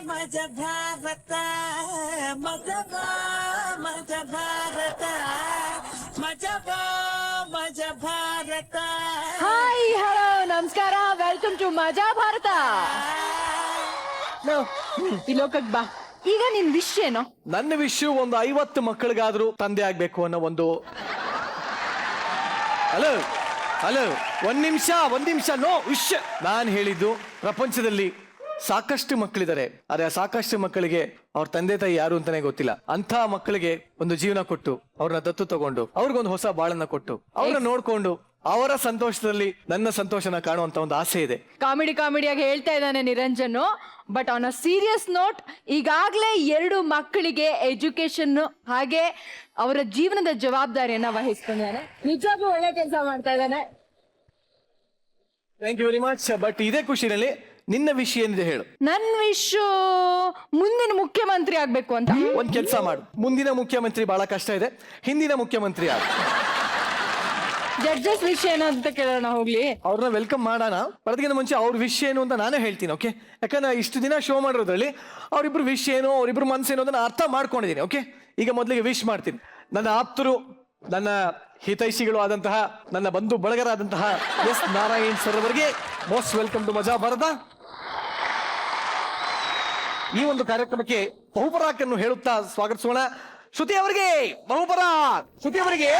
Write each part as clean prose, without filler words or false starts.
ಮಜ ಭಾರತ ಮಜ ಭಾರತ ಮಜ ಭಾರತ. ಹಾಯ್ ಹಲೋ ನಮಸ್ಕಾರ, ವೆಲ್ಕಮ್ ಟು ಮಜಾ ಭಾರತ. ಈ ಲೋಕಕ್ ಬಾ. ಈಗ ನಿನ್ ವಿಷ್ ಏನು? ನನ್ನ ವಿಷಯ ಒಂದು 50 ಮಕ್ಕಳಿಗಾದ್ರೂ ತಂದೆ ಆಗ್ಬೇಕು ಅನ್ನೋ ಒಂದು. ಹಲೋ ಹಲೋ, ಒಂದ್ ನಿಮಿಷ ನೋ ವಿಷ್. ನಾನು ಹೇಳಿದ್ದು ಪ್ರಪಂಚದಲ್ಲಿ ಸಾಕಷ್ಟು ಮಕ್ಕಳಿದ್ದಾರೆ, ಆದ್ರೆ ಆ ಸಾಕಷ್ಟು ಮಕ್ಕಳಿಗೆ ಅವ್ರ ತಂದೆ ತಾಯಿ ಯಾರು ಅಂತಾನೆ ಗೊತ್ತಿಲ್ಲ. ಅಂತ ಮಕ್ಕಳಿಗೆ ಒಂದು ಜೀವನ ಕೊಟ್ಟು ಅವ್ರನ್ನ ದತ್ತು ತಗೊಂಡು ಅವ್ರಿಗೊಂದು ಹೊಸ ಬಾಳನ್ನ ಕೊಟ್ಟು ಅವ್ರನ್ನ ನೋಡ್ಕೊಂಡು ಅವರ ಸಂತೋಷದಲ್ಲಿ ನನ್ನ ಸಂತೋಷನ ಕಾಣುವಂತ ಒಂದು ಆಸೆ ಇದೆ. ಕಾಮಿಡಿಯಾಗಿ ಹೇಳ್ತಾ ಇದ್ದಾನೆ Niranjan. But on a serious note, ಈಗಾಗ್ಲೇ 2 ಮಕ್ಕಳಿಗೆ ಎಜುಕೇಶನ್ ಹಾಗೆ ಅವರ ಜೀವನದ ಜವಾಬ್ದಾರಿಯನ್ನ ವಹಿಸ್ಕೊಂಡಿದ್ದಾನೆ. ನಿಜವಾಗ್ಲೂ ಒಳ್ಳೆ ಕೆಲಸ ಮಾಡ್ತಾ ಇದ್ದಾನೆ. Thank you very much. But ಇದೇ ಖುಷಿನಲ್ಲಿ ನಿನ್ನ ವಿಷಯ ಏನಿದೆ ಹೇಳು. ನನ್ ವಿಶ್ ಮುಂದಿನ ಮುಖ್ಯಮಂತ್ರಿ ಆಗ್ಬೇಕು ಅಂತ. ಒಂದ್ ಕೆಲಸ ಮಾಡು, ಮುಂದಿನ ಮುಖ್ಯಮಂತ್ರಿ ಬಹಳ ಕಷ್ಟ ಇದೆ, ಹಿಂದಿನ ಮುಖ್ಯಮಂತ್ರಿ ಆಗ. ಜಡ್ಜಸ್ ವಿಷಯ ಏನು ಅಂತ ಕೇಳೋಣ ಹೋಗ್ಲಿ. ಅವ್ರನ್ನ ವೆಲ್ಕಮ್ ಮಾಡೋಣ. ಅದಕ್ಕಿಂತ ಮುಂಚೆ ಅವ್ರ ವಿಷಯ ಏನು ಅಂತ ನಾನೇ ಹೇಳ್ತೀನಿ, ಓಕೆ? ಯಾಕಂದ್ರೆ ಇಷ್ಟು ದಿನ ಶೋ ಮಾಡಿರೋದ್ರಲ್ಲಿ ಅವ್ರಿಬ್ರು ವಿಷಯ ಏನು, ಅವ್ರಿಬ್ರು ಮನಸ್ಸೇನು ಅಂತ ಅರ್ಥ ಮಾಡ್ಕೊಂಡಿದ್ದೀನಿ, ಓಕೆ? ಈಗ ಮೊದಲಿಗೆ ವಿಶ್ ಮಾಡ್ತೀನಿ. ನನ್ನ ಆಪ್ತರು, ನನ್ನ ಹಿತೈಷಿಗಳು ಆದಂತಹ, ನನ್ನ ಬಂಧು ಬಳಗರಾದಂತಹ ಎಸ್ ನಾರಾಯಣ್ ಸರ್ ಅವರಿಗೆ ಮೋಸ್ಟ್ ವೆಲ್ಕಮ್ ಟು ಮಜಾ ಭಾರತ. ಈ ಒಂದು ಕಾರ್ಯಕ್ರಮಕ್ಕೆ ಬಹುಪರಾಕ್ ಅನ್ನು ಹೇಳುತ್ತಾ ಸ್ವಾಗತಿಸೋಣ. ಶ್ರುತಿ ಅವರಿಗೆ ಬಹುಪರಾಕ್. ಶ್ರುತಿ ಅವರಿಗೆ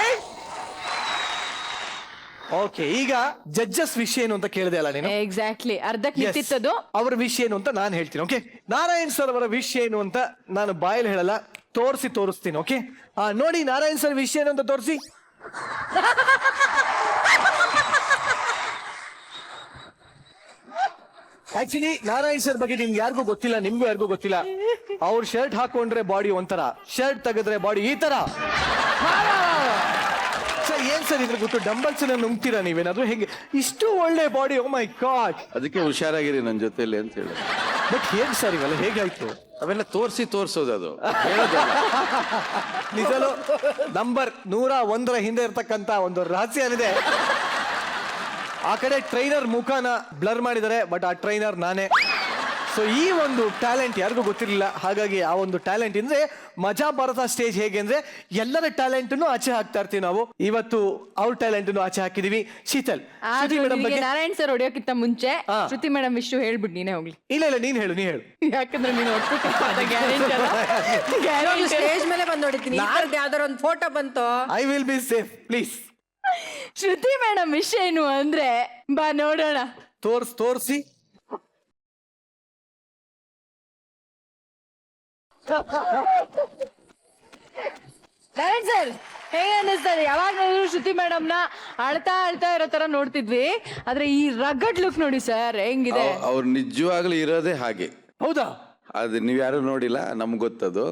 ಓಕೆ. ಈಗ ಜಡ್ಜಸ್ ವಿಷಯ ಏನು ಅಂತ ಕೇಳಿದೆ ಅಲ್ಲ ನೀನು? ಎಕ್ಸಾಕ್ಟ್ಲಿ, ಅರ್ಧಕ್ಕೆ ನಿಂತಿತ್ತದು. ಅವರ ವಿಷಯ ಏನು ಅಂತ ನಾನು ಹೇಳ್ತೀನಿ, ಓಕೆ? ನಾರಾಯಣ್ ಸರ್ ಅವರ ವಿಷಯ ಏನು ಅಂತ ನಾನು ಬಾಯಲ್ಲಿ ಹೇಳಲ್ಲ, ತೋರಿಸ್ತೀನಿ, ಓಕೆ? ನೋಡಿ, ನಾರಾಯಣ್ ಸರ್ ವಿಷಯ ಏನು ಅಂತ ತೋರಿಸಿ. ಆಕ್ಚುಲಿ ನಾರಾಯಣ್ ಸರ್ ಬಗ್ಗೆ ನಿಮ್ಗೆ ಯಾರಿಗೂ ಗೊತ್ತಿಲ್ಲ, ನಿಮ್ಗೂ ಯಾರಿಗೂ ಗೊತ್ತಿಲ್ಲ. ಅವ್ರ ಶರ್ಟ್ ಹಾಕೊಂಡ್ರೆ ಬಾಡಿ ಒಂಥರ, ಶರ್ಟ್ ತೆಗೆದ್ರೆ ಬಾಡಿ ಈ ತರ. ಸರ್ ಏನ್ ಸರ್ ಇದ್ರ ಗೊತ್ತು? ಡಂಬಲ್ಸ್ ನುಂಗ್ತೀರಾ ನೀವೇನಾದ್ರು? ಹೇಗೆ ಇಷ್ಟು ಒಳ್ಳೆ ಬಾಡಿ? ಓ ಮೈ ಗಾಡ್. ಅದಕ್ಕೆ ಹುಷಾರಾಗಿರಿ ನನ್ನ ಜೊತೆಲಿ ಅಂತ ಹೇಳಿ. ಬಟ್ ಹೇಗ್ ಸರ್ ಇವೆಲ್ಲ ಹೇಗಾಯ್ತು? ಅವೆಲ್ಲ ತೋರ್ಸೋದು ಅದು. ನಿಜಲು ನಂಬರ್ 101 ಹಿಂದೆ ಇರ್ತಕ್ಕಂತ ಒಂದು ರಹಸ್ಯ ಏನಿದೆ. ಆ ಕಡೆ ಟ್ರೈನರ್ ಮುಖನ ಬ್ಲರ್ ಮಾಡಿದ್ದಾರೆ, ಬಟ್ ಆ ಟ್ರೈನರ್ ನಾನೇ. ಸೊ ಈ ಒಂದು ಟ್ಯಾಲೆಂಟ್ ಯಾರಿಗೂ ಗೊತ್ತಿರಲಿಲ್ಲ. ಹಾಗಾಗಿ ಆ ಒಂದು ಟ್ಯಾಲೆಂಟ್ ಅಂದ್ರೆ ಮಜಾ ಭಾರತ ಸ್ಟೇಜ್ ಹೇಗೆ ಅಂದ್ರೆ ಎಲ್ಲರ ಟ್ಯಾಲೆಂಟ್ ಆಚೆ ಹಾಕ್ತಾ ಇರ್ತೀವಿ ನಾವು. ಇವತ್ತು ಅವ್ರ ಟ್ಯಾಲೆಂಟ್ ಆಚೆ ಹಾಕಿದೀವಿ. ಶೀತಲ್, ನಾರಾಯಣ್ ಸರ್ ಹೊಡೆಯೋಕ್ಕಿಂತ ಮುಂಚೆ ಶ್ರುತಿ ಮೇಡಮ್ ವಿಷಯ ಹೇಳ್ಬಿಟ್ಟು ನೀನೇ ಹೋಗ್ಲಿ. ಇಲ್ಲ ನೀನ್ ಹೇಳು. ಯಾಕಂದ್ರೆ ನೀನು ಸ್ಟೇಜ್ ಮೇಲೆ ಬಂದು ಹೊಡಿತೀನಿ. ಯಾವ್ದಾರ ಒಂದು ಫೋಟೋ ಬಂತು. I will be safe, please. Shruti madam ವಿಷಯ ಏನು ಅಂದ್ರೆ, ಬಾ ನೋಡೋಣ. ತೋರ್ಸಿ. ನಾರಾಯಣ್ ಸರ್ ಹೇಗೆ ಅನ್ನಿಸ್ತಾರೆ? ಯಾವಾಗ ಶ್ರುತಿ ಮೇಡಮ್ ನ ಅಳ್ತಾ ಇರೋ ತರ ನೋಡ್ತಿದ್ವಿ, ಆದ್ರೆ ಈ ರಗಡ್ ಲುಕ್ ನೋಡಿ ಸರ್ ಹೆಂಗಿದೆ. ಅವ್ರು ನಿಜವಾಗ್ಲೂ ಇರೋದೇ ಹಾಗೆ. ಹೌದಾ? ಅದು ನೀವ್ ಯಾರು ನೋಡಿಲ್ಲ, ನಮ್ಗೆ ಗೊತ್ತದು.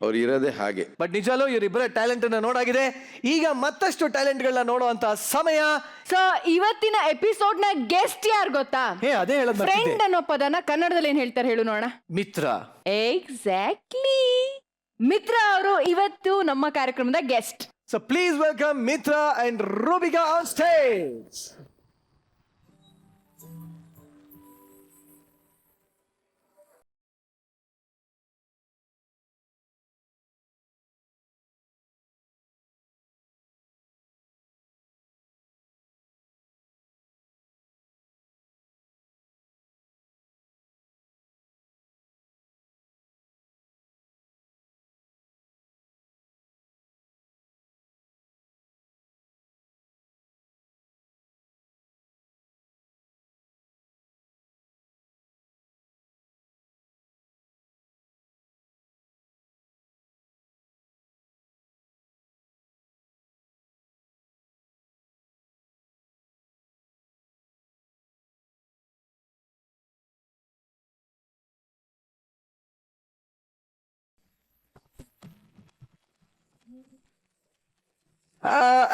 ಅವ್ರು ಇರೋದೇ ಹಾಗೆ. ಬಟ್ ನಿಜಾಲು ಇವರಿಬ್ಬರ ಟ್ಯಾಲೆಂಟ್ ಅನ್ನ ನೋಡಾಗಿದೆ. ಈಗ ಮತ್ತಷ್ಟು ಟ್ಯಾಲೆಂಟ್ ಗಳನ್ನ ನೋಡುವಂತ ಸಮಯ. ಸೊ ಇವತ್ತಿನ ಎಪಿಸೋಡ್ ನ ಗೆಸ್ಟ್ ಯಾರು ಗೊತ್ತಾ? ಅದೇ ಹೇಳೋದು. ಫ್ರೆಂಡ್ ಅನ್ನೋ ಪದನ ಕನ್ನಡದಲ್ಲಿ ಏನ್ ಹೇಳ್ತಾರೆ ಹೇಳು ನೋಡೋಣ? ಮಿತ್ರ. ಎಕ್ಸಾಕ್ಟ್ಲಿ, ಮಿತ್ರ ಅವರು ಇವತ್ತು ನಮ್ಮ ಕಾರ್ಯಕ್ರಮದ guest. So please welcome Mitra and Rubika on stage.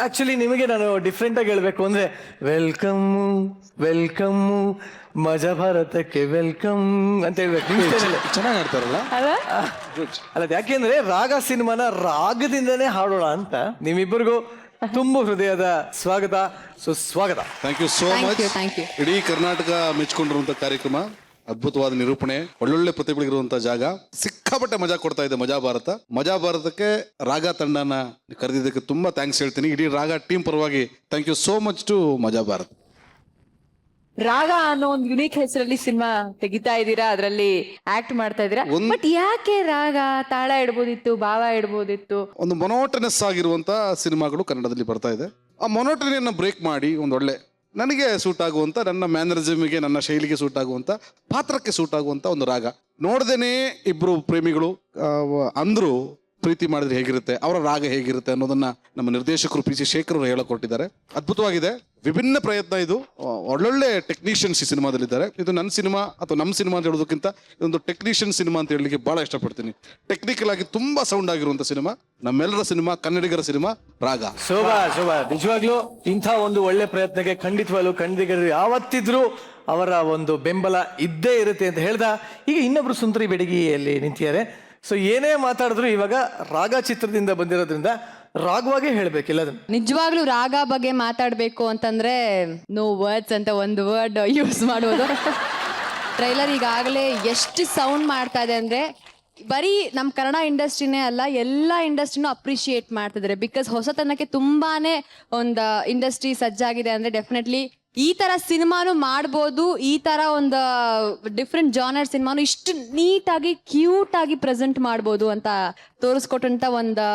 Actually ನಿಮಗೆ ನಾನು ಡಿಫ್ರೆಂಟ್ ಆಗಿ ಹೇಳ್ಬೇಕು ಅಂದ್ರೆ, ವೆಲ್ಕಮ್ ಮಜಾ ಭಾರತಕ್ಕೆ ವೆಲ್ಕಮ್ ಅಂತ ಹೇಳ್ಬೇಕು. ಚೆನ್ನಾಗಿ ಆಡ್ತಾರಲ್ಲ. ಅಲ್ಲ, ಯಾಕೆಂದ್ರೆ ರಾಗ ಸಿನಿಮಾನ ರಾಗದಿಂದನೇ ಹಾಡೋಣ ಅಂತ. ನಿಮ್ಮಿಬ್ಬರಿಗೂ ತುಂಬಾ ಹೃದಯದ ಸ್ವಾಗತ, ಸುಸ್ವಾಗತ. Thank you so much. ಇಡೀ ಕರ್ನಾಟಕ ಮೆಚ್ಕೊಂಡಿರುವಂತ ಕಾರ್ಯಕ್ರಮ. ಅದ್ಭುತವಾದ ನಿರೂಪಣೆ, ಒಳ್ಳೊಳ್ಳೆ ಪ್ರತಿಭೆಗಳಿರುವಂತಹ ಜಾಗ, ಸಿಕ್ಕಾಪಟ್ಟೆ ಮಜಾ ಕೊಡ್ತಾ ಇದೆ ಮಜಾ ಭಾರತಕ್ಕೆ ರಾಗ ತಂಡನ ಕರೆದಿದ್ದಕ್ಕೆ ತುಂಬಾ ಥ್ಯಾಂಕ್ಸ್ ಹೇಳ್ತೀನಿ. ಇಡೀ ರಾಗ ಟೀಮ್ ಪರವಾಗಿ thank you so much to Majaa Bharath. ರಾಗ ಅನ್ನೋ ಒಂದು ಯುನೀಕ್ ಹೆಸರಲ್ಲಿ ಸಿನಿಮಾ ತೆಗಿತಾ ಇದ್ದೀರಾ, ಅದರಲ್ಲಿ ಆಕ್ಟ್ ಮಾಡ್ತಾ ಇದ್ದೀರಾ. ಬಟ್ ಯಾಕೆ ರಾಗ? ತಾಳ ಇಡ್ಬೋದಿತ್ತು, ಭಾವ ಇಡ್ಬೋದಿತ್ತು. ಒಂದು ಮೊನೋಟನಸ್ ಆಗಿರುವಂತ ಸಿನಿಮಾಗಳು ಕನ್ನಡದಲ್ಲಿ ಬರ್ತಾ ಇದೆ. ಆ ಮೊನೋಟನಿಯನ್ನು ಬ್ರೇಕ್ ಮಾಡಿ ಒಂದು ಒಳ್ಳೆ ನನಗೆ ಸೂಟ್ ಆಗುವಂತ, ನನ್ನ ಮ್ಯಾನರಿಸಮ್ಗೆ, ನನ್ನ ಶೈಲಿಗೆ ಸೂಟ್ ಆಗುವಂತ, ಪಾತ್ರಕ್ಕೆ ಸೂಟ್ ಆಗುವಂತ ಒಂದು ರಾಗ. ನೋಡ್ದೇನೆ ಇಬ್ರು ಪ್ರೇಮಿಗಳು ಅಂದ್ರು ಪ್ರೀತಿ ಮಾಡಿದ್ರೆ ಹೇಗಿರುತ್ತೆ, ಅವರ ರಾಗ ಹೇಗಿರುತ್ತೆ ಅನ್ನೋದನ್ನ ನಮ್ಮ ನಿರ್ದೇಶಕರು ಪಿ ಸಿ ಶೇಖರ್ ಅವರು ಹೇಳಿಕೊಟ್ಟಿದ್ದಾರೆ. ಅದ್ಭುತವಾಗಿದೆ, ವಿಭಿನ್ನ ಪ್ರಯತ್ನ ಇದು. ಒಳ್ಳೊಳ್ಳೆ ಟೆಕ್ನಿಷಿಯನ್ಸ್ ಈ ಸಿನಿಮಾದಲ್ಲಿದ್ದಾರೆ. ಇದು ನನ್ನ ಸಿನಿಮಾ ಅಥವಾ ನಮ್ಮ ಸಿನಿಮಾ ಅಂತ ಹೇಳೋದಕ್ಕಿಂತ ಇದೊಂದು ಟೆಕ್ನಿಷಿಯನ್ ಸಿನಿಮಾ ಅಂತ ಹೇಳಲಿಕ್ಕೆ ಬಹಳ ಇಷ್ಟಪಡ್ತೀನಿ. ಟೆಕ್ನಿಕಲ್ ಆಗಿ ತುಂಬಾ ಸೌಂಡ್ ಆಗಿರುವಂತ ಸಿನಿಮಾ, ನಮ್ಮೆಲ್ಲರ ಸಿನಿಮಾ, ಕನ್ನಡಿಗರ ಸಿನಿಮಾ ರಾಗ. ಶೋಭಾ ನಿಜವಾಗ್ಲೂ ಇಂಥ ಒಂದು ಒಳ್ಳೆ ಪ್ರಯತ್ನಕ್ಕೆ ಖಂಡಿತವಾಗ್ಲೂ ಕನ್ನಡಿಗರು ಯಾವತ್ತಿದ್ರು ಅವರ ಒಂದು ಬೆಂಬಲ ಇದ್ದೇ ಇರುತ್ತೆ ಅಂತ ಹೇಳ್ದ. ಈಗ ಇನ್ನೊಬ್ರು ಸುಂದರಿ ಬೆಡಗಿಯಲ್ಲಿ ನಿಂತಿದ್ದಾರೆ. ಸೊ ಏನೇ ಮಾತಾಡಿದ್ರು ಇವಾಗ ರಾಗ ಚಿತ್ರದಿಂದ ಬಂದಿರೋದ್ರಿಂದ ರಾಗವಾಗೇ ಹೇಳ್ಬೇಕಿಲ್ಲ ಅದನ್ನ. ನಿಜವಾಗ್ಲೂ ರಾಗ ಬಗ್ಗೆ ಮಾತಾಡ್ಬೇಕು ಅಂತಂದ್ರೆ ನೋ ವರ್ಡ್ಸ್ ಅಂತ ಒಂದು ವರ್ಡ್ ಯೂಸ್ ಮಾಡೋದು. ಟ್ರೈಲರ್ ಈಗಾಗಲೇ ಎಷ್ಟು ಸೌಂಡ್ ಮಾಡ್ತಾ ಇದೆ ಅಂದ್ರೆ ಬರೀ ನಮ್ಮ ಕನ್ನಡ ಇಂಡಸ್ಟ್ರಿನೇ ಅಲ್ಲ, ಎಲ್ಲ ಇಂಡಸ್ಟ್ರಿನೂ ಅಪ್ರಿಶಿಯೇಟ್ ಮಾಡ್ತಿದ್ದಾರೆ. ಬಿಕಾಸ್ ಹೊಸತನಕ್ಕೆ ತುಂಬಾನೇ ಒಂದು ಇಂಡಸ್ಟ್ರಿ ಸಜ್ಜಾಗಿದೆ ಅಂದ್ರೆ ಡೆಫಿನೆಟ್ಲಿ ಈ ತರ ಸಿನಿಮಾನು ಮಾಡ್ಬೋದು. ಈ ತರ ಒಂದು ಡಿಫ್ರೆಂಟ್ ಜಾನರ್ ಸಿನಿಮಾನು ಇಷ್ಟು ನೀಟಾಗಿ ಕ್ಯೂಟ್ ಆಗಿ ಪ್ರೆಸೆಂಟ್ ಮಾಡ್ಬೋದು ಅಂತ ತೋರಿಸ್ಕೊಟ್ಟಂತ ಒಂದು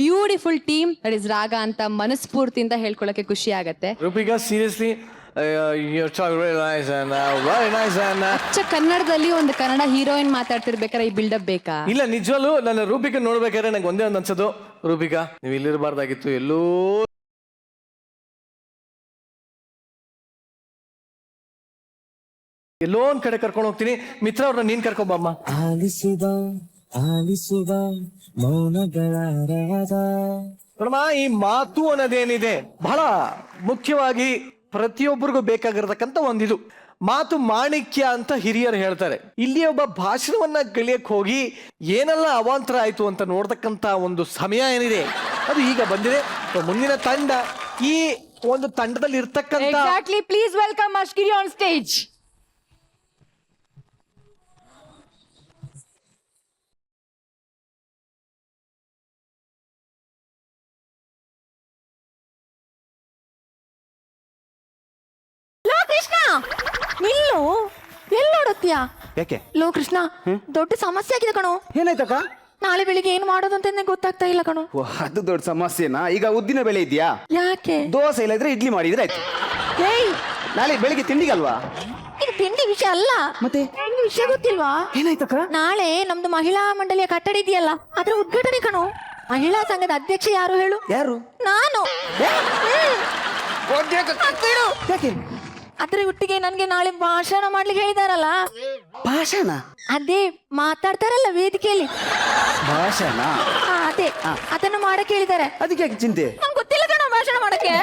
ಬ್ಯೂಟಿಫುಲ್ ಟೀಮ್ ದಟ್ ಇಸ್ ರಾಗ ಅಂತ ಮನಸ್ಫೂರ್ತಿಯಿಂದ ಹೇಳ್ಕೊಳಕ್ಕೆ ಖುಷಿ ಆಗತ್ತೆ. ರೂಪಿಕಾ ಸೀರಿಯಸ್ಲಿ ಅಚ್ಚ ಕನ್ನಡದಲ್ಲಿ ಒಂದು ಕನ್ನಡ ಹೀರೋಯಿನ್ ಮಾತಾಡ್ತಿರ್ಬೇಕಾದ್ರೆ ಈ ಬಿಲ್ಡಪ್ ಬೇಕಾ? ಇಲ್ಲ, ನಿಜವಲ್ಲೂ ನನ್ನ ರೂಪಿಕಾ ನೋಡ್ಬೇಕಾದ್ರೆ ನಂಗೆ ಒಂದೇ ಒಂದು ಅನ್ಸೋದು, ರೂಪಿಕಾ ನೀವು ಇಲ್ಲಿರಬಾರ್ದಾಗಿತ್ತು, ಎಲ್ಲೋ ಒಂದ್ ಕಡೆ ಕರ್ಕೊಂಡು ಹೋಗ್ತೀನಿ. ಮಿತ್ರ ಅವ್ರನ್ನ ನೀನ್ ಕರ್ಕೊಂಬಮ್ಮ. ನೋಡಮ್ಮ, ಈ ಮಾತು ಅನ್ನೋದೇನಿದೆ ಬಹಳ ಮುಖ್ಯವಾಗಿ ಪ್ರತಿಯೊಬ್ಬರಿಗೂ ಬೇಕಾಗಿರತಕ್ಕಂತ ಒಂದಿದು. ಮಾತು ಮಾಣಿಕ್ಯ ಅಂತ ಹಿರಿಯರು ಹೇಳ್ತಾರೆ. ಇಲ್ಲಿ ಒಬ್ಬ ಭಾಷಣವನ್ನ ಕಲಿಯಕ್ ಹೋಗಿ ಏನೆಲ್ಲ ಅವಾಂತರ ಆಯ್ತು ಅಂತ ನೋಡ್ತಕ್ಕಂತ ಒಂದು ಸಮಯ ಏನಿದೆ ಅದು ಈಗ ಬಂದಿದೆ. ಮುಂದಿನ ತಂಡ, ಈ ಒಂದು ತಂಡದಲ್ಲಿ ಇರ್ತಕ್ಕಂತ exactly. Please welcome Ashgiri on stage. Krishna ನಿಲ್ಲು, ಎಲ್ಲಿ ನೋಡುತ್ತೀಯಾ? ಯಾಕೆ? ಲೋ ಕೃಷ್ಣ, ದೊಡ್ಡ ಸಮಸ್ಯೆ ಆಗಿದೆ ಕಣೋ. ಏನಾಯ್ತಕ್ಕ? ನಾಳೆ ಬೆಳಿಗ್ಗೆ ಏನ್ ಮಾಡೋದು ಅಂತ ಗೊತ್ತಾಗ್ತಾ ಇಲ್ಲ ಕಣೋ. ಅದು ದೊಡ್ಡ ಸಮಸ್ಯೆನಾ? ಈಗ ಉದ್ದಿನ ಬೆಳೆ ಇದೆಯಾ? ಯಾಕೆ? ದೋಸೆ ಇಲ್ಲದ್ರೆ ಇಡ್ಲಿ ಮಾಡಿದ್ರೆ ಆಯ್ತು. ಏಯ್, ನಾಳೆ ಬೆಳಿಗ್ಗೆ ತಿಂಡಿಗಲ್ವಾ? ಇದು ತಿಂಡಿ ವಿಷಯ ಅಲ್ಲ. ಮತ್ತೆ ನಿಮ್ಗೆ ವಿಷಯ ಗೊತ್ತಿಲ್ವಾ? ಏನಾಯ್ತಕ್ಕ? ನಾಳೆ ನಮ್ದು ಮಹಿಳಾ ಮಂಡಳಿಯ ಕಟ್ಟಡ ಇದೆಯಲ್ಲ, ಅದ್ರ ಉದ್ಘಾಟನೆ ಕಣೋ. ಮಹಿಳಾ ಸಂಘದ ಅಧ್ಯಕ್ಷ ಯಾರು ಹೇಳು? ಯಾರು? ನಾನು. ಯಾಕೆ? ಅದ್ರ ಒಟ್ಟಿಗೆ ನನ್ಗೆ ನಾಳೆ ಭಾಷಣ ಮಾಡ್ಲಿಕ್ಕೆ ಹೇಳಿದಾರಲ್ಲ. ಭಾಷಣ? ಅದೇ ಮಾತಾಡ್ತಾರಲ್ಲ ವೇದಿಕೆಯಲ್ಲಿ, ಭಾಷಣ? ಅದೇ ಅದನ್ನು ಮಾಡಕ್ ಹೇಳಿದ್ದಾರೆ. ಅದಕ್ಕೆ ಯಾಕೆ ಚಿಂತೆ? ನಂಗೆ ಗೊತ್ತಿಲ್ಲ ಕಣ ಭಾಷಣ ಮಾಡಕ್ಕೆ.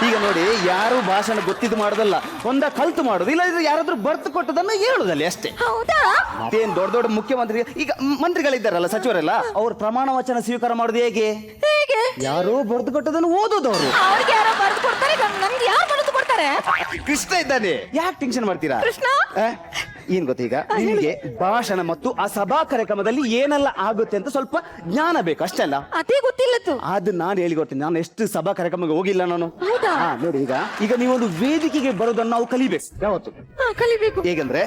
ಈಗ ನೋಡಿ, ಯಾರು ಭಾಷಣ ಗೊತ್ತಿದ್ದು ಮಾಡೋದಲ್ಲ, ಒಂದ ಕಲ್ತು ಮಾಡೋದು. ಇಲ್ಲ ಯಾರಾದ್ರೂ ಬರ್ತು ಕೊಟ್ಟದನ್ನ ಹೇಳುದಲ್ಲಿ ಅಷ್ಟೇ. ಹೌದಾ? ಮತ್ತೇನ್ ದೊಡ್ಡ ದೊಡ್ಡ ಮುಖ್ಯಮಂತ್ರಿ, ಈಗ ಮಂತ್ರಿಗಳಿದ್ದಾರಲ್ಲ, ಸಚಿವರೆಲ್ಲ, ಅವ್ರ ಪ್ರಮಾಣ ವಚನ ಸ್ವೀಕಾರ ಮಾಡೋದು ಹೇಗೆ? ಹೇಗೆ? ಯಾರೋ ಬರೆದು ಕೊಟ್ಟದನ್ನು ಓದೋದು ಅವರು. ಅವ್ರಿಗೆ ಯಾರೋ ಬರೆದು ಕೊಡ್ತಾರೆ, ನನ್ಗೆ ಯಾರು ಬರೆದು ಕೊಡ್ತಾರೆ? ಕೃಷ್ಣ ಇದ್ದಾನೆ, ಯಾಕೆ ಟೆನ್ಷನ್ ಮಾಡ್ತೀರಾ? ಕೃಷ್ಣ ಏನ್ ಗೊತ್ತೀಗ, ನಿಮ್ಗೆ ಭಾಷಣ ಮತ್ತು ಆ ಸಭಾ ಕಾರ್ಯಕ್ರಮದಲ್ಲಿ ಏನೆಲ್ಲ ಆಗುತ್ತೆ ಅಂತ ಸ್ವಲ್ಪ ಜ್ಞಾನ ಬೇಕು, ಅಷ್ಟೆಲ್ಲ. ಅದೇ ಗೊತ್ತಿಲ್ಲತ್ತು. ಅದು ನಾನು ಹೇಳಿಕೊಡ್ತೀನಿ. ನಾನು ಎಷ್ಟು ಸಭಾ ಕಾರ್ಯಕ್ರಮಕ್ಕೆ ಹೋಗಿಲ್ಲ ನಾನು. ಹೌದಾ? ನೋಡಿ, ಈಗ ನೀವೊಂದು ವೇದಿಕೆಗೆ ಬರೋದನ್ನ ನಾವು ಕಲಿಬೇಕು ಯಾವತ್ತು. ಕಲಿಬೇಕು. ಹೇಗಂದ್ರೆ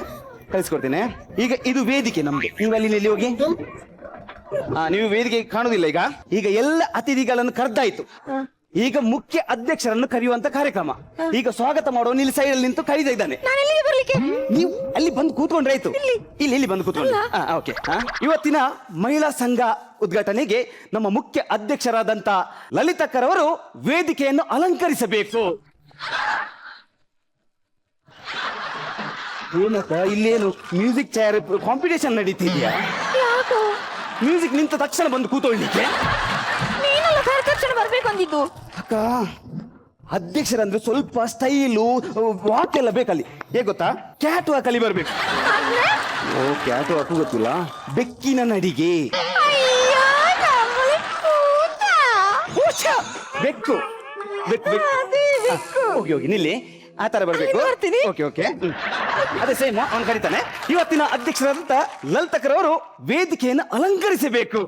ಕಲಿಸ್ಕೊಡ್ತೀನಿ. ಈಗ ಇದು ವೇದಿಕೆ ನಮ್ದು. ನೀವು ಅಲ್ಲಿ ಹೋಗಿ, ನೀವು ವೇದಿಕೆ ಕಾಣುದಿಲ್ಲ. ಈಗ ಎಲ್ಲ ಅತಿಥಿಗಳನ್ನು ಕರೆದಾಯ್ತು. ಈಗ ಮುಖ್ಯ ಅಧ್ಯಕ್ಷರನ್ನು ಕರೆಯುವಂತ ಕಾರ್ಯಕ್ರಮ. ಈಗ ಸ್ವಾಗತ ಮಾಡುವ ಇಲ್ಲಿ ಸೈಡ್ ಅಲ್ಲಿ ನಿಂತು ಕರೀತಾ ಇದ್ದಾನೆ. ನೀವು ಅಲ್ಲಿ ಬಂದು ಕೂತ್ಕೊಂಡ್ರೆ ಆಯ್ತು. ಇಲ್ಲಿ ಬಂದು ಕೂತ್ಕೊಂಡ್ರೆ ಓಕೆ. ಇವತ್ತಿನ ಮಹಿಳಾ ಸಂಘ ಉದ್ಘಾಟನೆಗೆ ನಮ್ಮ ಮುಖ್ಯ ಅಧ್ಯಕ್ಷರಾದಂತ ಲಲಿತಕ್ಕರವರು ವೇದಿಕೆಯನ್ನು ಅಲಂಕರಿಸಬೇಕು. ಏನಕ್ಕ ಇಲ್ಲೇನು ಮ್ಯೂಸಿಕ್ ಚೇರ್ ಕಾಂಪಿಟೇಷನ್ ನಡೀತಿದ್ಯಾ? ಮ್ಯೂಸಿಕ್ ನಿಂತ ತಕ್ಷಣ ಬಂದು ಕೂತ್ಕೊಳ್ಳಿಕ್ಕೆ ತಕ್ಷಣ ಬರ್ಬೇಕು ಅಂದಿದ್ದು. ಅಕ್ಕ, ಅಧ್ಯಕ್ಷರಂದ್ರೆ ಸ್ವಲ್ಪ ಸ್ಟೈಲು ವಾಕ್ ಎಲ್ಲ ಬೇಕಲ್ಲಿ. ಹೇಗೆ ಗೊತ್ತಾ? ಕ್ಯಾಟ್ ವಾಕ್ ಅಲ್ಲಿ ಬರ್ಬೇಕು. ಓ, ಕ್ಯಾಟ್ ವಾಕ್ ಗೊತ್ತಿಲ್ಲ? ಬೆಕ್ಕಿನ ನಡಿಗೆ. ಬೆಕ್ಕು ಬೆಕ್ಕು ಬೆಕ್ಕು. ಹೋಗಿ ನಿಲ್ಲಿ, ಆ ತರ ಬರ್ಬೇಕು. Okay okay. ಅದೇ ಸೇಮ್ ಅವನು ಕರೀತಾನೆ. ಇವತ್ತಿನ ಅಧ್ಯಕ್ಷರಾದಂತ ಲಲಿತಕರವರು ವೇದಿಕೆಯನ್ನು ಅಲಂಕರಿಸಬೇಕು.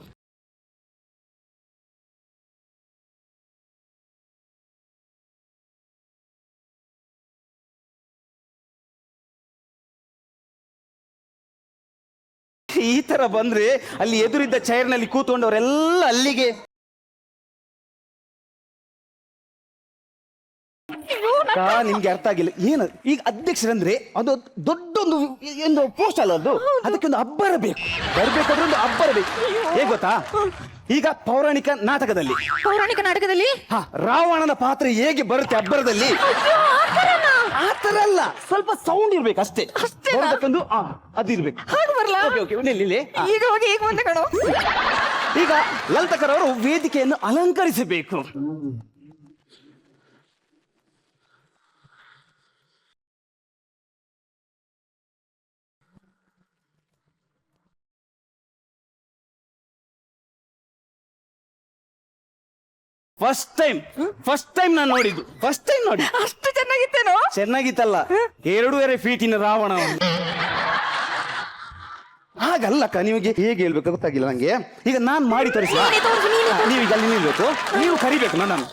ಈ ತರ ಬಂದ್ರೆ ಅಲ್ಲಿ ಎದುರಿದ್ದ ಚೈರ್ನಲ್ಲಿ ಕೂತ್ಕೊಂಡವರೆಲ್ಲ ಅಲ್ಲಿಗೆ ನಿಮ್ಗೆ ಅರ್ಥ ಆಗಿಲ್ಲ ಏನು. ಈಗ ಅಧ್ಯಕ್ಷರಂದ್ರೆ ಅದು ದೊಡ್ಡೊಂದು ಒಂದು ಪೋಸ್ಟ್ ಅಲ್ಲ, ಅದಕ್ಕೆ ಒಂದು ಅಬ್ಬರ ಬೇಕು. ಬರ್ಬೇಕಾದ್ರೆ ಒಂದು ಅಬ್ಬರ ಬೇಕು. ಹೇಗೆ ಗೊತ್ತಾ, ಈಗ ಪೌರಾಣಿಕ ನಾಟಕದಲ್ಲಿ ರಾವಣನ ಪಾತ್ರ ಹೇಗೆ ಬರುತ್ತೆ ಅಬ್ಬರದಲ್ಲಿ, ಆ ತರ ಅಲ್ಲ, ಸ್ವಲ್ಪ ಸೌಂಡ್ ಇರ್ಬೇಕು ಅಷ್ಟೇ. ಬರಬೇಕಂದು ಅದಿರ್ಬೇಕು. ಈಗ ಲಲಿತಕರವರು ವೇದಿಕೆಯನ್ನು ಅಲಂಕರಿಸಬೇಕು. ಫಸ್ಟ್ ಟೈಮ್ ನಾನು ನೋಡಿದ್ದು. ನೋಡಿ ಅಷ್ಟು ಚೆನ್ನಾಗಿತ್ತೇನೋ? ಚೆನ್ನಾಗಿತ್ತಲ್ಲ, 2.5 ಫೀಟಿನ ರಾವಣ. ಹಾಗಲ್ಲಕ್ಕ, ನಿಮಗೆ ಹೇಗೆ ಹೇಳ್ಬೇಕು ಗೊತ್ತಾಗಿಲ್ಲ ನಂಗೆ. ಈಗ ನಾನ್ ಮಾಡಿ ತೋರಿಸಿ, ನೀವೀಗ ಅಲ್ಲಿ ನಿಲ್ಬೇಕು, ನೀವು ಕರಿಬೇಕು ನನ್ನನ್ನು.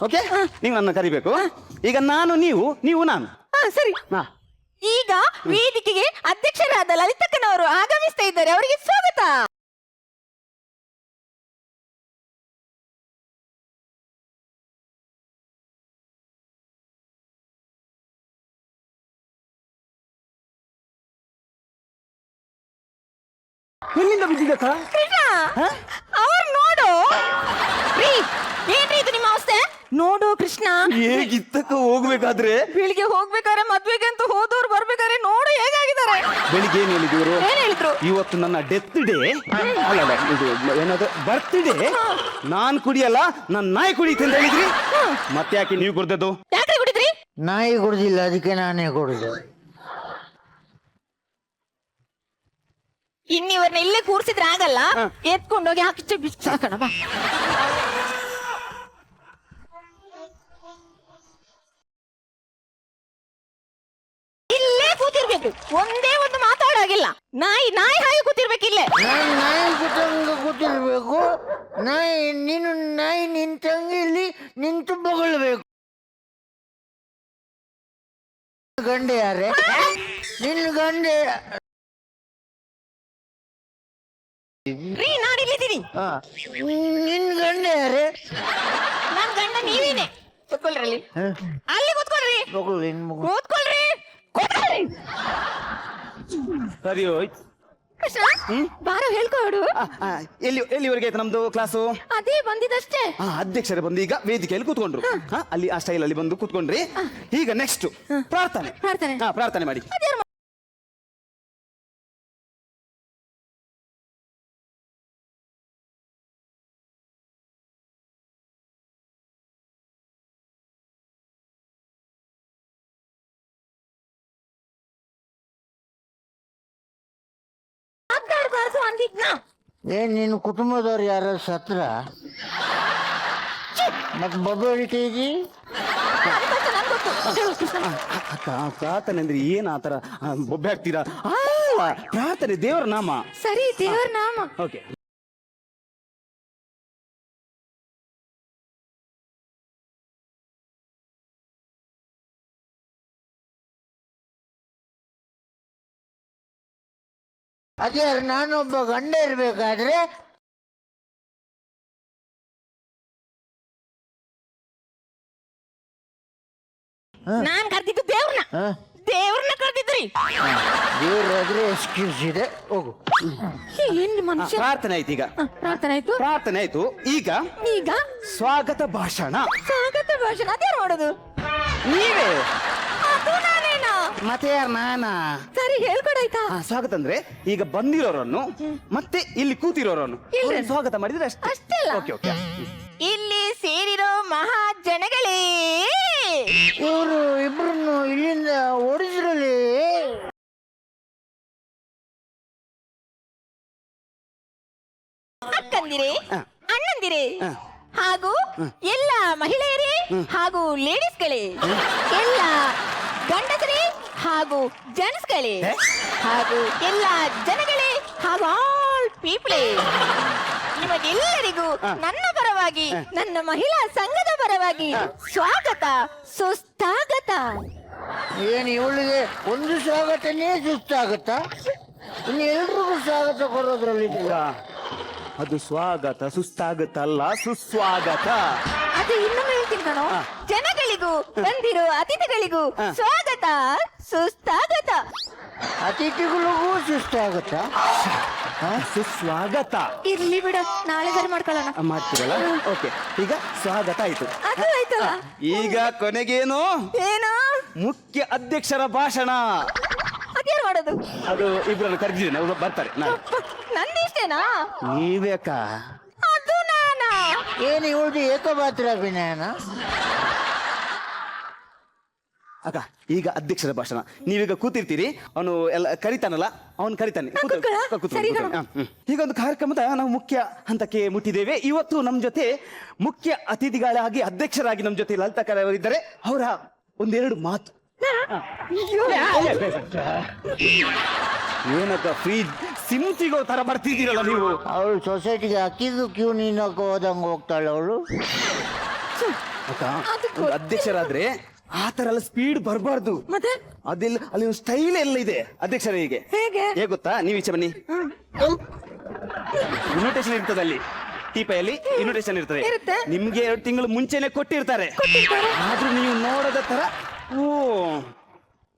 ಓಕೆ, ನೀವು ನನ್ನ ಕರಿಬೇಕು. ಈಗ ನಾನು ನೀವು ನಾನು. ಸರಿ. ಈಗ ವೇದಿಕೆಗೆ ಅಧ್ಯಕ್ಷರಾದ ಲಲಿತಕ್ಕನವರು ಆಗಮಿಸ್ತಾ ಇದ್ದಾರೆ. ಅವರಿಗೆ ಸ್ವಾಗತ. ಎಲ್ಲಿಂದ ಬಿದ್ದಿದ್ದಕ್ಕ? ಅವ್ರು ನೋಡು. ಏನ್ರಿ ಇದು ನಿಮ್ಮ ಅವಸ್ಥೆ? ನೋಡು ಕೃಷ್ಣ, ಹೇಗಿತ್ತಕ್ಕ ಹೋಗ್ಬೇಕಾದ್ರೆ? ಬೆಳಿಗ್ಗೆ ಹೋಗ್ಬೇಕಾದ್ರೆ ಮದ್ವೆಗೆ ಅಂತ ಹೋದವ್ರು ಬರ್ಬೇಕಾದ್ರೆ ನೋಡು ಹೇಗಾಗಿದ್ದಾರೆ. ಬೆಳಿಗ್ಗೆ ಏನ್ ಹೇಳಿದ್ರು? ಏನ್ ಹೇಳಿದ್ರು? ಇವತ್ತು ನನ್ನ ಡೆತ್ ಡೇ ಅಲ್ಲ, ಇದು ಏನಾದ್ರು ಬರ್ತ್ಡೇ. ನಾನ್ ಕುಡಿಯಲ್ಲ, ನನ್ ನಾಯಿ ಕುಡಿಯುತ್ತೆ ಅಂತ ಹೇಳಿದ್ರಿ. ಮತ್ತೆ ಯಾಕೆ ನೀವು ಕುಡ್ದದ್ದು? ಯಾಕೆ ಕುಡಿದ್ರಿ? ನಾಯಿ ಕುಡ್ದಿಲ್ಲ, ಅದಕ್ಕೆ ನಾನೇ ಕುಡಿದೆ. ಇನ್ನಿವ್ರನ್ನ ಇಲ್ಲೇ ಕೂರ್ಸಿದ್ರೆ ಆಗಲ್ಲ, ಎತ್ಕೊಂಡೋಗಿ ಹಾಕಿ ಬಿಸಾಕಣ ಬಾ. ಇಲ್ಲೇ ಕೂತಿರ್ಬೇಕು, ಒಂದೇ ಒಂದು ಮಾತಾಡೋಗಿಲ್ಲ. ನಾಯಿ ಹಾಗೆ ಕೂತಿರ್ಬೇಕು ಇಲ್ಲೇ. ನಾಯಿ ಕೂತಿರ್ಬೇಕು. ನೀನು ನಾಯಿ ನಿಂತಂಗೆ ಇಲ್ಲಿ ನಿಂತು ಬೊಗಳ್ಬೇಕು. ಗಂಡೆ ಯಾರೇ? ನಿನ್ನ ಗಂಡೆ ನಾನು ಇಲ್ಲಿದ್ದೀನಿ. ನಿನ್ ಗಂಡೆ ಯಾರೇ? ನನ್ ಗಂಡ ನೀವೇನೆ. ಕೂತ್ಕೊಳ್ರಿ, ಅಲ್ಲಿ ಕೂತ್ಕೊಳ್ರಿ. ಕೂತ್ಕೊಳ್ರಿ. ಸರಿ ಹೋಯ್ತು. ಬಾರೋ ಹೇಳ್ಕೊಡು. ಎಲ್ಲಿವರೆಗೆ ಆಯ್ತು ನಮ್ದು ಕ್ಲಾಸು? ಅದೇ ಬಂದಿದಷ್ಟೇ. ಅಧ್ಯಕ್ಷರೇ ಬಂದು ಈಗ ವೇದಿಕೆಯಲ್ಲಿ ಕೂತ್ಕೊಂಡ್ರು. ಅಲ್ಲಿ ಆ ಸ್ಟೈಲ್ ಅಲ್ಲಿ ಬಂದು ಕೂತ್ಕೊಂಡ್ರಿ. ಈಗ ನೆಕ್ಸ್ಟ್ ಪ್ರಾರ್ಥನೆ ಮಾಡಿ. ನಿನ್ನ ಕುಟುಂಬದವ್ರು ಯಾರು ಸತ್ರ? ಮತ್ತೆ ಬಬ್ಬೆ ಹೊಡಿತೀವಿ. ಪ್ರಾರ್ಥನೆ ಅಂದ್ರೆ ಏನ್ ಆತರ ಬೊಬ್ಬೆ ಹಾಕ್ತೀರಾ? ಪ್ರಾರ್ಥನೆ ದೇವರ ನಾಮ. ಸರಿ, ದೇವರ ನಾಮ. ಓಕೆ. ಅದೇ ನಾನೊಬ್ಬ ಗಂಡ ಇರ್ಬೇಕಾದ್ರೆ ನಾನ್ ಕರ್ದಿದ್ದು ದೇವ್ರನ್ನ ಕರ್ದಿದ್ರಿ. ದೇವ್ರಾದ್ರೆ ಎಕ್ಸ್ಕ್ಯೂಸ್ ಇದೆ, ಹೋಗು. ಏನ್ ಮನುಷ್ಯ? ಪ್ರಾರ್ಥನೆ ಆಯ್ತು. ಈಗ ಪ್ರಾರ್ಥನೆ ಆಯ್ತು. ಈಗ ಸ್ವಾಗತ ಭಾಷಣ. ಅದ್ಯಾರು ಮಾಡೋದು? ನೀವೇ. ಅದು ನಾನೇನಾ? ಮತ್ತೆ ಯಾರು? ನಾನಾ? ಸರಿ, ಹೇಳ್ಕೊಡಾಯ್ತಾ? ಸ್ವಾಗತ ಅಂದ್ರೆ ಈಗ ಬಂದಿರೋರನ್ನು ಮತ್ತೆ ಇಲ್ಲಿ ಕೂತಿರೋರನ್ನು ಸ್ವಾಗತ ಮಾಡಿದ್ರೆ ಅಷ್ಟೇ. ಓಕೆ. ಇಲ್ಲಿ ಸೇರಿರೋ ಮಹಾಜನಗಳೇ, ಇವರು ಇಬ್ರನ್ನು ಇಲ್ಲಿಂದ ಓಡಿಸಿರಲಿ. ಅಕ್ಕಂದಿರೇ, ಅಣ್ಣಂದಿರೇ, ಹಾಗೂ ಎಲ್ಲ ಮಹಿಳೆಯರೇ ಹಾಗೂ ಲೇಡೀಸ್ಗಳೇ, ಎಲ್ಲ ಗಂಡಸರೇ ಹಾಗೂ ಜೆಂಟ್ಸ್ಗಳೇ ಹಾಗೂ ಎಲ್ಲ ಜನಗಳೇ ಹಾಗೂ ಆಲ್ ಪೀಪಳೇ, ನಿಮಗೆಲ್ಲರಿಗೂ ನನ್ನ ಪರವಾಗಿ, ನನ್ನ ಮಹಿಳಾ ಸಂಘದ ಪರವಾಗಿ ಸ್ವಾಗತ ಸುಸ್ವಾಗತ. ಏನು ಇವಳಿಗೆ ಒಂದು ಸ್ವಾಗತನೇ ಸುಸ್ತಾಗತ್ತಾ? ಇನ್ನು ಎಲ್ರಿಗೂ ಸ್ವಾಗತ ಕೊಡೋದ್ರಲ್ಲಿ ಅದು ಸ್ವಾಗತ ಸುಸ್ತಾಗತ ಅಲ್ಲ, ಸುಸ್ವಾಗತ. ಅದು ಇನ್ನೊಮ್ಮೆ ಹೇಳ್ತೀನಿ ಕಣೋ. ಜನಗಳಿಗೂ ಬಂದಿರೋ ಅತಿಥಿಗಳಿಗೂ ಸ್ವಾಗತ ಸುಸ್ವಾಗತ. ಅತಿಥಿಗಳಿಗೂ ಸುಸ್ತಾಗತ್ತಾ? ಸುಸ್ವಾಗತ ಇರ್ಲಿ ಬಿಡು, ನಾಳೆ ಸರಿ ಮಾಡ್ಕೊಳ್ಳೋಣ. ಮಾಡ್ತೀರಲ್ಲ? ಓಕೆ, ಈಗ ಸ್ವಾಗತ ಆಯ್ತು. ಅದು ಆಯ್ತಲ್ಲ. ಈಗ ಕೊನೆಗೇನು? ಏನು? ಮುಖ್ಯ ಅಧ್ಯಕ್ಷರ ಭಾಷಣ. ಅದೇನ್ ಮಾಡೋದು? ಅದು ಇಬ್ಬರನ್ನು ಕರೆದಿದ್ದೇನೆ, ಅವ್ರು ಬರ್ತಾರೆ. ನಂದಿಷ್ಟೇನಾ? ನೀವೇಕ ಅದು ನಾನಾ? ಏನು ಇವಳದು ಏಕಪಾತ್ರ ಅಭಿನಯನ? ಅಕ್ಕ, ಈಗ ಅಧ್ಯಕ್ಷರ ಭಾಷಣ. ನೀವೀಗ ಕೂತಿರ್ತೀರಿ, ಅವನು ಎಲ್ಲ ಕರಿತಾನಲ್ಲ, ಅವನು ಕರಿತಾನೆ. ಈಗ ಒಂದು ಕಾರ್ಯಕ್ರಮದ ನಾವು ಮುಖ್ಯ ಹಂತಕ್ಕೆ ಮುಟ್ಟಿದ್ದೇವೆ. ಇವತ್ತು ನಮ್ಮ ಜೊತೆ ಮುಖ್ಯ ಅತಿಥಿಗಳಾಗಿ ಅಧ್ಯಕ್ಷರಾಗಿ ನಮ್ಮ ಜೊತೆ ಲಲಿತಾ ಅವರಿದ್ದಾರೆ. ಅವರ ಒಂದೆರಡು ಮಾತು. ಏನಕ್ಕ ಫ್ರೀ ಸಿಮ್ ಸಿಗೋ ತರ ಬರ್ತಿದ್ದೀರಲ್ಲ ನೀವು? ಅವಳು ಸೊಸೈಟಿಗೆ ಅಕ್ಕಿದು ಕ್ಯೂ ನೀನಕ್ಕೆ ಹೋದಂಗೆ ಹೋಗ್ತಾಳೆ ಅವಳು. ಅಕ್ಕ, ಒಂದು ಅಧ್ಯಕ್ಷರಾದ್ರೆ ಆ ತರ ಎಲ್ಲ ಸ್ಪೀಡ್ ಬರಬಾರ್ದು. ಮತ್ತೆ ಅದೆಲ್ಲ ಅಲ್ಲಿ ಒಂದು ಸ್ಟೈಲ್ ಎಲ್ಲ ಇದೆ ಅಧ್ಯಕ್ಷರಿಗೆ. ಹೇಗೆ ಗೊತ್ತಾ? ನೀವು ಈಚೆ ಬನ್ನಿ. ಇನ್ವಿಟೇಷನ್ ಇರ್ತದೆ ಅಲ್ಲಿ, ಟೀಪೈಯಲ್ಲಿ ಇನ್ವಿಟೇಷನ್ ಇರ್ತದೆ. ನಿಮ್ಗೆ 2 ತಿಂಗಳು ಮುಂಚೆನೆ ಕೊಟ್ಟಿರ್ತಾರೆ. ಆದ್ರೂ ನೀವು ನೋಡದ ತರ, ಓ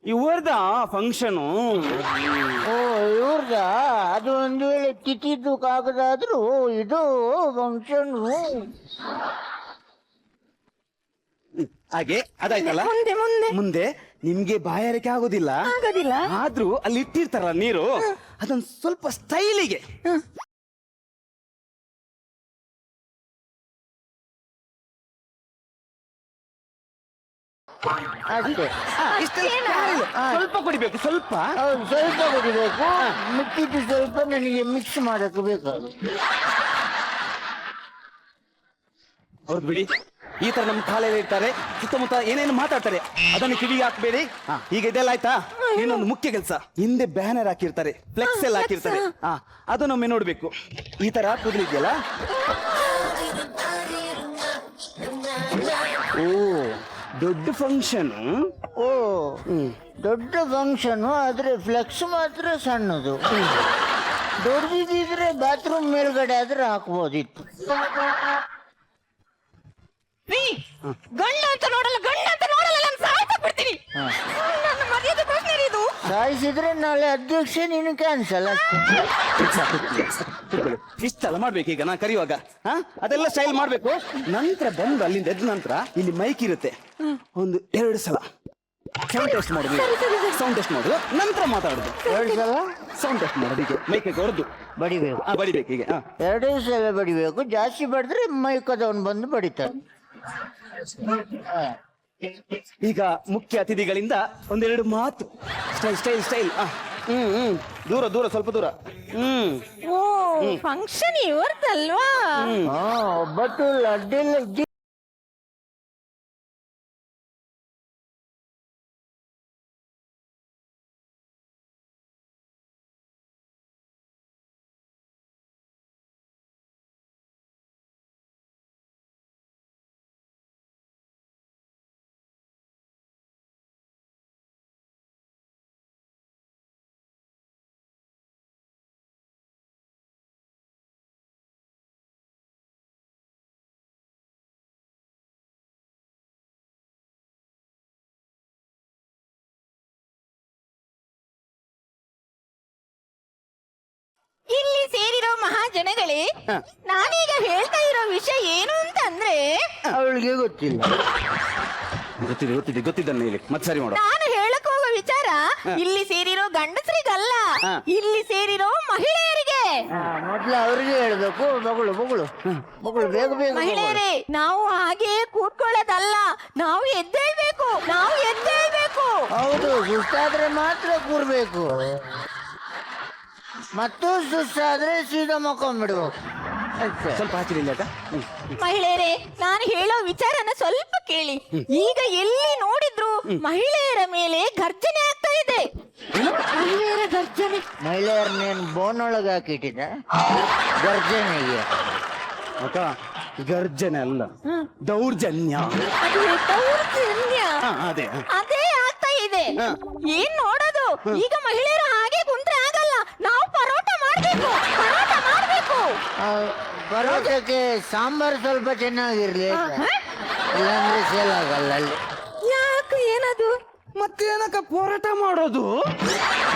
ಇವರ್ದ ಫಂಕ್ಷನು, ಓ ಇವ್ರದ ಅದು ಒಂದು ವೇಳೆ ತಿಥಿದ್ದು ಕಾಗದಾದ್ರೂ ಇದು ಫಂಕ್ಷನ್. ಹಾಗೆ ಅದಾಯ್ತಲ್ಲ. ಮುಂದೆ ನಿಮ್ಗೆ ಬಾಯಾರಿಕೆ ಆಗೋದಿಲ್ಲ. ಆದ್ರೂ ಅಲ್ಲಿ ಇಟ್ಟಿರ್ತಾರಲ್ಲ ನೀರು, ಅದೊಂದು ಸ್ವಲ್ಪ ಸ್ಟೈಲಿಗೆ. ಅಷ್ಟೇ. ಸ್ವಲ್ಪ ಕುಡಿಬೇಕು, ಸ್ವಲ್ಪ. ಹೌದು, ಸ್ವಲ್ಪ ಕುಡಿಬೇಕು. ಮಿಕ್ಕಿದ್ದು ಸ್ವಲ್ಪ ನನಗೆ ಮಿಕ್ಸ್ ಮಾಡಕ್ಕೆ ಬೇಕು. ಅವ್ರು ಬಿಡಿ, ಈ ತರ ನಮ್ಮ ಕಾಲಲ್ಲಿ ಇರ್ತಾರೆ, ಸುತ್ತಮುತ್ತ ಏನೇನು ಮಾತಾಡ್ತಾರೆ, ಅದನ್ನು ಕಿವಿಗೆ ಹಾಕ್ಬೇಡಿ. ಈಗ ಇದೆಲ್ಲ ಆಯ್ತಾ? ಇನ್ನೊಂದು ಮುಖ್ಯ ಕೆಲಸ, ಹಿಂದೆ ಬ್ಯಾನರ್ ಹಾಕಿರ್ತಾರೆ, ಫ್ಲೆಕ್ಸ್ ಎಲ್ಲ ಹಾಕಿರ್ತಾರೆ. ಅದನ್ನೊಮ್ಮೆ ನೋಡ್ಬೇಕು. ಈ ತರ ಕುದುರಿದ್ಯಲ್ಲ, ಓ ದೊಡ್ಡ ಫಂಕ್ಷನ್. ಓ ದೊಡ್ಡ ಫಂಕ್ಷನ್ ಆದ್ರೆ ಫ್ಲೆಕ್ಸ್ ಮಾತ್ರ ಸಣ್ಣದು. ದೊಡ್ಡದಿದ್ರೆ ಬಾತ್ರೂಮ್ ಮೇಲ್ಗಡೆ ಆದ್ರೆ ಹಾಕ್ಬೋದಿತ್ತು. ಗಂಡ ಅಂತ ನೋಡಲ್ಲ, ಗಂಡ ಅಂತ ನೋಡಲ್ಲ, ನಾನು ಸಾಯ್ತಾ ಬಿಡ್ತೀನಿ. ನನ್ನ ಮರ್ಯಾದೆ ಪ್ರಶ್ನೆ ಇದು. ಸಾಯಿಸಿದ್ರೆ ನಾಳೆ ಅಧ್ಯಕ್ಷ ನೀನು ಕ್ಯಾನ್ಸಲ್ ಅಷ್ಟೇ. ಇಷ್ಟೆಲ್ಲ ಮಾಡ್ಬೇಕು. ಈಗ ನಾ ಕರೆಯುವಾಗ ಅದೆಲ್ಲ ಸ್ಟೈಲ್ ಮಾಡ್ಬೇಕು. ನಂತರ ಬಂದು ಅಲ್ಲಿಂದ ಎದ್ದ ನಂತರ ಇಲ್ಲಿ ಮೈಕ್ ಇರುತ್ತೆ, ಒಂದು 2 ಸಲ ಸೌಂಡ್ ಟೆಸ್ಟ್ ಮಾಡೋದು. ಸೌಂಡ್ ಟೆಸ್ಟ್ ಮಾಡೋದು, ನಂತರ ಮಾತಾಡೋದು. 2 ಸಲ ಸೌಂಡ್ ಟೆಸ್ಟ್ ಮಾಡೋದು. ಈಗ ಮೈಕ್ ಹೊರದು ಬಡಿಬೇಕು. ಬಡಿಬೇಕು. ಈಗ 2 ಸಲ ಬಡಿಬೇಕು. ಜಾಸ್ತಿ ಬಡಿದ್ರೆ ಮೈಕದವನು ಬಂದು ಬಡಿತಾನೆ. ಈಗ ಮುಖ್ಯ ಅತಿಥಿಗಳಿಂದ ಒಂದೆರಡು ಮಾತು. Style style style. ದೂರ ದೂರ, ಸ್ವಲ್ಪ ದೂರ. ಓ ಫಂಕ್ಷನ್ ಇವರ್ದಲ್ವಾ? ಒಬ್ಬಟ್ಟು ಲಡ್ಡೆಲ್ಲ ಇಲ್ಲಿ ಸೇರಿರೋ ಮಹಾಜನಗಳೇ, ನಾನೀಗ ಹೇಳ್ತಾ ಇರೋ ವಿಷಯ ಏನು ಅಂತಂದ್ರೆ, ಅವಳಿಗೆ ಗೊತ್ತಿಲ್ಲ. ಗೊತ್ತಿದ್ದನ್ನ ಹೇಳಿ ಮತ್ತೆ ಸರಿ ಮಾಡು. ನಾನು ಹೇಳಕ್ ಹೋಗೋ ವಿಚಾರ ಇಲ್ಲಿ ಸೇರಿರೋ ಗಂಡಸರಿಗಲ್ಲ, ಇಲ್ಲಿ ಸೇರಿರೋ ಮಹಿಳೆಯರಿಗೆ. ಮೊದ್ಲು ಅವ್ರಿಗೆ ಹೇಳ್ಬೇಕು. ಮಗಳು ಮಗಳು ಮಗಳು ಬೇಗ ಬೇಗ. ಮಹಿಳೆಯರೇ, ನಾವು ಹಾಗೆ ಕೂತ್ಕೊಳ್ಳೋದಲ್ಲ, ನಾವು ಎದ್ದೇಳ್ಬೇಕು, ನಾವು ಎದ್ದೇಳ್ಬೇಕು. ಹೌದು, ಸುಸ್ತಾದ್ರೆ ಮಾತ್ರ ಕೂರ್ಬೇಕು. ಮತ್ತು ಸುಸ್ತಾದ್ರೆ ಸೀದಾ ಮಕ್ಕೊಂಡ್ಬಿಡ್ಬೇಕು. ಸ್ವಲ್ಪ ಆಚೆ ಅಕ್ಕ. ಮಹಿಳೆಯರೇ, ನಾನು ಹೇಳೋ ವಿಚಾರನ ಸ್ವಲ್ಪ ಕೇಳಿ. ಈಗ ಎಲ್ಲಿ ನೋಡಿದ್ರು ಮಹಿಳೆಯರ ಮೇಲೆ ಘರ್ಜನೆ ಆಗ್ತಾ ಇದೆ. ಮಹಿಳೆಯರ ಗರ್ಜನೆ. ಮಹಿಳೆಯರನ್ನೇನು ಬೋನೊಳಗೆ ಹಾಕಿಟ್ಟಿದ್ದ ಗರ್ಜನೆಗೆ? ಅಕ್ಕ ಗರ್ಜನೆ ಅಲ್ಲ, ದೌರ್ಜನ್ಯ. ಅದು ದೌರ್ಜನ್ಯ. ಅದೇ ಅದೇ ಆಗ್ತಾ ಇದೆ. ಏನ್ ನೋಡೋದು? ಈಗ ಮಹಿಳೆಯರು ಹಾಗೆ ಕುಂತ್ರೆ ಆಗಲ್ಲ. ನಾವು ಪರೋಟ ಮಾಡ್ಬೇಕು, ಪರೋಟ ಮಾಡ್ಬೇಕು. ಪರೋಟಕ್ಕೆ ಸಾಂಬಾರ್ ಸ್ವಲ್ಪ ಚೆನ್ನಾಗಿರ್ಲಿ, ಇಲ್ಲಾಂದ್ರೆ ಸೇಲ್ ಆಗಲ್ಲ ಅಲ್ಲಿ. ಯಾಕೆ? ಏನದು? ಮತ್ತೇನಕ್ಕ ಹೋರಾಟ ಮಾಡೋದು?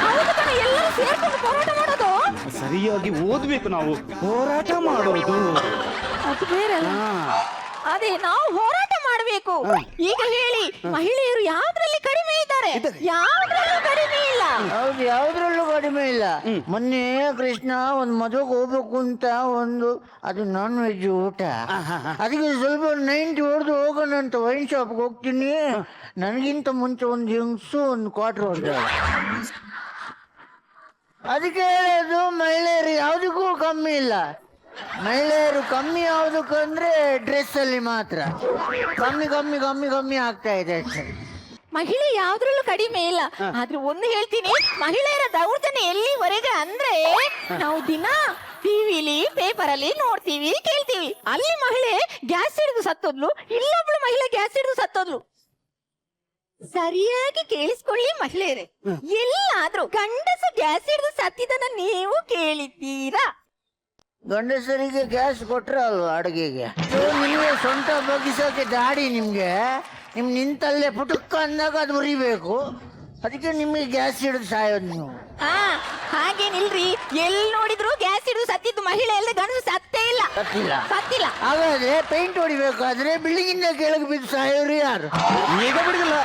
ಹೌದು ಕಣ, ಎಲ್ಲರೂ ಸೇರ್ಕೊಂಡು ಪರೋಟ ಮಾಡೋದು. ಸರಿಯಾಗಿ ಓದ್ಬೇಕು ನಾವು, ಹೋರಾಟ ಮಾಡೋದು. ಅದು ಬೇರೆ ಅಲ್ಲ. ಅದೇ ನಾವು ಹೋರಾಟ ಮಾಡಬೇಕು. ಈಗ ಹೇಳಿ, ಮಹಿಳೆಯರು ಯಾವ್ದ್ರಲ್ಲಿ ಕಡಿಮೆ ಇದ್ದಾರೆ? ಯಾವ್ದ್ರಲ್ಲೂ ಕಡಿಮೆ ಇಲ್ಲ. ಹೌದು, ಯಾವ್ದ್ರಲ್ಲೂ ಕಡಿಮೆ ಇಲ್ಲ. ಮೊನ್ನೆ ಕೃಷ್ಣ ಒಂದ್ ಮದುವೆಗೆ ಹೋಗ್ಬೇಕು ಅಂತ ಅದು ನಾನ್ ವೆಜ್ ಊಟ, ಅದಕ್ಕೆ ಸ್ವಲ್ಪ 90 ಹೊಡೆದು ಹೋಗೋಣ ಅಂತ ವೈನ್ ಶಾಪ್ಗೆ ಹೋಗ್ತೀನಿ. ನನಗಿಂತ ಮುಂಚೆ ಒಂದು ಹೆಂಗ್ಸು ಒಂದು ಕ್ವಾರ್ಟರ್ ಹೊಡೆದ. ಅದಕ್ಕೆ ಹೇಳೋದು, ಮಹಿಳೆಯರು ಯಾವ್ದಕ್ಕೂ ಕಮ್ಮಿ ಇಲ್ಲ. ಮಹಿಳೆಯರು ಕಮ್ಮಿ ಯಾವುದಕ್ಕಂದ್ರೆ ಡ್ರೆಸ್ ಅಲ್ಲಿ ಮಾತ್ರ ಕಮ್ಮಿ ಕಮ್ಮಿ ಕಮ್ಮಿ ಕಮ್ಮಿ ಆಗ್ತಾ ಇದೆ ಅಷ್ಟೇ. ಮಹಿಳೆ ಯಾವ್ದ್ರಲ್ಲೂ ಕಡಿಮೆ ಇಲ್ಲ. ಆದ್ರೆ ಒಂದು ಹೇಳ್ತೀನಿ, ಮಹಿಳೆಯರ ದೌರ್ಜನ್ಯ ಎಲ್ಲಿವರೆಗೆ ಅಂದ್ರೆ, ನಾವು ದಿನ ಟಿವಿಲಿ ಪೇಪರ್ ಅಲ್ಲಿ ನೋಡ್ತೀವಿ, ಕೇಳ್ತೀವಿ. ಅಲ್ಲಿ ಮಹಿಳೆ ಗ್ಯಾಸ್ ಹಿಡಿದು ಸತ್ತೋದ್ಲು, ಇಲ್ಲೊಬ್ಳು ಮಹಿಳೆ ಗ್ಯಾಸ್ ಹಿಡಿದು ಸತ್ತೋದ್ಲು. ಸರಿಯಾಗಿ ಕೇಳಿಸ್ಕೊಳ್ಳಿ ಮಹಿಳೆಯರೇ, ಎಲ್ಲಾದ್ರೂ ಗಂಡಸು ಗ್ಯಾಸ್ ಹಿಡಿದು ಸತ್ತಿದ್ದನ್ನ ನೀವು ಕೇಳಿದ್ದೀರಾ? ಗಂಡಸರಿಗೆ ಗ್ಯಾಸ್ ಕೊಟ್ರ ಅಲ್ವಾ ಅಡುಗೆಗೆ? ನಿಮ್ಗೆ ಸೊಂಟ ಬಗ್ಗಿಸೋಕೆ ದಾಡಿ, ನಿಮ್ ನಿಂತಲ್ಲೇ ಪುಟುಕ್ಕ ಅಂದಾಗ ಅದು ಉರಿಬೇಕು. ಅದಕ್ಕೆ ನಿಮಗೆ ಗ್ಯಾಸ್ ಹಿಡಿದು ಸಾಯೋದು ನೀವು. ಹಾಗೇನಿಲ್ರಿ, ಎಲ್ಲಿ ನೋಡಿದ್ರು ಗ್ಯಾಸ್ ಹಿಡಿದು ಸತ್ತಿದ್ದು ಮಹಿಳೆ ಎಲ್ಲ, ಗಂಡಸು ಸತ್ತೇ ಇಲ್ಲ. ಸತ್ತಿಲ್ಲ. ಹಾಗಾದ್ರೆ ಪೇಂಟ್ ಹೊಡಿಬೇಕಾದ್ರೆ ಬಿಲ್ಡಿಂಗ್ ಇಂದ ಕೆಳಗೆ ಬಿದ್ದು ಸಾಯೋರು ಯಾರು? ಈಗ ಬಿಡುದಿಲ್ಲ,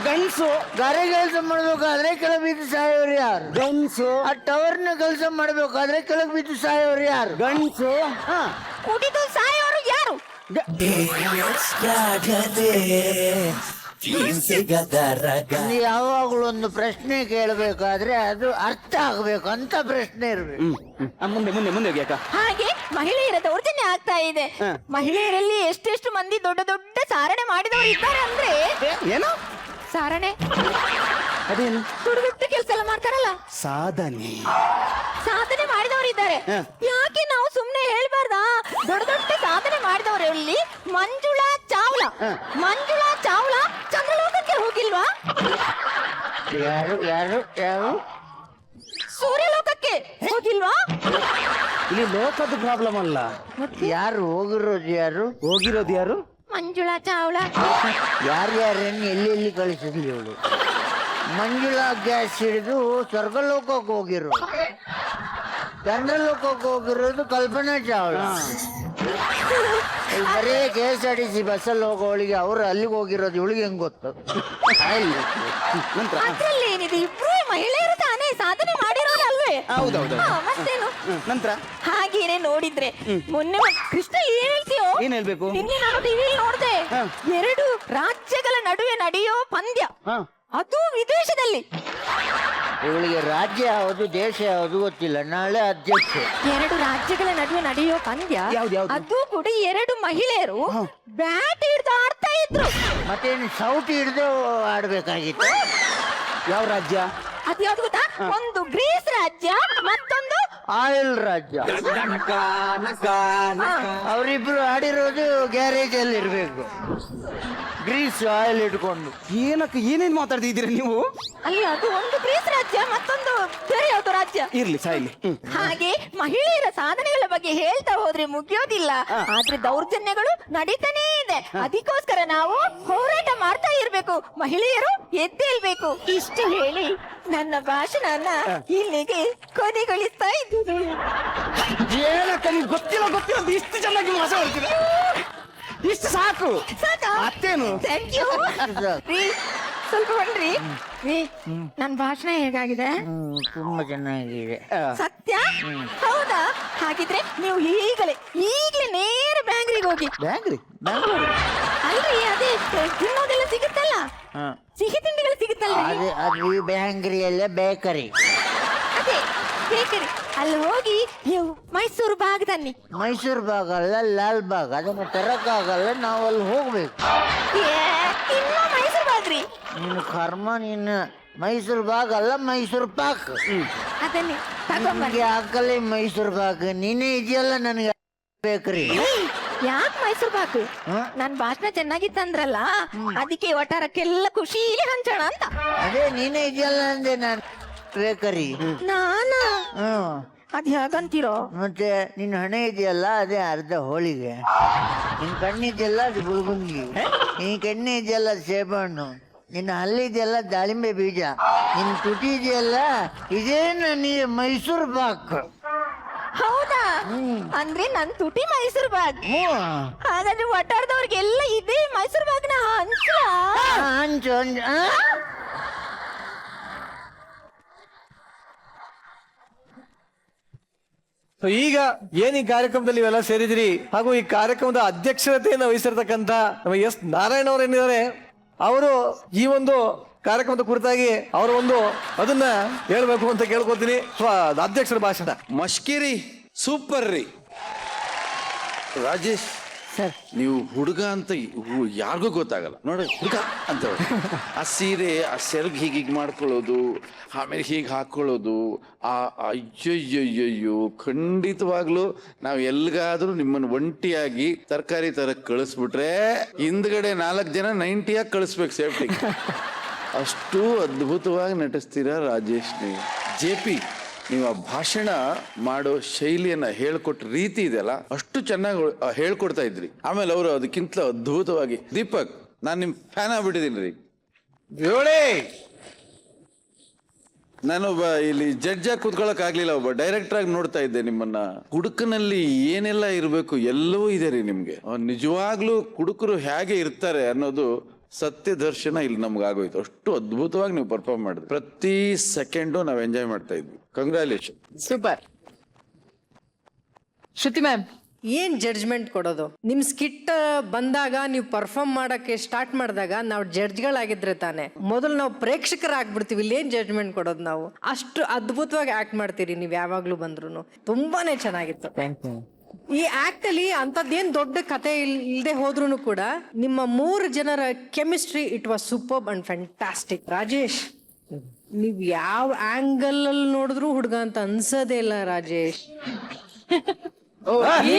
ಗಂಡ್ಸು. ಗಾರೆ ಕೆಲಸ ಮಾಡ್ಬೇಕಾದ್ರೆ ಕೆಳಗೆ ಬಿದ್ದು ಸಾಯೋರು ಯಾರು? ಗಂಡ್ಸು. ಆ ಟವರ್ನ ಕೆಲಸ ಮಾಡ್ಬೇಕಾದ್ರೆ ಕೆಳಗೆ ಬಿದ್ದು ಸಾಯೋರು ಯಾರು? ಗಂಡ್ಸು. ಕುಡಿದು ಸಾಯೋರು ಯಾರು? ಯಾವಾಗಲೂ ಒಂದು ಪ್ರಶ್ನೆ ಕೇಳಬೇಕಾದ್ರೆ ಅದು ಅರ್ಥ ಆಗ್ಬೇಕು ಅಂತ ಪ್ರಶ್ನೆ ಇರ್ಬೇಕು. ಮುಂದೆ ಮುಂದೆ ಮುಂದೆ ಹೋಗಿ ಅಕ್ಕ. ಹಾಗೆ ಮಹಿಳೆಯರ ದೌರ್ಜನ್ಯ ಆಗ್ತಾ ಇದೆ. ಮಹಿಳೆಯರಲ್ಲಿ ಎಷ್ಟೆಷ್ಟು ಮಂದಿ ದೊಡ್ಡ ದೊಡ್ಡ ಸಾರಣೆ ಮಾಡಿದವರು ಇದ್ದಾರೆ ಅಂದ್ರೆ, ಏನು ಸಾರಣೆ? ಅದೇನು? ದೊಡ್ಡ ದೊಡ್ಡ ಕೆಲಸ ಎಲ್ಲ ಮಾಡ್ತಾರಲ್ಲ, ಸಾಧನೆ ಮಾಡಿದವರು ಇದ್ದಾರೆ. ಯಾಕೆ ನಾವು ಸುಮ್ನೆ ಹೇಳ್ಬಾರ್ದಾ? ದೊಡ್ಡ ದೊಡ್ಡ ಸಾಧನೆ ಮಾಡಿದವರಲ್ಲಿ ಮಂಜುಳಾ ಚಾವ್ಲಾ ಚಂದ್ರಲೋಕಕ್ಕೆ ಹೋಗಿಲ್ವಾ? ಯಾರು ಯಾರು ಯಾರು? ಸೂರ್ಯಲೋಕಕ್ಕೆ ಹೋಗಿಲ್ವಾ? ಇಲ್ಲಿ ಲೋಕದ ಪ್ರಾಬ್ಲಮ್ ಅಲ್ಲ. ಯಾರು ಹೋಗಿರೋದು? ಯಾರು? ಮಂಜುಳಾ ಚಾವ್ಲಾ. ಯಾರ್ಯಾರನ್ನು ಎಲ್ಲೆಲ್ಲಿ ಕಳಿಸಿದ್ಲಿ ಇವಳು? ಮಂಜುಳಾ ಗ್ಯಾಸ್ ಹಿಡಿದು ಸ್ವರ್ಗಲೋಕಕ್ಕೆ ಹೋಗಿರೋದು, ಚಂದ್ರಲೋಕಕ್ಕೆ ಹೋಗಿರೋದು ಕಲ್ಪನಾ ಚಾವ್ಲಾ. ಬರೇ KSRTC ಬಸ್ಸಲ್ಲಿ ಹೋಗೋಳಿಗೆ ಅವ್ರು ಅಲ್ಲಿಗೆ ಹೋಗಿರೋದು ಇವಳಿಗೆ ಹೆಂಗ್ ಗೊತ್ತು? ಅದ್ರಲ್ಲಿ ಏನಿದೆ, ಇಬ್ರು ಮಹಿಳೆಯರು ತಾನೇ ಸಾಧನೆ ಮಾಡಿರೋದು ಅಲ್ವೇ? ಹೌದೌದು. ಮತ್ತೇನು? ನಂತರ ಹಾಗೇನೆ ನೋಡಿದ್ರೆ ಮೊನ್ನೆ ಕೃಷ್ಣ ಏನ್ ಹೇಳ್ತೀಯೋ? ಏನ್ ಹೇಳ್ಬೇಕು? ನಿನ್ನೆ ನಾನು ಟಿವಿಲಿ ನೋಡ್ದೆ, 2 ರಾಜ್ಯಗಳ ನಡುವೆ ನಡೆಯೋ ಪಂದ್ಯ, ಅದು ವಿದೇಶದಲ್ಲಿ. ಇವಳಿಗೆ ರಾಜ್ಯ ಯಾವುದು ದೇಶ ಯಾವುದು ಗೊತ್ತಿಲ್ಲ. ನಾಳೆ ಅಧ್ಯಕ್ಷ. 2 ರಾಜ್ಯಗಳ ನಡುವೆ ನಡೆಯೋ ಪಂದ್ಯ, ಅದು ಕೂಡ 2 ಮಹಿಳೆಯರು ಬ್ಯಾಟ್ ಹಿಡಿದು ಆಡ್ತಾ ಇದ್ರು. ಮತ್ತೇನು ಸೌಟ್ ಹಿಡಿದು ಆಡ್ಬೇಕಾಗಿತ್ತು? ಯಾವ ರಾಜ್ಯ? ಅದ್ಯಾವ್ದು ಗೊತ್ತಾ? ಒಂದು ಗ್ರೀಸ್ ರಾಜ್ಯ, ಮತ್ತೊಂದು ಆಯಿಲ್ ರಾಜ್ಯ. ಅವರಿಬ್ರು ಆಡಿರೋದು ಗ್ಯಾರೇಜ್ ಅಲ್ಲಿ ಇರ್ಬೇಕು, ಗ್ರೀಸ್ ಆಯಿಲ್ ಇಟ್ಕೊಂಡು. ಏನಕ್ಕೆ ಏನೇನ್ ಮಾತಾಡ್ತಿದ್ದೀರಾ ನೀವು? ಅಲ್ಲ, ಅದು ಒಂದು ಗ್ರೀಸ್ ರಾಜ್ಯ, ಮತ್ತೊಂದು ಬೇರೆ ಯಾವ್ದು ರಾಜ್ಯ. ಇರ್ಲಿ ಸಾಯ್ಲಿ. ಹಾಗೆ ಮಹಿಳೆಯರ ಸಾಧನೆಗಳ ಬಗ್ಗೆ ಹೇಳ್ತಾ ಹೋದ್ರೆ ಮುಗಿಯೋದಿಲ್ಲ. ಆದ್ರೆ ದೌರ್ಜನ್ಯಗಳು ನಡೀತಾನೇ ಇದೆ. ಅದಕ್ಕೋಸ್ಕರ ನಾವು ಹೋರಾಟ ಮಾಡ್ತಾ ಇರ್ಬೇಕು, ಮಹಿಳೆಯರು ಎದ್ದೇಳ್ಬೇಕು. ಇಷ್ಟು ಹೇಳಿ ನನ್ನ ಭಾಷಣನ ಇಲ್ಲಿಗೆ ಕೊನೆಗೊಳಿಸ್ತಾ ಇದ್ದೀನಿ. ಏನಕ್ಕ ನಿಮ್ಗೆ ಗೊತ್ತಿಲ್ಲ ಇಷ್ಟು ಚೆನ್ನಾಗಿ ಮೋಸ ಮಾಡ್ತೀರ? ಇಷ್ಟು ಸಾಕು. ಸಾಕಾ? ಮತ್ತೇನು? Thank you. ಸ್ವಲ್ಪ ಬನ್ರಿ. ನನ್ನ ಭಾಷಣ ಹೇಗಾಗಿದೆ? ತುಂಬಾ ಚೆನ್ನಾಗಿದೆ. ಸತ್ಯ? ಹೌದಾ? ಹಾಗಿದ್ರೆ ನೀವು ಈಗಲೇ ನೇರ ಬ್ಯಾಂಗ್ರಿಗೆ ಹೋಗಿ. ಬ್ಯಾಂಗ್ರಿ? ಅಲ್ರಿ, ಅದೇ ತಿನ್ನೋದೆಲ್ಲ ಸಿಗುತ್ತಲ್ಲ, ಸಿಹಿ ತಿಂಡಿಗಳು ಸಿಗುತ್ತಲ್ಲ, ಅದು ಬ್ಯಾಂಗ್ರಿಯಲ್ಲೇ ಬೇಕರಿ. ಅದೇ ಬೇಕರಿ. ಅಲ್ಲಿ ಹೋಗಿ ನೀವು ಮೈಸೂರು ಮೈಸೂರು ಭಾಗದಲ್ಲಿ. ಮೈಸೂರು ಬಾಗ್ ಅಲ್ಲ, ಲಾಲ್ ಬಾಗ್. ಅದನ್ನ ತರಕ್ಕಾಗಲ್ಲ, ನಾವು ಅಲ್ಲಿ ಹೋಗ್ಬೇಕು. ಇನ್ನು ಮೈಸೂರು ಭಾಗ್ರಿ. ನಿನ್ನ ಕರ್ಮ, ನಿನ್ನ ಮೈಸೂರು ಬಾಗ್ ಅಲ್ಲ, ಮೈಸೂರು ಪಾಕ್. ಅದನ್ನೇ ತಗೊಂಬನ್ನಿ. ನಮಗೆ ಆಗಲೇ ಮೈಸೂರು ಬಾಗ್. ನೀನೇ ಇದೆಯಲ್ಲ, ನನಗೆ ಬೇಕ್ರಿ. ಯಾಕೆ ಮೈಸೂರು ಭಾಗ? ನನ್ ಭಾಷಣ ಚೆನ್ನಾಗಿತ್ತಂದ್ರಲ್ಲ, ಅದಕ್ಕೆ ಒಟ್ಟಾರಕ್ಕೆಲ್ಲ ಖುಷಿಲಿ ಹಂಚೋಣ ಅಂತ. ಅದೇ ನೀನೇ ಇದೆಯಲ್ಲ ಅಂದೆ ನಾನು. ಬೇಕರಿ. ನಾನಾ? ಅದ್ ಹೇಗಂತೀರೋ? ಮತ್ತೆ ನಿನ್ನ ಹಣೆ ಇದೆಯಲ್ಲ, ಅದೇ ಅರ್ಧ ಹೋಳಿಗೆ. ನಿನ್ ಕಣ್ಣಿದೆಯಲ್ಲ, ಅದು ಗುಲ್ಗುಂಗಿ. ನಿನ್ ಕೆನ್ನೆ ಇದೆಯಲ್ಲ, ಅದು ಸೇಬಣ್ಣು. ನಿನ್ನ ಹಲ್ಲಿದೆಯಲ್ಲ, ದಾಳಿಂಬೆ ಬೀಜ. ನಿನ್ನ ತುಟಿ ಇದೆಯಲ್ಲ, ಇದೇ ನನಗೆ ಮೈಸೂರು ಪಾಕ್. ಹೌದಾ? ಅಂದ್ರೆ ನನ್ ತುಟಿ ಮೈಸೂರು ಬಾಗ್. ಹಾಗಾದ್ರೆ ಒಟ್ಟಾರದವ್ರಿಗೆಲ್ಲ ಇದೇ ಮೈಸೂರು ಬಾಗ್ನ ಹಂಚ. ಹಂಚು ಹಂಚು. ಸೊ ಈಗ ಏನ್ ಈ ಕಾರ್ಯಕ್ರಮದಲ್ಲಿ ಇವೆಲ್ಲ ಸೇರಿದಿರಿ, ಹಾಗೂ ಈ ಕಾರ್ಯಕ್ರಮದ ಅಧ್ಯಕ್ಷತೆಯನ್ನು ವಹಿಸಿರ್ತಕ್ಕಂಥ ನಮ್ಮ ಎಸ್ ನಾರಾಯಣ ಅವರು ಏನಿದ್ದಾರೆ, ಅವರು ಈ ಒಂದು ಕಾರ್ಯಕ್ರಮದ ಕುರಿತಾಗಿ ಅವರ ಒಂದು ಅದನ್ನ ಹೇಳ್ಬೇಕು ಅಂತ ಕೇಳ್ಕೊತೀನಿ. ಅಧ್ಯಕ್ಷರ ಭಾಷಣ. ಮಷ್ಕಿರಿ ಸೂಪರ್ ರೀ. ರಾಜೇಶ್ ಸರ್, ನೀವು ಹುಡುಗ ಅಂತ ಯಾರಿಗೂ ಗೊತ್ತಾಗಲ್ಲ ನೋಡಿ, ಹುಡುಗ ಅಂತ ಹೇಳಿ. ಆ ಸೀರೆ, ಆ ಸೆರಗ್ ಹೀಗೆ ಮಾಡ್ಕೊಳ್ಳೋದು, ಆಮೇಲೆ ಹೀಗೆ ಹಾಕೊಳ್ಳೋದು, ಅಯ್ಯಯ್ಯಯ್ಯೋ, ಖಂಡಿತವಾಗ್ಲೂ ನಾವು ಎಲ್ಗಾದ್ರೂ ನಿಮ್ಮನ್ನು ಒಂಟಿಯಾಗಿ ತರಕಾರಿ ತರಕ್ ಕಳಿಸ್ಬಿಟ್ರೆ ಹಿಂದ್ಗಡೆ 4 ಜನ 90 ಕಳಿಸ್ಬೇಕು ಸೇಫ್ಟಿ. ಅಷ್ಟು ಅದ್ಭುತವಾಗಿ ನಟಿಸ್ತೀರಾ ರಾಜೇಶ್ ನೀವು. JP, ನೀವು ಆ ಭಾಷಣ ಮಾಡೋ ಶೈಲಿಯನ್ನ ಹೇಳ್ಕೊಟ್ಟ ರೀತಿ ಇದೆಯಲ್ಲ, ಅಷ್ಟು ಚೆನ್ನಾಗಿ ಹೇಳ್ಕೊಡ್ತಾ ಇದ್ರಿ. ಆಮೇಲೆ ಅವರು ಅದಕ್ಕಿಂತ ಅದ್ಭುತವಾಗಿ. ದೀಪಕ್, ನಾನು ನಿಮ್ ಫ್ಯಾನ್ ಆಗ್ಬಿಟ್ಟಿದ್ದೀನಿ ರೀ. ನಾನೊಬ್ಬ ಇಲ್ಲಿ ಜಡ್ಜ್ ಆಗಿ ಕೂತ್ಕೊಳ್ಳೋಕ್ ಆಗ್ಲಿಲ್ಲ, ಒಬ್ಬ ಡೈರೆಕ್ಟರ್ ಆಗಿ ನೋಡ್ತಾ ಇದ್ದೆ ನಿಮ್ಮನ್ನ. ಕುಡುಕನಲ್ಲಿ ಏನೆಲ್ಲ ಇರಬೇಕು ಎಲ್ಲವೂ ಇದೆ ರೀ ನಿಮ್ಗೆ. ನಿಜವಾಗ್ಲೂ ಕುಡುಕರು ಹೇಗೆ ಇರ್ತಾರೆ ಅನ್ನೋದು ಸತ್ಯ ದರ್ಶನ ಇಲ್ಲಿ ನಮ್ಗೆ ಆಗೋಯ್ತು. ಅಷ್ಟು ಅದ್ಭುತವಾಗಿ ನೀವು ಪರ್ಫಾರ್ಮ್ ಮಾಡಿದ್ರಿ. ಪ್ರತಿ ಸೆಕೆಂಡು ನಾವು ಎಂಜಾಯ್ ಮಾಡ್ತಾ ಇದ್ವಿ. ಕಂಗ್ರ್ಯಾಚುಲೇಷನ್. ಸೂಪರ್. ಶ್ರುತಿ ಮ್ಯಾಮ್, ಏನ್ ಜಡ್ಜ್ಮೆಂಟ್ ಕೊಡೋದು? ನಿಮ್ ಸ್ಕಿಟ್ ಬಂದಾಗ ನೀವು ಪರ್ಫಾರ್ಮ್ ಮಾಡಕ್ಕೆ ಸ್ಟಾರ್ಟ್ ಮಾಡಿದಾಗ ನಾವು ಜಡ್ಜ್ಗಳಾಗಿದ್ರೆ ತಾನೆ, ಮೊದಲು ನಾವು ಪ್ರೇಕ್ಷಕರಾಗ್ಬಿಡ್ತೀವಿ. ಇಲ್ಲಿ ಏನ್ ಜಡ್ಜ್ಮೆಂಟ್ ಕೊಡೋದು ನಾವು? ಅಷ್ಟು ಅದ್ಭುತವಾಗಿ ಆಕ್ಟ್ ಮಾಡ್ತೀರಿ ನೀವು ಯಾವಾಗ್ಲೂ ಬಂದ್ರು. ತುಂಬಾನೇ ಚೆನ್ನಾಗಿತ್ತು. ಈ ಆಕ್ಟ್ ಅಲ್ಲಿ ಅಂತದ್ದೇನ್ ದೊಡ್ಡ ಕತೆ ಇಲ್ಲದೆ ಹೋದ್ರು ಕೂಡ ನಿಮ್ಮ 3 ಜನರ chemistry, it was superb and fantastic. Rajesh, ನೀವ್ ಯಾವ ಆಂಗಲ್ ಅಲ್ಲಿ ನೋಡಿದ್ರು ಹುಡುಗ ಅಂತ ಅನ್ಸೋದೇ ಇಲ್ಲ ರಾಜೇಶ್.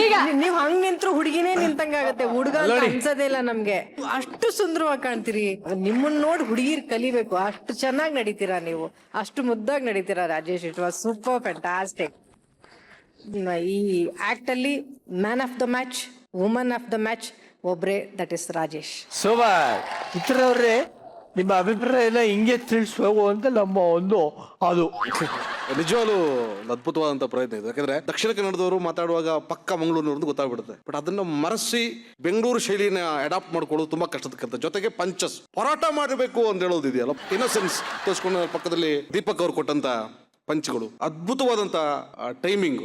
ಈಗ ನೀವ್ ಹಂಗ್ ನಿಂತ್ರು ಹುಡುಗಿನೇ ನಿಂತಂಗಾಗತ್ತೆ, ಹುಡುಗ ಅಂತ ಅನ್ಸೋದೇ ಇಲ್ಲ ನಮ್ಗೆ. ಅಷ್ಟು ಸುಂದರವಾಗಿ ಕಾಣ್ತೀರಿ. ನಿಮ್ಮನ್ನ ನೋಡಿ ಹುಡುಗಿರ್ ಕಲಿಬೇಕು. ಅಷ್ಟು ಚೆನ್ನಾಗಿ ನಡೀತೀರಾ ನೀವು, ಅಷ್ಟು ಮುದ್ದಾಗಿ ನಡೀತೀರಾ Rajesh. It was super fantastic. ಈ ಆಕ್ಟ್ ಅಲ್ಲಿ man of the match, woman of the match ಒಬ್ರೆ, ದಟ್ ಇಸ್ ರಾಜೇಶ್. ಸೂಪರ್. ಚಿತ್ರವ್ರೆ, ನಿಮ್ಮ ಅಭಿಪ್ರಾಯನ ಹಿಂಗೆ ತಿಳಿಸ್ಬೇಕು ಅಂತ ನಮ್ಮ ಒಂದು ಅದು ನಿಜವಾಗ್ಲೂ ಅದ್ಭುತವಾದಂತ ಪ್ರಯತ್ನ ಇದೆ. ಯಾಕಂದ್ರೆ ದಕ್ಷಿಣ ಕನ್ನಡದವರು ಮಾತಾಡುವಾಗ ಪಕ್ಕ ಮಂಗಳೂರು ಅಂತ ಗೊತ್ತಾಗ್ಬಿಡುತ್ತೆ. ಬಟ್ ಅದನ್ನ ಮರೆಸಿ ಬೆಂಗಳೂರು ಶೈಲಿನ ಅಡಾಪ್ಟ್ ಮಾಡ್ಕೊಳ್ಳೋದು ತುಂಬಾ ಕಷ್ಟದ ಕೆಲಸ. ಜೊತೆಗೆ ಪಂಚಸ್ ಹೋರಾಟ ಮಾಡಬೇಕು ಅಂತ ಹೇಳೋದಿದೆಯಲ್ಲ, ಇನ್ನಸೆನ್ಸ್ ತೋರಿಸ್ಕೊಂಡು ಪಕ್ಕದಲ್ಲಿ ದೀಪಕ್ ಅವ್ರು ಕೊಟ್ಟಂತ ಪಂಚ್ಗಳು, ಅದ್ಭುತವಾದಂತ ಟೈಮಿಂಗ್,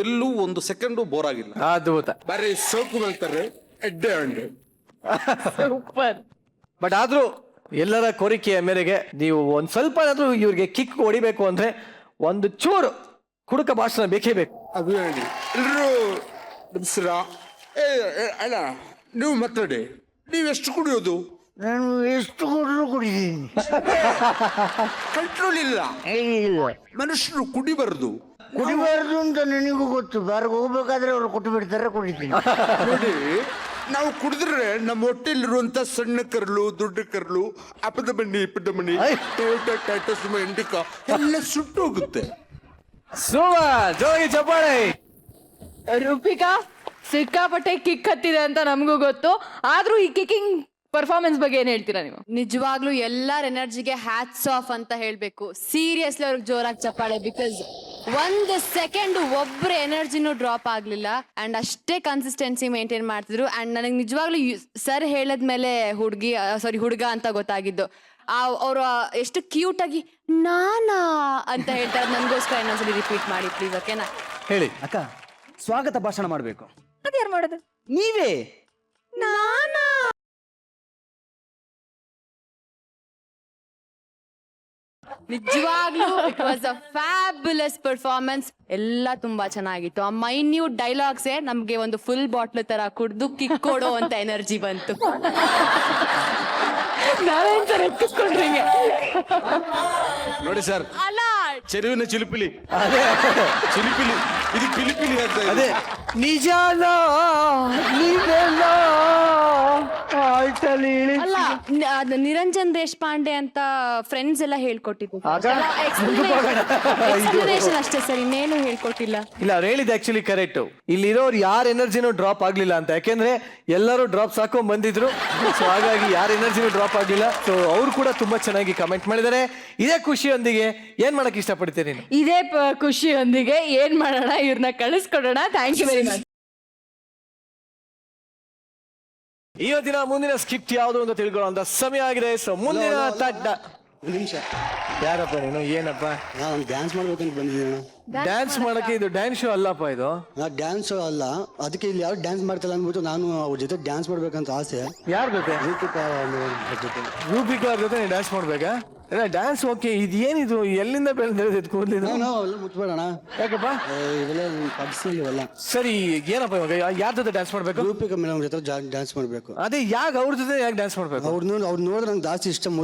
ಎಲ್ಲೂ ಒಂದು ಸೆಕೆಂಡು ಬೋರ್ ಆಗಿಲ್ಲ. ಅದ್ಭುತ. ಬಾರಿ ಸೋಕು ಮಾಡ್ತಾರೆ ಎಡ್ಡೆ ಹಂಡೆ. ಸೂಪರ್. ಬಟ್ ಆದ್ರೂ ಎಲ್ಲರ ಕೋರಿಕೆಯ ಮೇರೆಗೆ ನೀವು ಒಂದ್ ಸ್ವಲ್ಪ ಆದ್ರೂ ಇವ್ರಿಗೆ ಕಿಕ್ ಹೊಡಿಬೇಕು ಅಂದ್ರೆ ಒಂದು ಚೂರು ಕುಡುಕ ಭಾಷಣ ಬೇಕೇ ಬೇಕು. ಅದು ಹೇಳಿ ಎಲ್ರು ನಮಸ್ಕಾರ. ಅಣ್ಣ, ನೀವು ಮಾತಾಡಿ. ನೀವೆಷ್ಟು ಕುಡಿಯೋದು? ನಾನು ಎಷ್ಟು ಕೊಟ್ಟರು ಕುಡಿದೀನಿ. ಕಂಟ್ರೋಲ್ ಇಲ್ಲ. ಇಲ್ಲ, ಮನುಷ್ಯರು ಕುಡಿಬಾರ್ದು. ಕುಡಿಬಾರ್ದು ಅಂತ ನನಗೂ ಗೊತ್ತು. ಬಾರ್ಗೆ ಹೋಗ್ಬೇಕಾದ್ರೆ ಅವ್ರು ಕೊಟ್ಟು ಬಿಡ್ತಾರೆ, ಕುಡಿತೀನಿ. ನೋಡಿ, ನಾವು ಕುಡಿದ್ರೆ ನಮ್ಮ ಹೊಟ್ಟೆಲಿರುವಂತ ಸಣ್ಣ ಕರಳು, ದೊಡ್ಡ ಕರಳು, ಅಪದ ಮಣ್ಣಿ, ಇಪ್ಪದ ಮಣ್ಣಿ, ಟೈಟಸ್, ಇಂಡಿಕ ಎಲ್ಲ ಸುಟ್ಟು ಹೋಗುತ್ತೆ. ಜೋಗಿ ಚಪ್ಪಾಳೆ. ರೂಪಿಕಾ, ಸಿಕ್ಕಾಪಟ್ಟೆ ಕಿಕ್ ಹತ್ತಿದೆ ಅಂತ ನಮಗೂ ಗೊತ್ತು. ಆದ್ರೂ ಈ ಕಿಕ್ಕಿಂಗ್ ಪರ್ಫಾರ್ಮೆನ್ಸ್ ಬಗ್ಗೆ ಏನ್ ಹೇಳ್ತೀರಾ ನೀವು? ನಿಜವಾಗ್ಲೂ ಎಲ್ಲರ ಎನರ್ಜಿಗೆ ಹ್ಯಾಟ್ಸ್ ಆಫ್ ಅಂತ ಹೇಳ್ಬೇಕು. ಸೀರಿಯಸ್ಲಿ ಅವ್ರಿಗೆ ಜೋರಾಗಿ ಚಪ್ಪಾಳೆ. ಬಿಕಾಸ್ 1 ಸೆಕೆಂಡ್ ಒಬ್ಬರ ಎನರ್ಜಿನೂ ಡ್ರಾಪ್ ಆಗ್ಲಿಲ್ಲ ಅಂಡ್ ಅಷ್ಟೇ ಕನ್ಸಿಸ್ಟೆನ್ಸಿ ಮೇಂಟೈನ್ ಮಾಡ್ತಿದ್ರು. ಅಂಡ್ ನನಗೆ ನಿಜವಾಗ್ಲೂ ಸರ್ ಹೇಳದ್ಮೇಲೆ ಹುಡುಗ ಅಂತ ಗೊತ್ತಾಗಿದ್ದು. ಅವ್ರು ಎಷ್ಟು ಕ್ಯೂಟ್ ಆಗಿ ನಾನಾ ಅಂತ ಹೇಳ್ತಾರೆ. ನನ್ಗೋಸ್ಕರ ಇನ್ನೊಂದ್ಸಲಿ ರಿಪೀಟ್ ಮಾಡಿ ಪ್ಲೀಸ್, ಓಕೆನಾ? ಹೇಳಿ ಅಕ್ಕ, ಸ್ವಾಗತ ಭಾಷಣ ಮಾಡ್ಬೇಕು. ಅದ್ಯಾರು ಮಾಡೋದು? ನೀವೇ. ನಾನಾ? ನಿಜವಾಗ್ಲೂ it was a fabulous performance. ಎಲ್ಲ ತುಂಬಾ ಚೆನ್ನಾಗಿತ್ತು. ಆ ಮೈನ್ಯೂಟ್ ಡೈಲಾಗ್ಸೇ ನಮ್ಗೆ ಒಂದು ಫುಲ್ ಬಾಟ್ಲ್ ತರ ಕುಡ್ದು ಕಿಕ್ ಕೊಡೋ ಅಂತ ಎನರ್ಜಿ ಬಂತು. ನಾವೇನ್ ಸರ್ ಎತ್ತಿಸ್ಕೊಂಡ್ರಿ ನೋಡಿ ಸರ್, ಅಲ್ಲ ಚೆರುವಿನ ಚಿಲಿಪಿಲಿ ಚಿಲಿಪಿಲಿ, ಇದು ಪಿಲಿಪಿಲಿ ಅಂತ ಇದೆ. ಅದೇ ನಿಜಾನ ನೀವೆಲ್ಲ ಆಯ್ತಲ್ಲಿ ಅಲ್ಲ ಅದು ನಿರಂಜನ್ ದೇಶಪಾಂಡೆ ಅಂತ ಫ್ರೆಂಡ್ಸ್ ಎಲ್ಲ ಹೇಳ್ಕೊಟ್ಟಿದ್ದು. ಆಗ ಎಕ್ಸ್ಪ್ಲನೇಷನ್ ಅಷ್ಟೇ ಸರ್, ಇನ್ನೇನು ಹೇಳ್ಕೊಟ್ಟಿಲ್ಲ. ಇಲ್ಲ, ಅವ್ರು ಹೇಳಿದ್ದು ಆಕ್ಚುಲಿ ಕರೆಕ್ಟ್. ಇಲ್ಲಿರೋರು ಯಾರ ಎನರ್ಜಿನೂ ಡ್ರಾಪ್ ಆಗ್ಲಿಲ್ಲ ಅಂತ, ಯಾಕೆಂದ್ರೆ ಎಲ್ಲರೂ ಡ್ರಾಪ್ಸ್ ಹಾಕೊಂಡ್ ಬಂದಿದ್ರು. ಸೊ ಹಾಗಾಗಿ ಯಾರ ಎನರ್ಜಿನೂ ಡ್ರಾಪ್ ಆಗ್ಲಿಲ್ಲ. ಸೊ ಅವ್ರು ಕೂಡ ತುಂಬಾ ಚೆನ್ನಾಗಿ ಕಮೆಂಟ್ ಮಾಡಿದ್ದಾರೆ. ಇದೇ ಖುಷಿಯೊಂದಿಗೆ ಏನ್ ಮಾಡಕ್ ಇಷ್ಟಪಡ್ತೀನಿ? ಇದೇ ಖುಷಿಯೊಂದಿಗೆ ಏನ್ ಮಾಡೋಣ, ಇವ್ರನ್ನ ಕಳಿಸ್ಕೊಡೋಣ. Thank you very much. ಇವತ್ತಿನ ಮುಂದಿನ ಸ್ಕಿಪ್ಟ್ ಯಾವುದು ಅಂತ ತಿಳ್ಕೊಳ್ಳೋ ಸಮಯ ಆಗಿದೆ. ಸೊ ಮುಂದಿನ ತಡ್ಡ ನಿಮಿಷ, ಯಾರಪ್ಪ ನೀನು? ಏನಪ್ಪ? ನಾನು ಡ್ಯಾನ್ಸ್ ಮಾಡ್ಬೇಕಂತ ಬಂದಿದ್ದೀನಿ. ಡ್ಯಾನ್ಸ್ ಮಾಡಕ್ಕೆ ಇದು ಡ್ಯಾನ್ಸ್ ಶೋ ಅಲ್ಲಪ್ಪ ಇದು. ನಾ ಡ್ಯಾನ್ಸ್ ಅಲ್ಲ, ಅದಕ್ಕೆ ಇಲ್ಲಿ ಯಾರು ಡ್ಯಾನ್ಸ್ ಮಾಡ್ತಿಲ್ಲ ಅಂದ್ಬಿಟ್ಟು ನಾನು ಅವ್ರ ಜೊತೆ ಡ್ಯಾನ್ಸ್ ಮಾಡ್ಬೇಕಂತ ಆಸೆ. ಯಾರ ಜೊತೆ? ರೂಪಿಕಾ ಜೊತೆ. ರೂಪಿಕಾ ಅವ್ರ ಜೊತೆ ಡ್ಯಾನ್ಸ್ ಮಾಡ್ಬೇಕಾ? Dance okay. ಇದು ಏನಿದು? ಎಲ್ಲಿಂದ ಬೆಳೆದಿರೋದು ಕೂದಲಿದು? ಎಲ್ಲ ಮುಟ್ಬೇಡಣ. ಯಾಕಪ್ಪ? ಇವೆಲ್ಲ ಪರ್ಸನಲ್ ಇವೆಲ್ಲ. ಸರಿ, ಏನಪ್ಪ ಇವಾಗ ಯಾರ ಜೊತೆ ಡ್ಯಾನ್ಸ್ ಮಾಡ್ಬೇಕು? ರೂಪಿಕಾ ಮೇಡಮ್ ಜೊತೆ ಡ್ಯಾನ್ಸ್ ಮಾಡ್ಬೇಕು. ಅದೇ ಯಾಕೆ ಅವ್ರ ಜೊತೆ ಯಾಕೆ ಡ್ಯಾನ್ಸ್ ಮಾಡ್ಬೇಕು? ಅವ್ರು ನೋಡಿದ್ರೆ ನಂಗೆ ಜಾಸ್ತಿ ಇಷ್ಟ.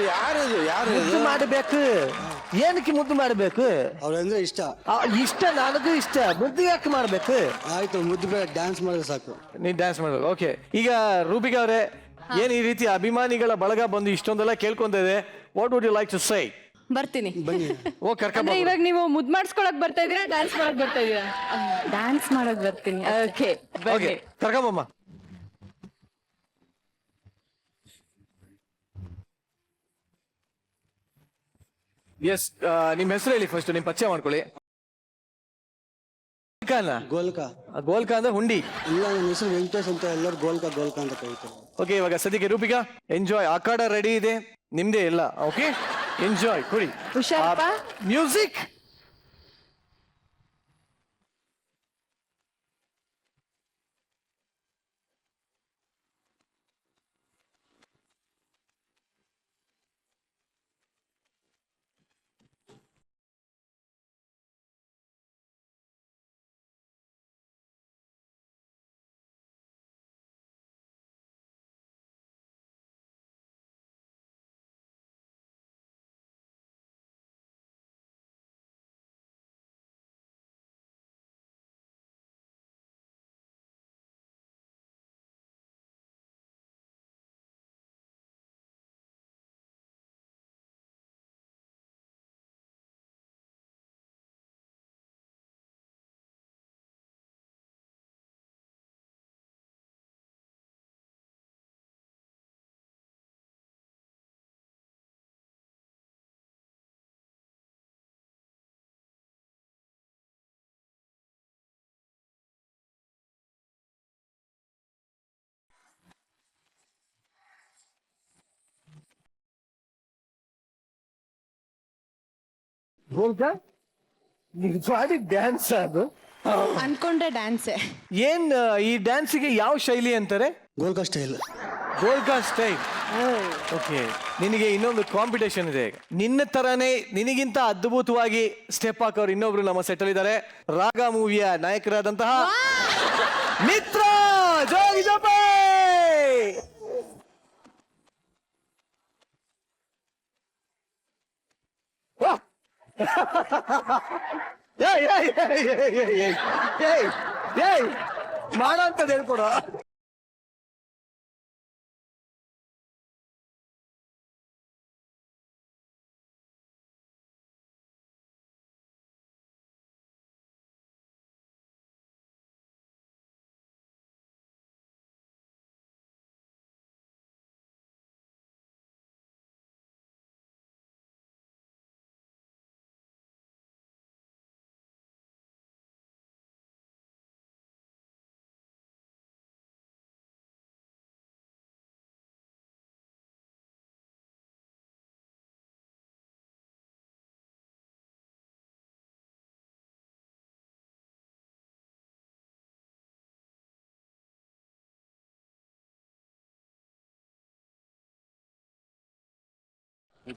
ಯಾರದು ಯಾರು ಮುದ್ದು ಮಾಡಬೇಕು. ಏನಕ್ಕೆ ಮುದ್ದು ಮಾಡಬೇಕು? ಅವ್ರಂದ್ರೆ ಇಷ್ಟ. ಇಷ್ಟ, ನನಗೂ ಇಷ್ಟ. ಮುದ್ದು ಯಾಕೆ ಮಾಡ್ಬೇಕು? ಆಯ್ತು, ಮುದ್ದು ಬೇಡ, ಡ್ಯಾನ್ಸ್ ಮಾಡಿದ್ರೆ ಸಾಕು. ನೀನ್ ಡ್ಯಾನ್ಸ್ ಮಾಡ್ಬೇಕು. ಓಕೆ, ಈಗ ರೂಪಿಕಾ ಅವರೇ, ಏನ್ ಈ ರೀತಿ ಅಭಿಮಾನಿಗಳ ಬಳಗ ಬಂದು ಇಷ್ಟೊಂದೆಲ್ಲ ಕೇಳ್ಕೊಂತ ಇದೆ, what would you like to say? ಬರ್ತೀನಿ. ಓ ಕರ್ಕೊಂಡ್ ಅಂದ್ರೆ ಇವಾಗ ನೀವು ಮುದ್ ಮಾಡಿಸ್ಕೊಳಕ್ ಬರ್ತಾ ಇದೀರಾ, ಡ್ಯಾನ್ಸ್ ಮಾಡಕ್ ಬರ್ತಾ ಇದೀರಾ? ಡ್ಯಾನ್ಸ್ ಮಾಡೋಕ್ ಬರ್ತೀನಿ. Okay, okay, ಕರ್ಕೊಂಬಮ್ಮ. ಎಸ್, ನಿಮ್ ಹೆಸರು ಹೇಳಿ ಫಸ್ಟ್, ನಿಮ್ ಪರಿಚಯ ಮಾಡ್ಕೊಳ್ಳಿ. ಗೋಲ್ಕಾ. ಗೋಲ್ಕಾ ಅಂದ್ರೆ ಹುಂಡಿ. ಇಲ್ಲ, ನನ್ನ ಹೆಸರು ವೆಂಕಟೇಶ್ ಅಂತ, ಎಲ್ಲರೂ ಗೋಲ್ಕಾ ಗೋಲ್ಕಾ ಅಂತ ಕರೀತಾರೆ. ಓಕೆ, ಇವಾಗ ಸದ್ಯಕ್ಕೆ ರೂಪಿಕಾ ಎಂಜಾಯ್. ಆಕಾಡ ರೆಡಿ ಇದೆ ನಿಮ್ದೇ ಎಲ್ಲ. Okay, enjoy. ಕೊಡಿ ಹುಷಾರಪ್ಪ. ಮ್ಯೂಸಿಕ್. ಗೋಲ್ಕಾ, ನೀವು ಮಾಡಿ ಡ್ಯಾನ್ಸ್ ಅದು ಅನ್ಕೊಂಡ್ರೆ ಡ್ಯಾನ್ಸೇ. ಏನ್ ಈ ಡ್ಯಾನ್ಸಿಗೆ ಯಾವ ಶೈಲಿ ಅಂತಾರೆ? ಗೋಲ್ಕಾ ಸ್ಟೈಲ್. ಗೋಲ್ಕಾ ಸ್ಟೈಲ್. ಓಕೆ, ನಿನಗೆ ಇನ್ನೊಂದು ಕಾಂಪಿಟೇಷನ್ ಇದೆ. ನಿನ್ನ ತರಾನೇ ನಿನಗಿಂತ ಅದ್ಭುತವಾಗಿ ಸ್ಟೆಪ್ ಹಾಕೋರು ಇನ್ನೊಬ್ರು ನಮ್ಮ ಸೆಟಲ್ ಇದ್ದಾರೆ. ರಾಗ ಮೂವಿಯ ನಾಯಕರಾದಂತಹ ಮಿತ್ರ ಜೋಗಿ ಜೋಪೆ. ಮಾಡೋ ಅಂತದ್ ಹೇಳ್ಕೊಡು.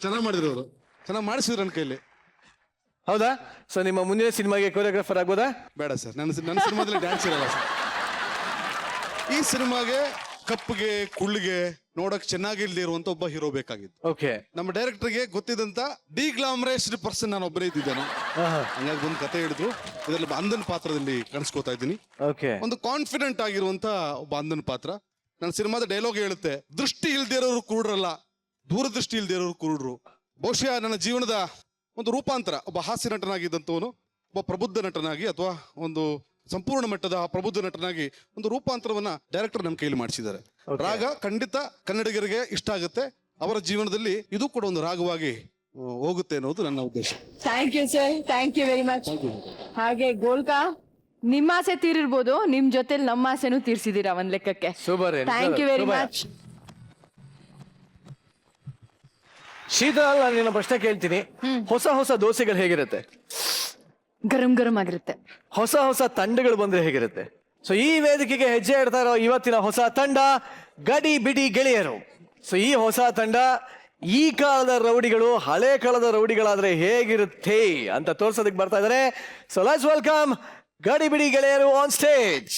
ಚೆನ್ನಾಗಿ ಮಾಡಿದ್ರು ಅವರು, ಚೆನ್ನಾಗಿ ಮಾಡಿಸಿದ್ರು ನನ್ನ ಕೈಲಿ. ಹೌದಾ? ಸೊ ನಿಮ್ಮ ಮುಂದಿನ ಸಿನಿಮಾಗೆ ಕೊರಿಯೋಗ್ರಾಫರ್ ಆಗ್ಬೋದಾ? ಬೇಡ ಸರ್, ನನ್ನ ಸಿನಿಮಾದಲ್ಲಿ ಡ್ಯಾನ್ಸ್ ಇರಲ್ಲ ಸರ್. ಈ ಸಿನಿಮಾಗೆ ಕಪ್ಪಗೆ ಕುಳ್ಳಿಗೆ ನೋಡಕ್ ಚೆನ್ನಾಗಿಲ್ದೇ ಇರುವಂತ ಒಬ್ಬ ಹೀರೋ ಬೇಕಾಗಿತ್ತು. ಓಕೆ. ನಮ್ಮ ಡೈರೆಕ್ಟರ್ಗೆ ಗೊತ್ತಿದ್ದಂತ ಡಿಗ್ಲಾಮರೈಸ್ಡ್ ಪರ್ಸನ್ ನಾನು ಒಬ್ಬನೇ ಇದ್ದಿದ್ದೇನೆ. ಹಂಗಾಗಿ ಒಂದು ಕತೆ ಹೇಳಿದ್ರು, ಇದರಲ್ಲಿ ಅಂಧನ್ ಪಾತ್ರದಲ್ಲಿ ಕಾಣಿಸ್ಕೋತಾ ಇದ್ದೀನಿ. ಓಕೆ. ಒಂದು ಕಾನ್ಫಿಡೆಂಟ್ ಆಗಿರುವಂತ ಒಬ್ಬ ಅಂಧನ್ ಪಾತ್ರ. ನನ್ನ ಸಿನಿಮಾದ ಡೈಲಾಗ್ ಹೇಳುತ್ತೆ, ದೃಷ್ಟಿ ಇಲ್ದೇ ಇರೋರು ಕುರುಡ್ರಲ್ಲ, ದೂರದೃಷ್ಟಿ ಇಲ್ದೇ ಇರೋರು ಕುರುಡ್ರು. ಬಹುಶಃ ನನ್ನ ಜೀವನದ ಒಂದು ರೂಪಾಂತರ, ಒಬ್ಬ ಹಾಸ್ಯ ನಟನಾಗಿದ್ದಂಥವನು ಒಬ್ಬ ಪ್ರಬುದ್ಧ ನಟನಾಗಿ ಅಥವಾ ಒಂದು ಸಂಪೂರ್ಣ ಮಟ್ಟದ ಪ್ರಬುದ್ಧ ನಟನಾಗಿ ಒಂದು ರೂಪಾಂತರವನ್ನ ಡೈರೆಕ್ಟರ್ ನಮ್ಮ ಕೈಲಿ ಮಾಡಿಸಿದ್ದಾರೆ. ರಾಗ ಖಂಡಿತ ಕನ್ನಡಿಗರಿಗೆ ಇಷ್ಟ ಆಗುತ್ತೆ, ಅವರ ಜೀವನದಲ್ಲಿ ಇದು ಕೂಡ ಒಂದು ರಾಗವಾಗಿ ಹೋಗುತ್ತೆ ಅನ್ನೋದು ನನ್ನ ಉದ್ದೇಶ. Thank you sir, thank you very much. ಹಾಗೆ ಗೋಲ್ಕಾ, ನಿಮ್ಮ ಆಸೆ ತೀರಿರ್ಬೋದು, ನಿಮ್ ಜೊತೆಲಿ ನಮ್ಮ ಆಸೆನೂ ತೀರ್ಸಿದೀರಾ ಒಂದ್ ಲೆಕ್ಕಕ್ಕೆ. Super. Thank you very much. Sheetal, ನಾನು ನಿನ್ನ ಪ್ರಶ್ನೆ ಕೇಳ್ತೀನಿ. ಹೊಸ ಹೊಸ ದೋಸೆಗಳು ಹೇಗಿರುತ್ತೆ? ಗರಂ ಗರಂ ಆಗಿರುತ್ತೆ. ಹೊಸ ಹೊಸ ತಂಡಗಳು ಬಂದ್ರೆ ಹೇಗಿರುತ್ತೆ? ಸೊ ಈ ವೇದಿಕೆಗೆ ಹೆಜ್ಜೆ ಇಡ್ತಾ ಇರೋ ಇವತ್ತಿನ ಹೊಸ ತಂಡ ಗಡಿ ಬಿಡಿ ಗೆಳೆಯರು. ಸೊ ಈ ಹೊಸ ತಂಡ ಈ ಕಾಲದ ರೌಡಿಗಳು ಹಳೆ ಕಾಲದ ರೌಡಿಗಳಾದ್ರೆ ಹೇಗಿರುತ್ತೆ ಅಂತ ತೋರ್ಸೋದಕ್ಕೆ ಬರ್ತಾ ಇದ್ದಾರೆ. ಸೊ ಲೆಟ್ಸ್ ವೆಲ್ಕಮ್ ಗಡಿ ಬಿಡಿ ಗೆಳೆಯರು ಆನ್ ಸ್ಟೇಜ್.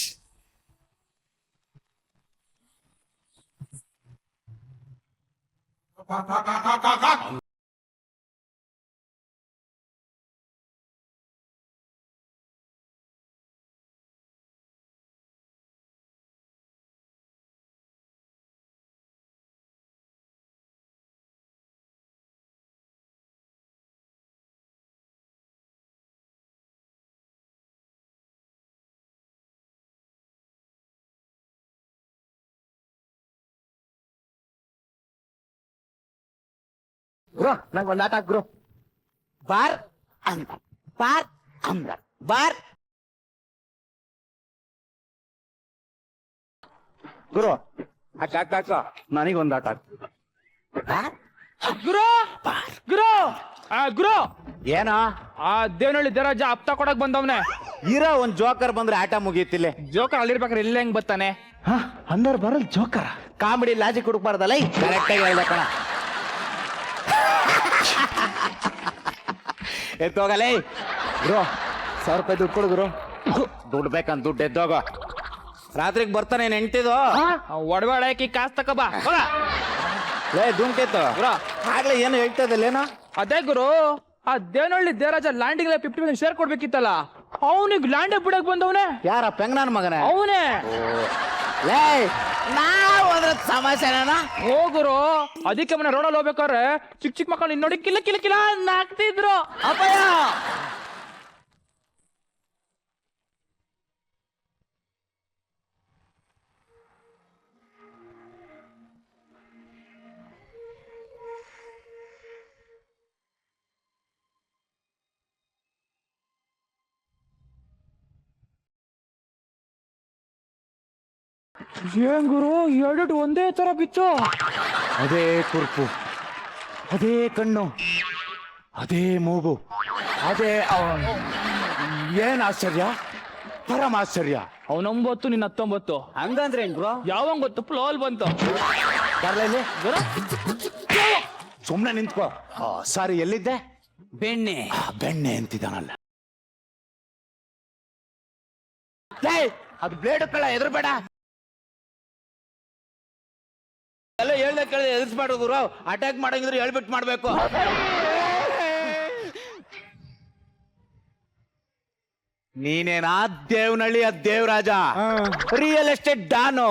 ಗುರು, ನಂಗೆ ಒಂದು ಆಟ ಗುರು. ಬಾರ್ ಅಂದ್ರ ಬಾರ್ ಅಂದ್ರ ಬಾರ್. ಗುರು ಹಾಕ ನನಗೊಂದು ಆಟ. ಗುರು ಗುರು ಗುರು, ಏನ ಆ ದೇವನಹಳ್ಳಿ ದೇವರಾಜ ಹಪ್ತ ಕೊಡಕ್ ಬಂದವ್ನೆ. ಇರೋ ಒಂದ್ ಜೋಕರ್ ಬಂದ್ರೆ ಆಟ ಮುಗೀತಿಲ್ಲ. ಜೋಕರ್ ಅಲ್ಲಿರ್ಬೇಕಾದ್ರೆ ಇಲ್ಲ ಹೆಂಗ್ ಬರ್ತಾನೆ? ಅಂದರ್ ಬರಲ್ ಜೋಕರ್. ಕಾಮಿಡಿ ಲಾಜಿಕ್ ಹುಡುಕ್ಬಾರ್ದಲ್ಲ. ಕರೆಕ್ಟ್ ಆಗಿ ಹೇಳ್ದ ಕಣ. ಎತ್ತೋಗಲೇ ಗುರು, 1,000 ರೂಪಾಯಿ ದುಡ್ಡು ಕೊಡು ಗುರು. ದುಡ್ಡು ಬೇಕಂತ ದುಡ್ಡು ಎದ್ದೋಗ. ರಾತ್ರಿಗೆ ಬರ್ತಾನೆ ನೆಂಟಿದು. ಒಡವಾಡಕಿ ಕಾಸು ತಕಬಾ. ಲೇ ದುಂಕೆತ್ತು ಗುರು, ಆಗ್ಲೇ ಏನು ಹೇಳ್ತಾ ಇದ್ದಲ್ಲೇನೋ? ಅದೇ ಗುರು, ಆ ದೇವನಹಳ್ಳಿ ದೇವರಾಜ ಲ್ಯಾಂಡಿಂಗ್ 50% ಶೇರ್ ಕೊಡ್ಬೇಕಿತ್ತಲ್ಲ, ಅವನಿಗೆ ಲ್ಯಾಂಡ್ ಬಿಡಕ್ ಬಂದವನೇ. ಯಾರ ಪೆಂಗನನ್ ಮಗನೇ? ಅವನೇ. ಲೇ ನಾವು ಅದ್ರ ಸಮಸ್ಯೆನ ಹೋಗುರು. ಅದಕ್ಕೆ ಮನೆ ರೋಡಲ್ಲಿ ಹೋಗ್ಬೇಕಾದ್ರೆ ಚಿಕ್ಕ ಚಿಕ್ಕ ಮಕ್ಕಳು ನೋಡಿ ಕಿಲ್ಲ ಕಿಲ್ಲ ಕಿಲ್ಲ ನಾಕ್ತಿದ್ರು. ಅಪ್ಪಯ್ಯ ಏನ್ ಗುರು, ಎರಡು ಒಂದೇ ತರ ಬಿತ್ತು. ಅದೇ ಕುರ್ಪು, ಅದೇ ಕಣ್ಣು, ಅದೇ ಮೂಗು, ಅದೇ ಏನ್ ಆಶ್ಚರ್ಯ, ಪರಮ ಆಶ್ಚರ್ಯ. ಅವನೊಂಬತ್ತು ನಿನ್ನ 19. ಹಂಗಂದ್ರೆ ಏನ್ ಗುರು? ಯಾವಾಗ ಗೊತ್ತು ಫ್ಲೋಲ್ ಬಂತು. ಸುಮ್ನೆ ನಿಂತ್ಕೋ. ಸಾರಿ, ಎಲ್ಲಿದ್ದೆ? ಬೆಣ್ಣೆ. ಬೆಣ್ಣೆ ಅಂತಿದ್ದಾನಲ್ಲ. ಅದು ಬ್ಲೇಡ್ ಕಳ, ಎದುರುಬೇಡ. ಎಲ್ಲ ಹೇಳ್ದೆ ಕೇಳಿದೆ ಎದುರಿಸ್ಬಾರ್ದು ಗುರು. ಅಟ್ಯಾಕ್ ಮಾಡಂಗಿದ್ರೆ ಹೇಳ್ಬಿಟ್ಟು ಮಾಡ್ಬೇಕು. ನೀನೇನಾ ದೇವನಹಳ್ಳಿಯ ದೇವರಾಜ, ರಿಯಲ್ ಎಸ್ಟೇಟ್ ಡಾನು,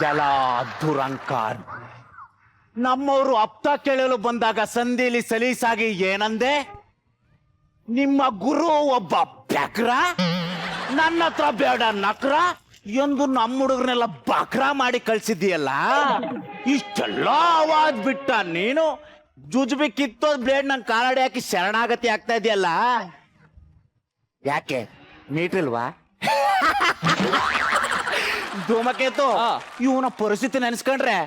ಜಲ ದುರಂಕಾರ್. ನಮ್ಮವರು ಹಪ್ತ ಕೇಳಲು ಬಂದಾಗ ಸಂಧಿಲಿ ಸಲೀಸಾಗಿ ಏನಂದೆ? ನಿಮ್ಮ ಗುರು ಒಬ್ಬ ಬ್ಯಾಕ್ರ, ನನ್ನ ಹತ್ರ ಬೇಡ ನಕ್ರ ಎಂದು ನಮ್ಮ ಹುಡುಗರನ್ನೆಲ್ಲ ಬಕ್ರ ಮಾಡಿ ಕಳ್ಸಿದ್ದೀಯಲ್ಲ. ಇಷ್ಟೆಲ್ಲ ಆವಾಜ್ ಬಿಟ್ಟ ನೀನು ಜುಜುಬಿ ಕಿತ್ತೋದ್ ಬ್ಲೇಡ್ ನಂಗೆ ಕಾಲಾಡಿ ಹಾಕಿ ಶರಣಾಗತಿ ಆಗ್ತಾ ಇದೆಯಲ್ಲ. ಯಾಕೆ ಮೀಟ್ರಿಲ್ವಾ? ಧೂಮಕೇತು, ಇವನ ಪರಿಸ್ಥಿತಿ ನೆನೆಸ್ಕೊಂಡ್ರೆ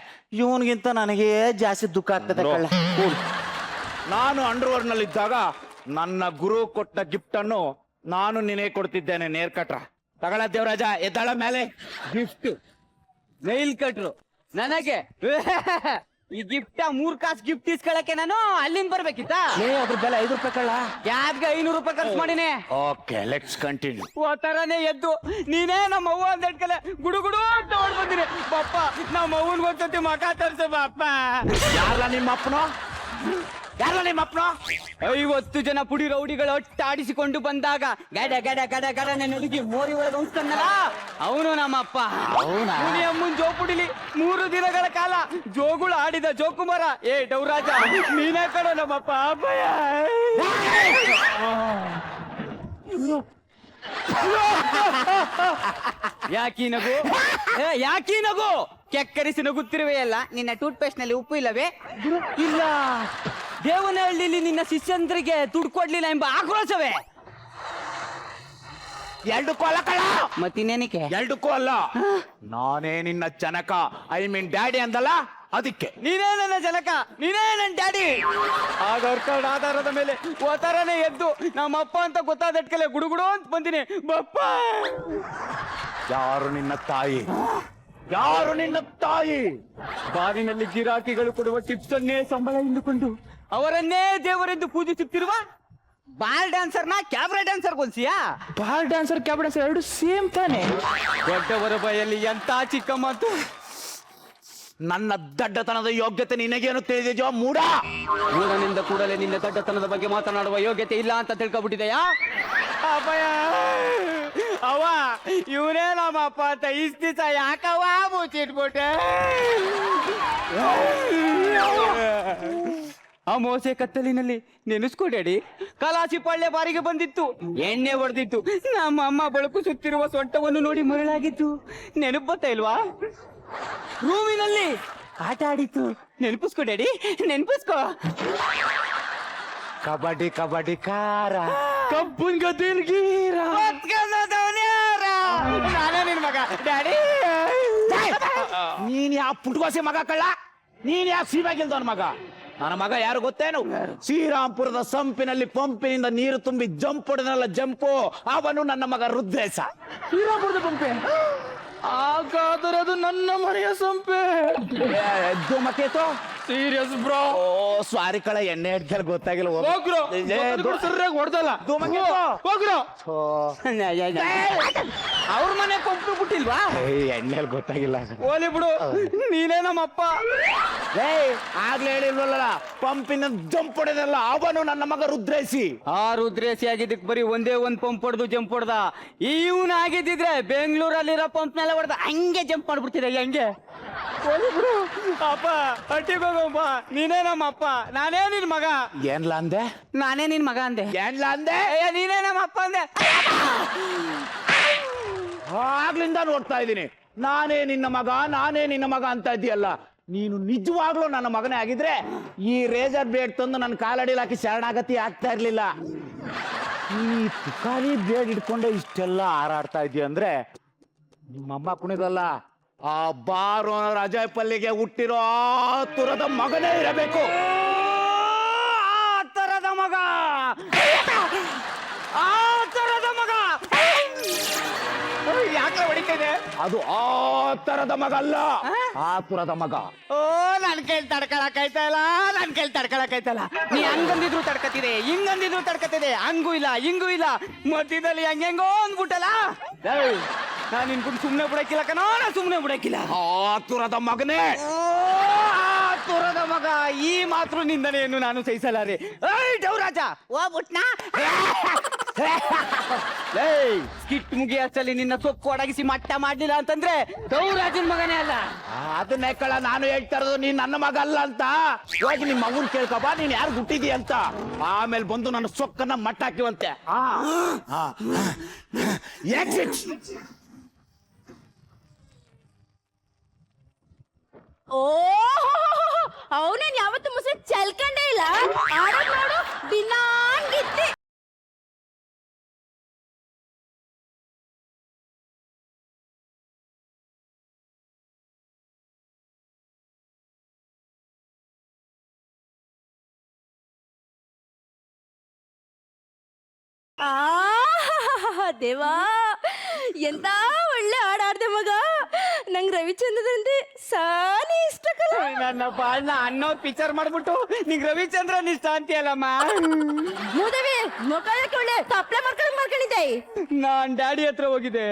ಇವನ್ಗಿಂತ ನನಗೆ ಜಾಸ್ತಿ ದುಃಖ ಆಗ್ತದೆ ಕಳ್ಳ. ನಾನು ಅಂಡರ್ವರ್ಡ್ ನಲ್ಲಿ ಇದ್ದಾಗ ನನ್ನ ಗುರು ಕೊಟ್ಟ ಗಿಫ್ಟ್ ಅನ್ನು ನಾನು ನಿನಗೆ ಕೊಡ್ತಿದ್ದೇನೆ. ನೇರ್ ಕಟ್ರ ತಗೊಳ ದೇವರಾಜ, ಎದ್ದಾಳ ಮೇಲೆ ಗಿಫ್ಟ್. ನೈಲ್ ಕಟ್ರು ನನಗೆ ಈ ಗಿಫ್ಟ್ 3 ಕಾಸು ಗಿಫ್ಟ್ ಇಸ್ಕೊಳಕ್ಕೆ ನಾನು ಅಲ್ಲಿಂದ ಬರ್ಬೇಕಿತ್ತ ಅದ್ರ ಬೆಲೆ 5 ರೂಪಾಯಿ ಕಳ್ಳ. ಕ್ಯಾಬ್ಗೆ 500 ರೂಪಾಯಿ ಖರ್ಚು ಮಾಡಿನಿ. Okay let's continue. ಓತರನೇ ಎದ್ದು ನೀನೇ ನಮ್ಮ ಅವ್ವ ಅಂತ ಇಟ್ಕಲೆ ಗುಡು ಅಂತ ಓಡ್ ಬಂದಿನಿ. ಪಾಪ ನಮ್ಮ ಅವ್ವನ್ ಗೊತ್ತೈತಿ ಮಕ ತರ್ಸ ಬಾಪ. ಯಾರ ನಿಮ್ಮ ಅಪ್ಪನೋ? 50 ಜನ ಪುಡಿ ರೌಡಿಗಳು ಒಟ್ಟಾಡಿಸಿಕೊಂಡು ಬಂದಾಗ ಗಡ ಗಡ ಗಡ ಗಡನೆ ನುಡುಗಿ ಮೋರಿ ಒಳಗೆ ಉಂಟನ್ನಲ್ಲ ಅವನು ನಮ್ಮಪ್ಪ. ಮುನಿ ಅಮ್ಮನ್ ಜೋಪುಡಿಲಿ 3 ದಿನಗಳ ಕಾಲ ಜೋಗುಳು ಆಡಿದ ಜೋಕುಮಾರ. ಏ ಡೌರಾಜ ನೀನೇ ಕಡೋ ನಮ್ಮಪ್ಪ. ಅಪ್ಪಯ್ಯ ಯಾಕೀ ನಗು? ಯಾಕೀ ನಗು? ಕೆಕ್ಕರಿಸಿ ನಗುತ್ತಿರುವೆಯಲ್ಲ. ನಿನ್ನ ಟೂತ್ ಪೇಸ್ಟ್ ನಲ್ಲಿ ಉಪ್ಪು ಇಲ್ಲವೇ? ಇಲ್ಲ. ದೇವನಹಳ್ಳಿಲಿ ನಿನ್ನ ಶಿಷ್ಯಂದ್ರಿಗೆ ದುಡ್ಡು ಕೊಡ್ಲಿಲ್ಲ ಎಂಬ ಆಕ್ರೋಶವೇ? 2 ಅಲ್ಲ ಕಳ್ಳ. ಮತ್ತಿನ್ನೇನಕ್ಕೆ? 2 ಅಲ್ಲ, ನಾನೇ ನಿನ್ನ ಜನಕ, ಐ ಮೀನ್ ಡ್ಯಾಡಿ ಅಂದಲ್ಲ, ಅದಕ್ಕೆ. ನೀನೇ ನನ್ನ ಜನಕ, ನೀನೇ ನನ್ನ ಡ್ಯಾಡಿ. ಆಧಾರ್ ಕಾರ್ಡ್ ಆಧಾರದ ಮೇಲೆ ಓತಾರನೇ ಎದ್ದು ನಮ್ಮಪ್ಪ ಅಂತ ಗೊತ್ತಾದಟ್ಕಲೆ ಗುಡುಗುಡು ಅಂತ ಬಂದಿನಿ ಬಪ್ಪ. ಯಾರು ನಿನ್ನ ತಾಯಿ? ಯಾರು ನಿನ್ನ ತಾಯಿ? ಬಾರಿನಲ್ಲಿ ಗಿರಾಕಿಗಳು ಕೊಡುವ ಟಿಪ್ಸ್ ಅನ್ನೇ ಸಂಬಳ ಎಂದುಕೊಂಡು ಅವರನ್ನೇ ದೇವರೆಂದು ಪೂಜಿಸುತ್ತಿರುವ ಬಾಲ್ ಡ್ಯಾನ್ಸರ್ನ ಕ್ಯಾಬ್ರೆ ಡ್ಯಾನ್ಸರ್ ಗೋಲ್ಸಿಯಾ? Ball dancer cab dancer 2 same ತಾನೆ. ದೊಡ್ಡವರ ಬಾಯಲ್ಲಿ ಎಂತ ಚಿಕ್ಕ ಮಾತು. ನನ್ನ ದಡ್ಡತನದ ಯೋಗ್ಯತೆ ನಿನಗೇನು ತಿಳಿದಿದೆಯೋ ಮೂಡ? ಮೂಡನಿಂದ ಕೂಡಲೇ ನಿನ್ನ ದಡ್ಡತನದ ಬಗ್ಗೆ ಮಾತನಾಡುವ ಯೋಗ್ಯತೆ ಇಲ್ಲ ಅಂತ ತಿಳ್ಕೊಬಿಟ್ಟಿದೆಯಾ? ಅಪ್ಪಯ್ಯ ಅವ ಇವನೇ ನಮ್ಮಪ್ಪ ಅಂತ ಇಷ್ಟ ದಿವಸ ಯಾಕವ ಮುಚ್ಚಿಟ್ಬಿಟ್ಟೆ? ಆ ಮೋಸೆ ಕತ್ತಲಿನಲ್ಲಿ ನೆನೆಸ್ಕೊ ಡ್ಯಾಡಿ. ಕಲಾಸಿ ಪಳ್ಳೆ ಬಾರಿಗೆ ಬಂದಿತ್ತು, ಎಣ್ಣೆ ಹೊಡೆದಿತ್ತು, ನಮ್ಮ ಅಮ್ಮ ಬೆಳಕು ಸುತ್ತಿರುವ ಸೊಂಟವನ್ನು ನೋಡಿ ಮರಳಾಗಿತ್ತು. ನೆನಪು ಬರ್ತಾ ಇಲ್ವಾ? ರೂಮಿನಲ್ಲಿ ಆಟ ಆಡಿತ್ತು, ನೆನಪಿಸ್ಕೊ ಡ್ಯಾಡಿ, ನೆನಪಿಸ್ಕೊ. ಕಬಡ್ಡಿ ಕಬಡ್ಡಿ ಕಾರ, ಕಬ್ಬನ್ ಗದಿನ್ ಗೀರ, ನಾನೇ ನಿನ್ ಮಗ ಡ್ಯಾಡಿ. ನೀನ್ ಯಾವ ಪುಟ್ಕೋಸೆ ಮಗ ಕಳ್ಳ? ನೀನ್ ಯಾವ ಸೀಮೆಗಿಲ್ದವನ್ ಮಗ? ನನ್ನ ಮಗ ಯಾರು ಗೊತ್ತೇನು? ಶ್ರೀರಾಮ್ಪುರದ ಸಂಪಿನಲ್ಲಿ ಪಂಪಿನಿಂದ ನೀರು ತುಂಬಿ ಜಂಪ್ ಹೊಡೆದಲ್ಲ ಜಂಪು, ಅವನು ನನ್ನ ಮಗ ರುದ್ರೇಶ. ಶ್ರೀರಾಮಪುರದ ಪಂಪೆ? ಹಾಗಾದರೆ ಅದು ನನ್ನ ಮನೆಯ ಸಂಪೆ. ಧೂಮಕೇತು ಸೀರಿಯಸ್ ಬ್ರೋ. ಓ ಸ್ವಾರಿ ಕಳ, ಎಣ್ಣೆ ಹಿಡ್ಕಲ್ ಗೊತ್ತಾಗಿಲ್ಲ. ಹೋಗ್ರು ಸರಿಯಾಗಿ ಹೊಡೆದಲ್ಲ. ಧೂಮಕೇತು ಹೋಗ್ರು. ಅವ್ರ ಮನೆ ಕೊಂಪು ಬಿಟ್ಟಿಲ್ವಾ? ಎಣ್ಣೆಲ್ ಗೊತ್ತಾಗಿಲ್ಲ. ಓಲಿ ಬಿಡು, ನೀನೇ ನಮ್ಮಪ್ಪ. ಆಗ್ಲೇ ಹೇಳಿಲ್ವಲ್ಲ, ಪಂಪಿನ ಜಂಪ್ ಹೊಡೆದಲ್ಲ ಅವನು ನನ್ನ ಮಗ ರುದ್ರೇಶಿ. ಆ ರುದ್ರೇಶಿ ಆಗಿದ್ದಕ್ಕೆ ಬರೀ ಒಂದೇ ಒಂದ್ ಪಂಪ್ ಹೊಡೆದು ಜಂಪ್ ಹೊಡೆದ. ಇವನ್ ಆಗಿದ್ದಿದ್ರೆ ಬೆಂಗಳೂರಲ್ಲಿರೋ ಪಂಪ್ ನೆಲ್ಲ ಹೊಡೆದ ಹಂಗೆ ಜಂಪ್ ಮಾಡ್ಬಿಡ್ತಿದ್ದೆ. ಹಂಗೆ ಬಿಡು ಅಪ್ಪ, ಹಟ್ಟಿಗೆ ಹೋಗಪ್ಪ. ನೀನೇ ನಮ್ಮಪ್ಪ, ನಾನೇ ನಿನ್ ಮಗ. ಏನ್ಲ ಅಂದೆ? ನಾನೇ ನಿನ್ ಮಗ ಅಂದೆ. ಏನ್ಲ ಅಂದೆ? ನೀನೇ ನಮ್ಮಪ್ಪ ಅಂದೆ. ಆಗ್ಲಿಂದ ನೋಡ್ತಾ ಇದ್ದೀನಿ, ನಾನೇ ನಿನ್ನ ಮಗ, ನಾನೇ ನಿನ್ನ ಮಗ ಅಂತ ಇದೆಯಲ್ಲ. ನೀನು ನಿಜವಾಗ್ಲೂ ನನ್ನ ಮಗನೇ ಆಗಿದ್ರೆ ಈ ರೇಜರ್ ಬ್ಲೇಡ್ ತಂದು ನನ್ನ ಕಾಲಡಿಲಿ ಹಾಕಿ ಶರಣಾಗತಿ ಆಗ್ತಾ ಇರ್ಲಿಲ್ಲ. ಈ ತುಕಾಲಿ ಬ್ಲೇಡ್ ಇಟ್ಕೊಂಡೆ ಇಷ್ಟೆಲ್ಲ ಹಾರಾಡ್ತಾ ಇದೀಯ ಅಂದ್ರೆ ನಿಮ್ಮಮ್ಮ ಕುಣಿದಲ್ಲ, ಆ ಬಾರೋ ಅಜಯ್ ಪಲ್ಲಿಗೆ ಹುಟ್ಟಿರೋ ಆ ತುರದ ಮಗನೇ ಇರಬೇಕು. ಆ ತರದ ಮಗ, ಆ ತರದ ಮಗ. ಯಾಕೆ ಹೊಡಿತಿದೆ? ಅದು ಆ ತರದ ಮಗ ಅಲ್ಲ, ಆ ತುರದ ಮಗ. ಓ ನನ್ ಕೈಲಿ ತಡ್ಕೊಳಕಾಯ್ತಲ್ಲ, ನನ್ ಕೈಲಿ ತಡ್ಕೊಳಕಾಯ್ತಲ್ಲ. ನೀ ಹಂಗಂದಿದ್ರು ತಡ್ಕತಿದೆ, ಹಿಂಗಂದಿದ್ರು ತಡ್ಕತಿದೆ, ಹಂಗೂ ಇಲ್ಲ ಹಿಂಗೂ ಇಲ್ಲ, ಮಧ್ಯದಲ್ಲಿ ಹೆಂಗೆಂಗೋ ಅಂದ್ಬಿಟ್ಟಲ್ಲ. ನಾನ್ ನಿನ್ಕೊಂಡು ಸುಮ್ನೆ ಬಿಡಕ್ಕಿಲ್ಲ ಕಣೋ, ನಾ ಸುಮ್ನೆ ಬಿಡಕ್ಕಿಲ್ಲ. ಆ ತುರದ ಮಗನೇ, ಆ ತುರದ ಮಗ. ಈ ಮಾತ್ರ ನಿಂದನೆಯನ್ನು ನಾನು ಸಹಿಸಲಾರೆ. ಡೌರಾಜ ಹೋಗ್ಬಿಟ್ನಾ? ಸ್ಕಿಟ್ ಮುಗಿ ಅಷ್ಟಲ್ಲಿ ನಿನ್ನ ಸೊಪ್ಪು ಒಡಗಿಸಿ ಮಟ್ಟ ಮಾಡ್ಲಿಲ್ಲ ಅಂತಂದ್ರೆ ಗೌರಾಜನ್ ಮಗನೇ ಅಲ್ಲ. ಅದನ್ನೇ ಕಳ ನಾನು ಹೇಳ್ತಾ ಇರೋದು, ನೀನ್ ನನ್ನ ಮಗ ಅಲ್ಲ ಅಂತ. ಹೋಗಿ ನಿಮ್ಮ ಮಗುನ್ ಕೇಳ್ಕೊಬ, ನೀನ್ ಯಾರು ಹುಟ್ಟಿದಿ ಅಂತ. ಆಮೇಲೆ ಬಂದು ನನ್ನ ಸೊಕ್ಕನ್ನ ಮಟ್ಟ ಹಾಕಿವಂತೆ. ಓ ಅವನೇನ್ ಯಾವತ್ತು ಮುಸುಳಿ ಚಲ್ಕಂಡೇ ಇಲ್ಲ. ಆಡೋದ್ ನೋಡು ದಿನಾಂಗಿತ್ತಿ. ದೇವಾ, ಎಂತ ಒಳ್ಳೆ ಹಾಡಾಡ್ದೆ ಮಗ. ನಂಗೆ ರವಿಚಂದ್ರನ್ ಅಂದ್ರೆ ಸಾನಿ ಇಷ್ಟ ಕಲ. ನನ್ನ ಬಾಳ್ನ ಅನ್ನೋ ಪಿಕ್ಚರ್ ಮಾಡ್ಬಿಟ್ಟು ನಿಂಗ್ ರವಿಚಂದ್ರನ್ ಇಷ್ಟ ಅಂತೀಯಲ್ಲಮ್ಮ. ಮೂದೇವಿ ಮುಖ ಒಳ್ಳೆ ತಪ್ಪಲೆ ಮಾಡ್ಕೊಂಡಿದ್ದೆ. ನಾನ್ ಡ್ಯಾಡಿ ಹತ್ರ ಹೋಗಿದ್ದೆ.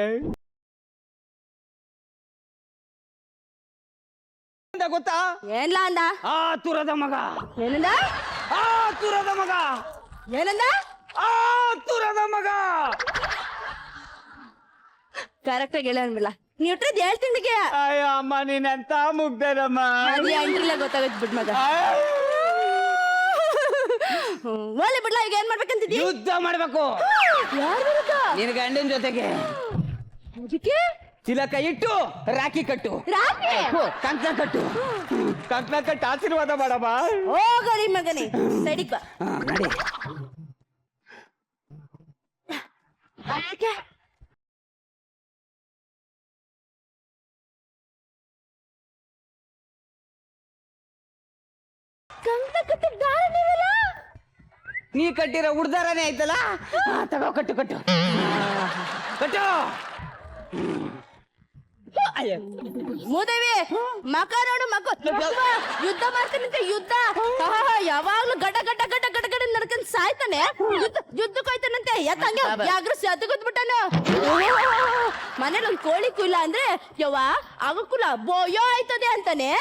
ಗೊತ್ತಾ ಏನ್ಲ ಅಂದ? ಆ ತುರದ ಮಗ. ಏನಂದ? ಆ ತುರದ ಮಗ. ಏನಂದ? ಆ ತುರದ ಮಗ. ಕರೆಕ್ಟ್ ಆಗಿ ಹೇಳ ಅನ್ಬಿಲ್ಲ. ನೀವ್ ಇಟ್ಟಿದ್ 7 ತಿಂಗಳಿಗೆ ಅಯ್ಯೋ ಅಮ್ಮ ನೀನಂತ ಮುಗ್ದೇನಮ್ಮ. ಅಂಟ್ರಿಲ್ಲ ಗೊತ್ತಾಗತ್ ಬಿಡ್ ಮಗ. ಓಲೆ ಬಿಡ್ಲ, ಈಗ ಏನ್ ಮಾಡ್ಬೇಕಂತಿದ್ದಿ? ಯುದ್ಧ ಮಾಡ್ಬೇಕು. ಯಾರ್ ವಿರುದ್ಧ? ನಿನ್ ಗಂಡನ ಜೊತೆಗೆ. ಅದಕ್ಕೆ ತಿಲಕ ಇಟ್ಟು ರಾಖಿ ಕಟ್ಟು. ರಾತ್ರಿ ಕಂಕಣ ಕಟ್ಟು. ಕಂಕಣ ಕಟ್ಟು ಆಶೀರ್ವಾದ ಮಾಡಮ್ಮ. ಹೋಗರಿ ಮಗನೇ, ಸೈಡಿಗ್ ಬಾ. ನಡಿ. ನೀ ಕಟ್ಟಿರೋ ಉಡ್ದಾರನೇ ಆಯ್ತಲ್ಲ. ತಗೋ ಕಟ್ಟು ಕಟ್ಟು ಕಟ್ಟು. ಮೂದೇವಿ ಮಕ ನೋಡು, ಮಕ ಯುದ್ಧ ಮಾಡ್ತಾನಂತ. ಯುದ್ಧ ಯಾವಾಗ್ಲೂ ಗಡ ಗಡ ಗಡ ಗಡ ಗಡ ನಡ್ಕೊಂಡ್ ಸಾಯ್ತಾನೆ. ಯುದ್ಧಕ್ಕೆ ಹೋಯ್ತಾನಂತೆ. ಯಾಕಂಗೆ ಯಾಗ್ರ ಸದ್ಗುದ್ಬಿಟ್ಟಾನು. ಮನೇಲಿ ಒಂದ್ ಕೋಳಿ ಕುಲ ಅಂದ್ರೆ ಯವ್ವ ಆಗಕ್ಕೂಲ ಬೋಯೋ ಆಯ್ತದೆ ಅಂತಾನೆ.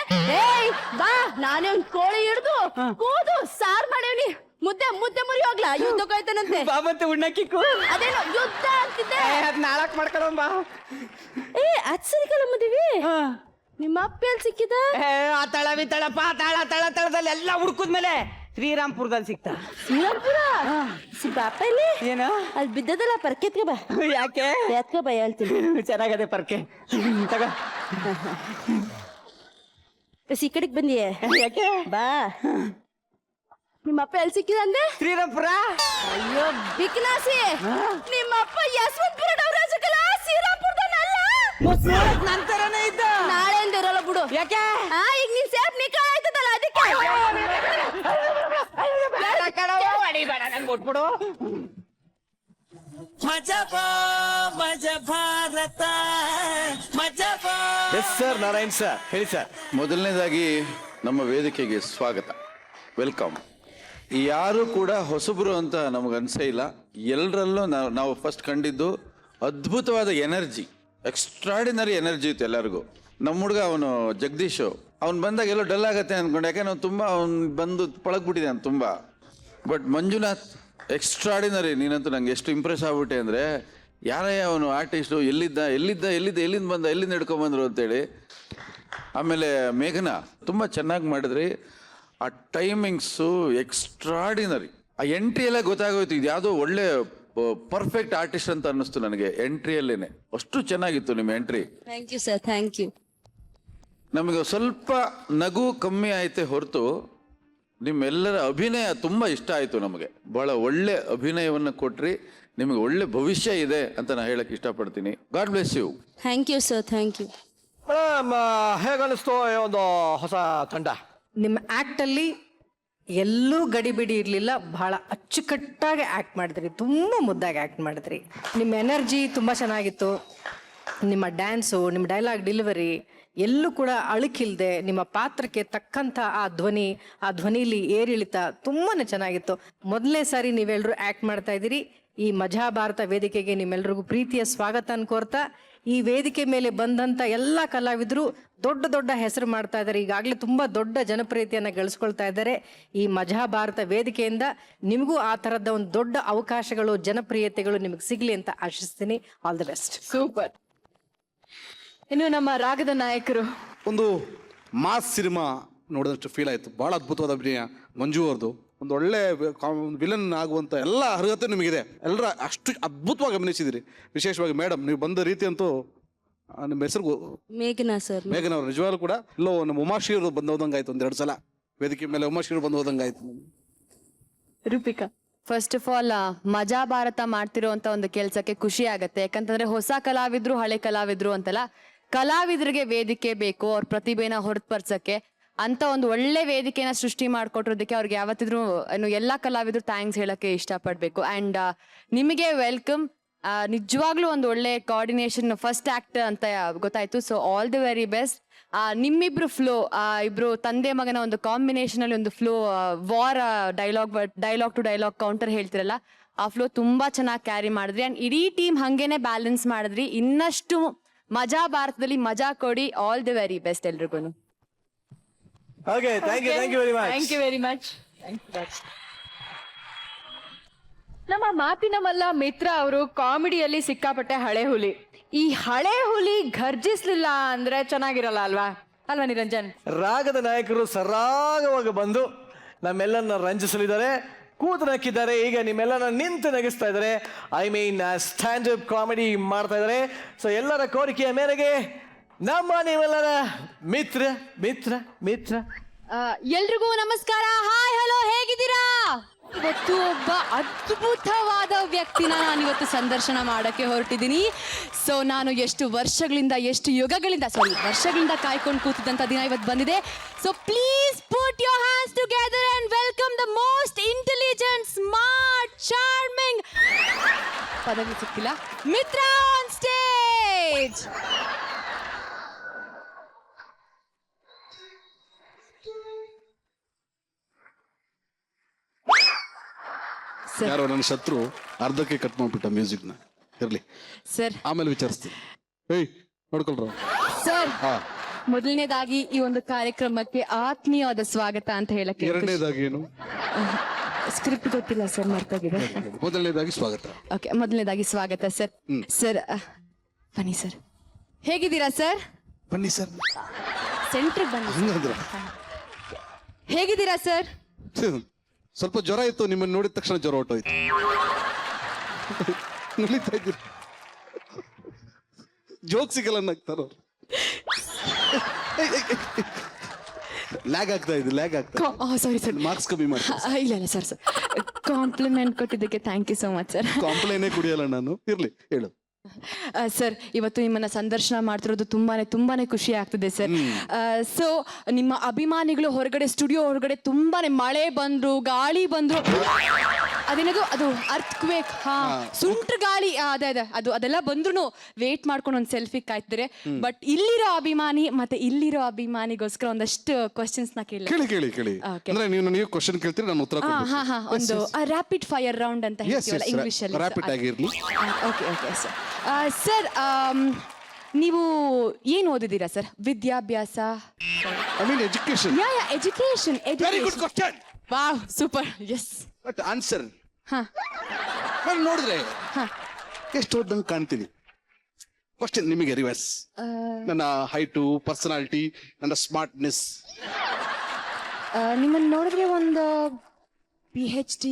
ಏಯ್ ಬಾ, ನಾನೇ ಒಂದ್ ಕೋಳಿ ಹಿಡ್ದು ಕೂದು ಸಾರ್ ಮಾಡೇವ್ನಿ. ಮುದ್ದೆ ಮುದ್ದೆ ಮುರಿ ಹೋಗ್ಲಾ. ಯುದ್ಧಕ್ಕೆ ಹೋಯ್ತಾನಂತೆ. ಬಾಬಂತೆ ಉಣ್ಣಕ್ಕಿಕ್ಕು. ಅದೇನೋ ಯುದ್ಧ ಅಂತಿದ್ದೆ. ಅದ್ ನಾಳಕ್ ಮಾಡ್ಕೊಳಂಬ. ಏ ಅದ್ ಸರಿ ಕಲ ಮದುವೆ. ನಿಮ್ಮ ಅಪ್ಪ ಎಲ್ಲಿ ಸಿಕ್ಕಿದ? ಆ ತಳ ಬಿತ್ತಳ ಪಾತಾಳ ತಳ ತಳದಲ್ಲಿ ಎಲ್ಲ ಹುಡ್ಕುದ್ಮೇಲೆ ಶ್ರೀರಾಮ್ಪುರದಲ್ಲಿ ಸಿಕ್ತ. ಶ್ರೀರಾಮ್ಪುರ? ಬಾಪ ಇಲ್ಲಿ ಏನು ಅಲ್ಲಿ ಬಿದ್ದದಲ್ಲ, ಪರ್ಕೆತ್ಕ ಬಾ. ಯಾಕೆ? ಎತ್ಕ ಬಾ, ಹೇಳ್ತೀನಿ. ಚೆನ್ನಾಗದೆ ಪರ್ಕೆ. ತಗ. ಈ ಕಡೆಗ್ ಬಂದಿಯೇ ಯಾಕೆ? ಬಾ. ನಿಮ್ಮಪ್ಪ ಎಲ್ಲಿ ಸಿಕ್ಕಿದ ಅಂದೆ? ಶ್ರೀರಾಮ್ಪುರ. ಅಯ್ಯೋ ಬಿಕ್ನಾಸಿ, ನಿಮ್ಮಪ್ಪ ಯಶವಂತಪುರ ಡವರಾಜಕಲ, ಶ್ರೀರಾಮ್ಪುರದಲ್ಲ. ನಂತರನೇ ಇದ್ದ. ನಾಳೆಯಿಂದ ಇರಲ್ಲ ಬಿಡು. ಯಾಕೆ? ಈಗ ನೀನ್ ಸೇಫ್ ನಿಕ್ಕ ಆಯ್ತದಲ್ಲ, ಅದಕ್ಕೆ. ಹೊಡಿಬೇಡ, ನಂಗೆ ಕೊಟ್ಬಿಡು. ಎಸ್ ಸರ್, ನಾರಾಯಣ್ ಸರ್, ಹೇಳಿ ಸರ್. ಮೊದಲನೇದಾಗಿ ನಮ್ಮ ವೇದಿಕೆಗೆ ಸ್ವಾಗತ, ವೆಲ್ಕಮ್. ಯಾರು ಕೂಡ ಹೊಸಬರು ಅಂತ ನಮಗೆ ಅನ್ಸೇ ಇಲ್ಲ. ಎಲ್ಲರಲ್ಲೂ ನಾವು ಫಸ್ಟ್ ಕಂಡಿದ್ದು ಅದ್ಭುತವಾದ ಎನರ್ಜಿ, ಎಕ್ಸ್ಟ್ರಾಡಿನರಿ ಎನರ್ಜಿ ಇತ್ತು ಎಲ್ಲರಿಗೂ. ನಮ್ಮ ಹುಡುಗ ಅವನು ಜಗದೀಶ್, ಅವ್ನು ಬಂದಾಗ ಎಲ್ಲೋ ಡಲ್ ಆಗತ್ತೆ ಅಂದ್ಕೊಂಡು, ಯಾಕೆ ನಾವು ತುಂಬ ಅವ್ನು ಬಂದು ಪಳಗ್ಬಿಟ್ಟಿದೆ ಅಂತ ತುಂಬ. But Manjunath extraordinary. ನೀನಂತೂ ನಂಗೆ ಎಷ್ಟು ಇಂಪ್ರೆಸ್ ಆಗ್ಬಿಟ್ಟೆ ಅಂದರೆ, ಯಾರಯ್ಯ ಅವನು ಆರ್ಟಿಸ್ಟು, ಎಲ್ಲಿಂದ ಬಂದ, ಎಲ್ಲಿಂದ ಹಿಡ್ಕೊಂಬಂದ್ರು ಅಂತೇಳಿ. ಆಮೇಲೆ ಮೇಘನಾ ತುಂಬ ಚೆನ್ನಾಗಿ ಮಾಡಿದ್ರಿ. ಆ ಟೈಮಿಂಗ್ಸು ಎಕ್ಸ್ಟ್ರಾಡಿನರಿ. ಆ ಎಂಟ್ರಿ ಎಲ್ಲ ಗೊತ್ತಾಗೋಯ್ತು, ಇದು ಯಾವುದೋ ಒಳ್ಳೆ ಪರ್ಫೆಕ್ಟ್ ಆರ್ಟಿಸ್ಟ್ ಅಂತ ಅನ್ನಿಸ್ತು ನನಗೆ ಎಂಟ್ರಿಯಲ್ಲೇನೆ. ಅಷ್ಟು ಚೆನ್ನಾಗಿತ್ತು ನಿಮ್ಮ entry. Thank you sir, thank you. ನಮಗೆ ಸ್ವಲ್ಪ ನಗು ಕಮ್ಮಿ ಆಯ್ತೆ ಹೊರತು ನಿಮ್ಮೆಲ್ಲರ ಅಭಿನಯ ತುಂಬ ಇಷ್ಟ ಆಯಿತು ನಮಗೆ. ಭಾಳ ಒಳ್ಳೆ ಅಭಿನಯವನ್ನು ಕೊಟ್ರಿ. ನಿಮಗೆ ಒಳ್ಳೆ ಭವಿಷ್ಯ ಇದೆ ಅಂತ ನಾನು ಹೇಳಕ್ಕೆ ಇಷ್ಟಪಡ್ತೀನಿ. God bless you. Thank you sir, thank you. Madam, ಹೇಗನ್ನಿಸ್ತು ಈ ಒಂದು ಹೊಸ ತಂಡ? ನಿಮ್ಮ ಆ್ಯಕ್ಟಲ್ಲಿ ಎಲ್ಲೂ ಗಡಿಬಿಡಿ ಇರಲಿಲ್ಲ. ಬಹಳ ಅಚ್ಚುಕಟ್ಟಾಗಿ ಆ್ಯಕ್ಟ್ ಮಾಡಿದ್ರಿ, ತುಂಬ ಮುದ್ದಾಗಿ ಆ್ಯಕ್ಟ್ ಮಾಡಿದ್ರಿ. ನಿಮ್ಮ ಎನರ್ಜಿ ತುಂಬ ಚೆನ್ನಾಗಿತ್ತು. ನಿಮ್ಮ ಡ್ಯಾನ್ಸು, ನಿಮ್ಮ ಡೈಲಾಗ್ ಡೆಲಿವರಿ ಎಲ್ಲೂ ಕೂಡ ಅಳುಕಿಲ್ದೆ ನಿಮ್ಮ ಪಾತ್ರಕ್ಕೆ ತಕ್ಕಂಥ ಆ ಧ್ವನಿಲಿ ಏರಿಳಿತ ತುಂಬಾ ಚೆನ್ನಾಗಿತ್ತು. ಮೊದಲನೇ ಸಾರಿ ನೀವೆಲ್ಲರೂ ಆ್ಯಕ್ಟ್ ಮಾಡ್ತಾ ಇದ್ದೀರಿ. ಈ ಮಜಾ ಭಾರತ ವೇದಿಕೆಗೆ ನಿಮ್ಮೆಲ್ರಿಗೂ ಪ್ರೀತಿಯ ಸ್ವಾಗತ ಅನ್ಕೋರ್ತಾ, ಈ ವೇದಿಕೆ ಮೇಲೆ ಬಂದಂಥ ಎಲ್ಲ ಕಲಾವಿದರು ದೊಡ್ಡ ದೊಡ್ಡ ಹೆಸರು ಮಾಡ್ತಾ ಇದ್ದಾರೆ. ಈಗಾಗಲೇ ತುಂಬ ದೊಡ್ಡ ಜನಪ್ರಿಯತೆಯನ್ನು ಗಳಿಸ್ಕೊಳ್ತಾ ಇದ್ದಾರೆ. ಈ ಮಜಾ ಭಾರತ ವೇದಿಕೆಯಿಂದ ನಿಮಗೂ ಆ ಥರದ ಒಂದು ದೊಡ್ಡ ಅವಕಾಶಗಳು, ಜನಪ್ರಿಯತೆಗಳು ನಿಮಗೆ ಸಿಗಲಿ ಅಂತ ಆಶಿಸ್ತೀನಿ. All the best. ಸೂಪರ್. ಇನ್ನು ನಮ್ಮ ರಾಗದ ನಾಯಕರು. ಒಂದು ಮಾಸ್ ಸಿನಿಮಾ ನೋಡಿದಷ್ಟು ಫೀಲ್ ಆಯಿತು. ಭಾಳ ಅದ್ಭುತವಾದ ಅಭಿನಯ ಮಂಜು ಅವ್ರದ್ದು. ಒಂದು ಒಳ್ಳೆ ವಿಲನ್ ಆಗುವಂಥ ಎಲ್ಲ ಅರ್ಹತೆ ನಿಮಗಿದೆ. ಎಲ್ಲರ ಅಷ್ಟು ಅದ್ಭುತವಾಗಿ ಅಭಿನಯಿಸಿದಿರಿ. ವಿಶೇಷವಾಗಿ ಮೇಡಮ್, ನೀವು ಬಂದ ರೀತಿ ಅಂತೂ, ನಿಮ್ಮ ಹೆಸರು ಮೇಘನಾ ಸರ್. ಮೇಘನಾ ಅವರು ನಿಜವಾಗ್ಲೂ ಕೂಡ ಇಲ್ಲೋ ನಮ್ಮ ಉಮಾಶ್ರೀ ಅವರು ಬಂದು ಹೋದಂಗೆ ಆಯ್ತು. 1-2 ಸಲ ವೇದಿಕೆ ಮೇಲೆ ಉಮಾಶ್ರೀ ಅವರು ಬಂದು ಹೋದಂಗೆ ಆಯ್ತು. ರೂಪಿಕಾ, ಫಸ್ಟ್ ಆಫ್ ಆಲ್ ಮಜಾ ಭಾರತ ಮಾಡ್ತಿರೋಂಥ ಒಂದು ಕೆಲಸಕ್ಕೆ ಖುಷಿ ಆಗುತ್ತೆ. ಯಾಕಂತಂದ್ರೆ ಹೊಸ ಕಲಾವಿದ್ರು, ಹಳೆ ಕಲಾವಿದ್ರು ಅಂತಲ್ಲ, ಕಲಾವಿದರಿಗೆ ವೇದಿಕೆ ಬೇಕು ಅವ್ರ ಪ್ರತಿಭೆನ ಹೊರತುಪಡಿಸಕ್ಕೆ. ಅಂತ ಒಂದು ಒಳ್ಳೆ ವೇದಿಕೆನ ಸೃಷ್ಟಿ ಮಾಡಿಕೊಟ್ಟಿರೋದಕ್ಕೆ ಅವ್ರಿಗೆ ಯಾವತ್ತಿದ್ರು ಎಲ್ಲ ಕಲಾವಿದ್ರು ಥ್ಯಾಂಕ್ಸ್ ಹೇಳಕ್ಕೆ ಇಷ್ಟಪಡಬೇಕು. ಆ್ಯಂಡ್ ನಿಮಗೆ ವೆಲ್ಕಮ್. ನಿಜವಾಗ್ಲೂ ಒಂದು ಒಳ್ಳೆ ಕೋಆರ್ಡಿನೇಷನ್, ಫಸ್ಟ್ ಆ್ಯಕ್ಟ್ ಅಂತ ಗೊತ್ತಾಯ್ತು. So all the very best. ನಿಮ್ಮಿಬ್ರು ಫ್ಲೋ, ಇಬ್ರು ತಂದೆ ಮಗನ ಒಂದು ಕಾಂಬಿನೇಷನ್ ಅಲ್ಲಿ ಒಂದು flow, war dialogue to dialogue counter ಹೇಳ್ತಿರಲ್ಲ, ಆ ಫ್ಲೋ ತುಂಬಾ ಚೆನ್ನಾಗಿ ಕ್ಯಾರಿ ಮಾಡಿದ್ರಿ. ಅಂಡ್ ಇಡೀ ಟೀಮ್ ಹಂಗೇನೆ ಬ್ಯಾಲೆನ್ಸ್ ಮಾಡಿದ್ರಿ. ಇನ್ನಷ್ಟು ಮಜಾ ಭಾರತದಲ್ಲಿ ಮಜಾ ಕೊಡಿ. ಆಲ್ ದಿ ವೆರಿ ಬೆಸ್ಟ್ ಎಲ್ರಿಗೂ. Okay, thank you very much. Thank you very much. ನಮ್ಮ ಮಾತಿನ ಮಲ್ಲ ಮಿತ್ರ ಅವರು ಕಾಮಿಡಿಯಲ್ಲಿ ಸಿಕ್ಕಾಪಟ್ಟೆ ಹಳೆ ಹುಲಿ. ಈ ಹಳೆ ಹುಲಿ ಘರ್ಜಿಸ್ಲಿಲ್ಲ ಅಂದ್ರೆ ಚೆನ್ನಾಗಿರಲ್ಲ ಅಲ್ವಾ ನಿರಂಜನ್? ರಾಗದ ನಾಯಕರು ಸರಾಗವಾಗಿ ಬಂದು ನಮ್ಮೆಲ್ಲರನ್ನ ರಂಜಿಸಲಿದ್ದಾರೆ, ಕೂತು ನಕ್ಕಿದ್ದಾರೆ. ಈಗ ನಿಮ್ಮೆಲ್ಲರನ್ನ ನಿಂತು ನಗಿಸ್ತಾ ಇದ್ದಾರೆ. I mean stand up comedy ಮಾಡ್ತಾ ಇದ್ದಾರೆ. ಸೊ ಎಲ್ಲರ ಕೋರಿಕೆಯ ಮೇರೆಗೆ ನಮ್ಮ ನೀವೆಲ್ಲರ ಮಿತ್ರ ಮಿತ್ರ ಮಿತ್ರ ಎಲ್ರಿಗೂ ನಮಸ್ಕಾರ. ಹಾಯ್, ಹಲೋ, ಹೇಗಿದ್ದೀರಾ? ಇವತ್ತು ಒಬ್ಬ ಅದ್ಭುತವಾದ ವ್ಯಕ್ತಿನ ನಾನಿವತ್ತು ಸಂದರ್ಶನ ಮಾಡಕ್ಕೆ ಹೊರಟಿದ್ದೀನಿ. ಸೊ ನಾನು ಎಷ್ಟು ವರ್ಷಗಳಿಂದ ಕಾಯ್ಕೊಂಡು ಕೂತಿದ್ದಂಥ ದಿನ ಇವತ್ತು ಬಂದಿದೆ. So please put your hands together and welcome the most intelligent, smart, charming, ಪದವಿ ಸಿಕ್ಕಿಲ್ಲ, ಮಿತ್ರ ಆನ್ ಸ್ಟೇಜ್. ಯಾರೋ ನನ್ನ ಶತ್ರು ಅರ್ಧಕ್ಕೆ ಕಟ್ ಮಾಡ್ಬಿಟ್ಟ ಮ್ಯೂಸಿಕ್ನ. ಇರ್ಲಿ ಸರ್, ಆಮೇಲೆ ವಿಚಾರಿಸ್ತೀನಿ. ಏಯ್ ನೋಡ್ಕೊಳ್ರ ಸರ್, ಮೊದಲನೇದಾಗಿ ಈ ಒಂದು ಕಾರ್ಯಕ್ರಮಕ್ಕೆ ಆತ್ಮೀಯವಾದ ಸ್ವಾಗತ ಅಂತ ಹೇಳಕ್ಕೆ. ಎರಡನೇದಾಗಿ ಏನು ಸ್ಕ್ರಿಪ್ಟ್ ಗೊತ್ತಿಲ್ಲ ಸರ್, ಮರ್ತೋಗಿದೆ. ಮೊದಲನೇದಾಗಿ ಸ್ವಾಗತ. ಓಕೆ, ಮೊದಲನೇದಾಗಿ ಸ್ವಾಗತ ಸರ್. ಸರ್ ಬನ್ನಿ ಸರ್. ಹೇಗಿದ್ದೀರಾ ಸರ್? ಬನ್ನಿ ಸರ್. ಸೆಂಟ್ರಿಗೆ ಬನ್ನಿ. ಹಂಗಂದ್ರ ಹೇಗಿದ್ದೀರಾ ಸರ್? ಸ್ವಲ್ಪ ಜ್ವರ ಇತ್ತು, ನಿಮ್ಮನ್ನು ನೋಡಿದ ತಕ್ಷಣ ಜ್ವರ ಹೊಟ್ಟೋಯ್ತು. ನಲಿತಾ ಇದ್ದೀರಿ, ಜೋಕ್ ಸಿಗಲ್ಲ ನಗ್ತಾರ. ಲ್ಯಾಗ್ ಆಗ್ತಾ ಇದೆ. ಸಾರಿ ಸರ್, ಮಾರ್ಕ್ಸ್ ಕಮ್ಮಿ ಮಾಡಿ. ಇಲ್ಲ ಸರ್, ಕಾಂಪ್ಲಿಮೆಂಟ್ ಕೊಟ್ಟಿದ್ದಕ್ಕೆ thank you so much sir. ಕಾಂಪ್ಲೇನೇ ಕುಡಿಯಲ್ಲ ನಾನು. ಇರ್ಲಿ ಹೇಳು. ಸರ್, ಇವತ್ತು ನಿಮ್ಮನ್ನ ಸಂದರ್ಶನ ಮಾಡ್ತಿರೋದು ತುಂಬಾನೇ ಖುಷಿ ಆಗ್ತಿದೆ ಸರ್. ಸೊ ನಿಮ್ಮ ಅಭಿಮಾನಿಗಳು ಹೊರಗಡೆ, ಸ್ಟುಡಿಯೋ ಹೊರಗಡೆ ತುಂಬಾನೇ ಮಳೆ ಬಂದ್ರು, ಗಾಳಿ ಬಂದ್ರು, ಅದೇನದು ಅದು ಅರ್ಥಕ್ವೇಕ್, ಸುಂಟ್ರ ಗಾಳಿ, ಅದೆಲ್ಲ ಬಂದ್ರು ವೇಟ್ ಮಾಡ್ಕೊಂಡು ಒಂದು ಸೆಲ್ಫಿ ಕಾಯ್ತಿದ್ದಾರೆ. ಬಟ್ ಇಲ್ಲಿರೋ ಅಭಿಮಾನಿಗೋಸ್ಕರ ಒಂದಷ್ಟು ಕ್ವಶನ್ಸ್ ನ ಕೇಳಿ. ಅಂದ್ರೆ ನೀವು ನನಗೆ ಕ್ವಶನ್ ಕೇಳ್ತೀರಿ, ನಾನು ಉತ್ತರ ಕೊಡ್ತೀನಿ. ಒಂದು ರ್ಯಾಪಿಡ್ ಫೈರ್ ರೌಂಡ್ ಅಂತ ಹೇಳ್ತೀವಲ್ಲ ಇಂಗ್ಲಿಷ್ ಅಲ್ಲಿ. ರ್ಯಾಪಿಡ್ ಆಗಿರ್ಲಿ. Okay sir. ಸರ್, ನೀವು ಏನ್ ಓದಿದ್ದೀರಾ ಸರ್? ವಿದ್ಯಾಭ್ಯಾಸ? I mean education. Education. Very good question. Wow, super. Yes. But answer ನಾನು ನೋಡಿದ್ರೆ ಎಷ್ಟು ಓದಂಗೆ ಕಾಣ್ತೀನಿ. ಕ್ವಶನ್ ನಿಮಗೆ ರಿವರ್ಸ್. ನನ್ನ ಹೈಟು, ಪರ್ಸನಾಲಿಟಿ, ನನ್ನ ಸ್ಮಾರ್ಟ್ನೆಸ್. ನಿಮ್ಮನ್ನ ನೋಡಿದ್ರೆ ಒಂದು PhD